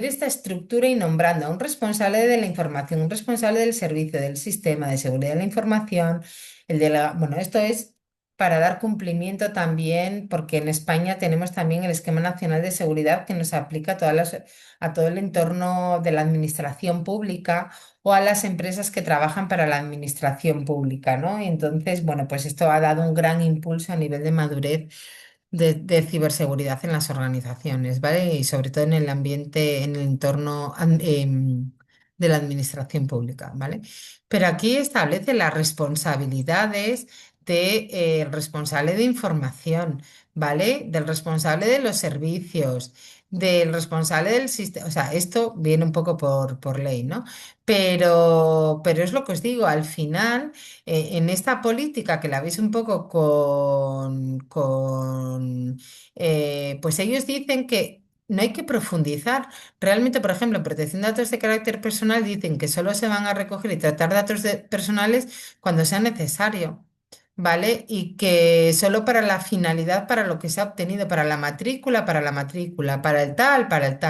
esta estructura y nombrando a un responsable de la información, un responsable del servicio, del sistema de seguridad de la información, bueno, esto es para dar cumplimiento también, porque en España tenemos también el Esquema Nacional de Seguridad que nos aplica a todo el entorno de la administración pública o a las empresas que trabajan para la administración pública, ¿no? Y entonces, bueno, pues esto ha dado un gran impulso a nivel de madurez de ciberseguridad en las organizaciones, ¿vale? Y sobre todo en el ambiente, en el entorno de la administración pública, ¿vale? Pero aquí establece las responsabilidades del responsable de información, ¿vale? Del responsable de los servicios, del responsable del sistema. O sea, esto viene un poco por ley, ¿no? Pero es lo que os digo, al final en esta política que la veis un poco pues ellos dicen que no hay que profundizar. Realmente, por ejemplo, en protección de datos de carácter personal dicen que solo se van a recoger y tratar datos personales cuando sea necesario. ¿Vale? Y que solo para la finalidad para lo que se ha obtenido, para la matrícula, para el tal,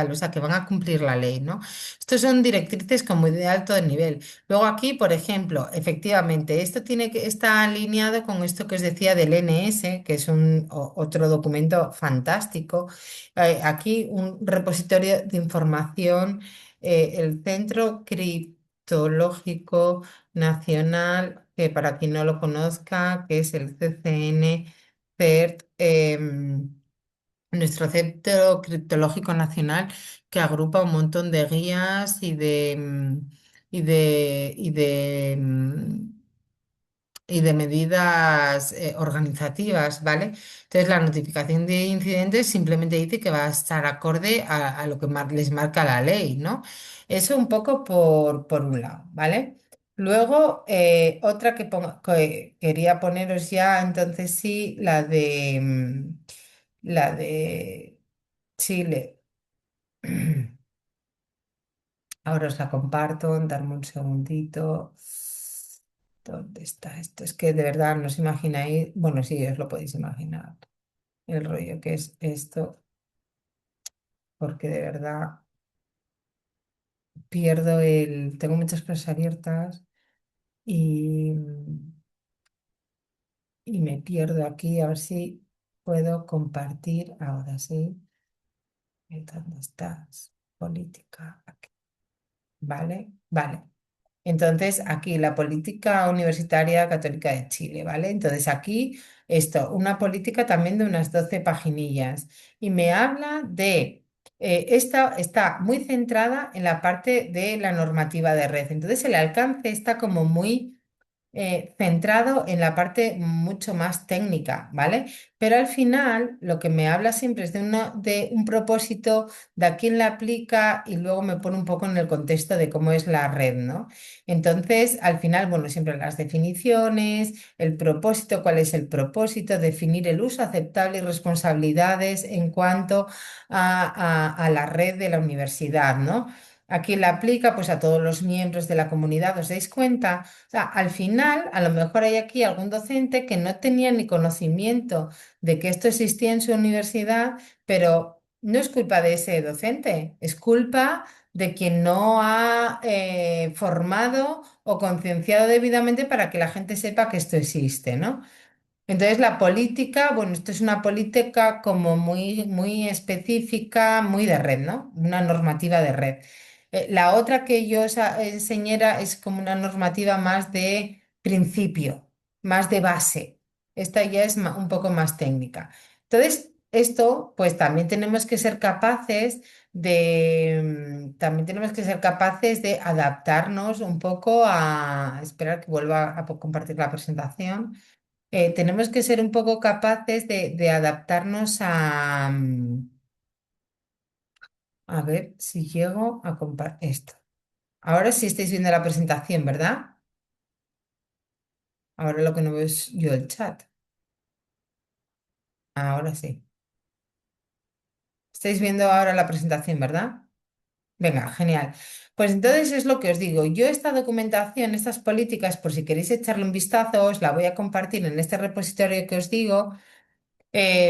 o sea, que van a cumplir la ley, ¿no? Estos son directrices como de alto nivel. Luego aquí, por ejemplo, efectivamente, está alineado con esto que os decía del NS, que es otro documento fantástico. Aquí un repositorio de información, el Centro Criptológico Nacional, que para quien no lo conozca, que es el CCN, CERT, nuestro Centro Criptológico Nacional, que agrupa un montón de guías y de medidas organizativas, ¿vale? Entonces, la notificación de incidentes simplemente dice que va a estar acorde a lo que les marca la ley, ¿no? Eso un poco por un lado, ¿vale? Luego, otra que quería poneros ya, entonces sí, la de Chile. Ahora os la comparto, darme un segundito. ¿Dónde está esto? Es que de verdad no os imagináis, bueno, sí, os lo podéis imaginar, el rollo que es esto, porque de verdad tengo muchas cosas abiertas y, y me pierdo aquí, a ver si puedo compartir, ahora sí. ¿Dónde estás? Política, aquí. ¿Vale? Vale. Entonces, aquí la política universitaria católica de Chile, ¿vale? Entonces, aquí una política también de unas 12 paginillas. Y me habla esta está muy centrada en la parte de la normativa de red. Entonces, el alcance está como muy centrado en la parte mucho más técnica, ¿vale? Pero al final lo que me habla siempre es de un propósito, de a quién la aplica y luego me pone un poco en el contexto de cómo es la red, ¿no? Entonces, al final, bueno, siempre las definiciones, el propósito, cuál es el propósito, definir el uso aceptable y responsabilidades en cuanto a la red de la universidad, ¿no? ¿A quién la aplica? Pues a todos los miembros de la comunidad, ¿os dais cuenta? O sea, al final, a lo mejor hay aquí algún docente que no tenía ni conocimiento de que esto existía en su universidad, pero no es culpa de ese docente, es culpa de quien no ha formado o concienciado debidamente para que la gente sepa que esto existe, ¿no? Entonces la política, bueno, esto es una política como muy específica, muy de red, ¿no? Una normativa de red. La otra que yo os enseñara es como una normativa más de principio, más de base. Esta ya es un poco más técnica. Entonces, esto, pues también tenemos que ser capaces también tenemos que ser capaces de adaptarnos un poco a, esperar que vuelva a compartir la presentación. Tenemos que ser un poco capaces de adaptarnos a ver si llego a compartir esto. Ahora sí estáis viendo la presentación, ¿verdad? Ahora lo que no veo es yo el chat. Ahora sí. Estáis viendo ahora la presentación, ¿verdad? Venga, genial. Pues entonces es lo que os digo. Yo esta documentación, estas políticas, por si queréis echarle un vistazo, os la voy a compartir en este repositorio que os digo.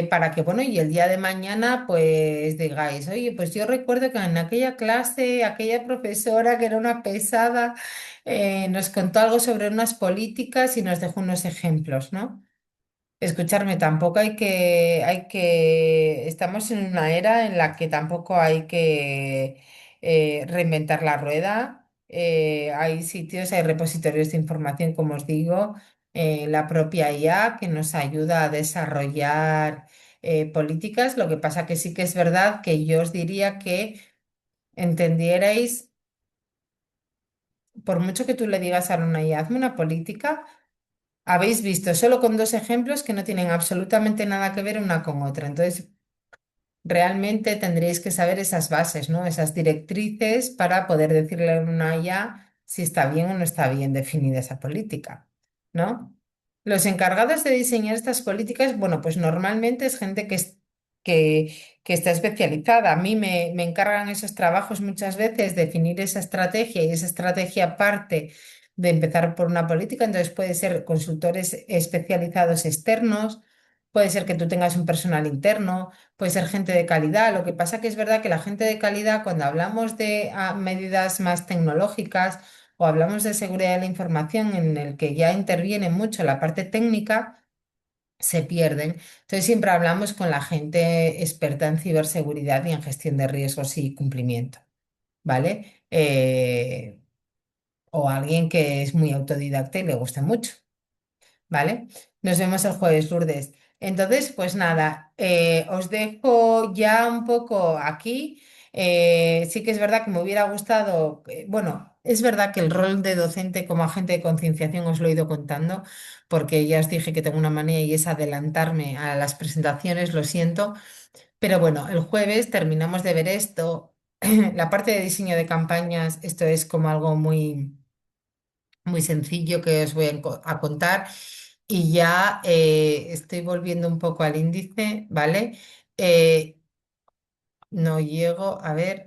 Para que, bueno, y el día de mañana, pues digáis, oye, pues yo recuerdo que en aquella clase, aquella profesora que era una pesada, nos contó algo sobre unas políticas y nos dejó unos ejemplos, ¿no? Escucharme, tampoco estamos en una era en la que tampoco hay que reinventar la rueda. Hay sitios, hay repositorios de información, como os digo, la propia IA que nos ayuda a desarrollar políticas. Lo que pasa que sí que es verdad que yo os diría que entendierais, por mucho que tú le digas a una IA, hazme una política. Habéis visto solo con dos ejemplos que no tienen absolutamente nada que ver una con otra. Entonces, realmente tendréis que saber esas bases, ¿no? Esas directrices para poder decirle a una ya si está bien o no está bien definida esa política, ¿no? Los encargados de diseñar estas políticas, bueno, pues normalmente es gente que está especializada. A mí me encargan esos trabajos muchas veces, definir esa estrategia y esa estrategia parte de empezar por una política, entonces puede ser consultores especializados externos, puede ser que tú tengas un personal interno, puede ser gente de calidad. Lo que pasa que es verdad que la gente de calidad, cuando hablamos de medidas más tecnológicas o hablamos de seguridad de la información en el que ya interviene mucho la parte técnica, se pierden. Entonces siempre hablamos con la gente experta en ciberseguridad y en gestión de riesgos y cumplimiento, ¿vale? O alguien que es muy autodidacta y le gusta mucho. ¿Vale? Nos vemos el jueves, Lourdes. Entonces, pues nada, os dejo ya un poco aquí. Sí que es verdad que me hubiera gustado, bueno, es verdad que el rol de docente como agente de concienciación os lo he ido contando, porque ya os dije que tengo una manía y es adelantarme a las presentaciones, lo siento, pero bueno, el jueves terminamos de ver esto. La parte de diseño de campañas, esto es como algo muy sencillo que os voy a contar y ya estoy volviendo un poco al índice, ¿vale? No llego, a ver,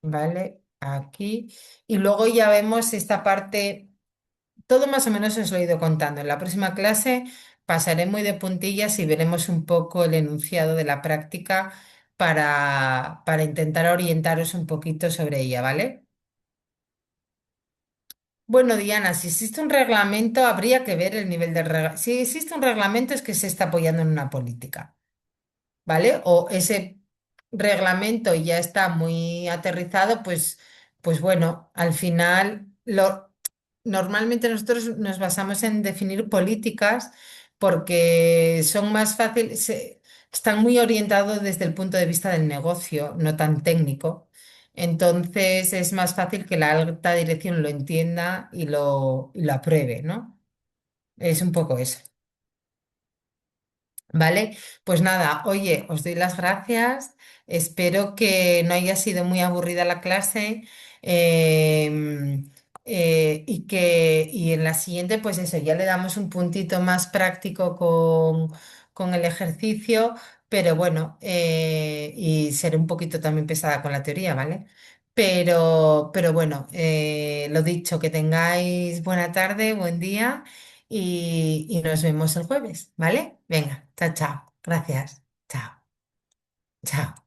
¿vale? Aquí. Y luego ya vemos esta parte, todo más o menos os lo he ido contando. En la próxima clase pasaré muy de puntillas y veremos un poco el enunciado de la práctica para intentar orientaros un poquito sobre ella, ¿vale? Bueno, Diana, si existe un reglamento, habría que ver el nivel de reglamento. Si existe un reglamento es que se está apoyando en una política, ¿vale? O ese reglamento ya está muy aterrizado, pues bueno, al final normalmente nosotros nos basamos en definir políticas porque son más fáciles, están muy orientados desde el punto de vista del negocio, no tan técnico. Entonces es más fácil que la alta dirección lo entienda y lo apruebe, ¿no? Es un poco eso. Vale, pues nada, oye, os doy las gracias. Espero que no haya sido muy aburrida la clase em, y en la siguiente, pues eso, ya le damos un puntito más práctico con el ejercicio, pero bueno, y seré un poquito también pesada con la teoría, ¿vale? Pero bueno, lo dicho, que tengáis buena tarde, buen día y nos vemos el jueves, ¿vale? Venga, chao, chao. Gracias. Chao, chao.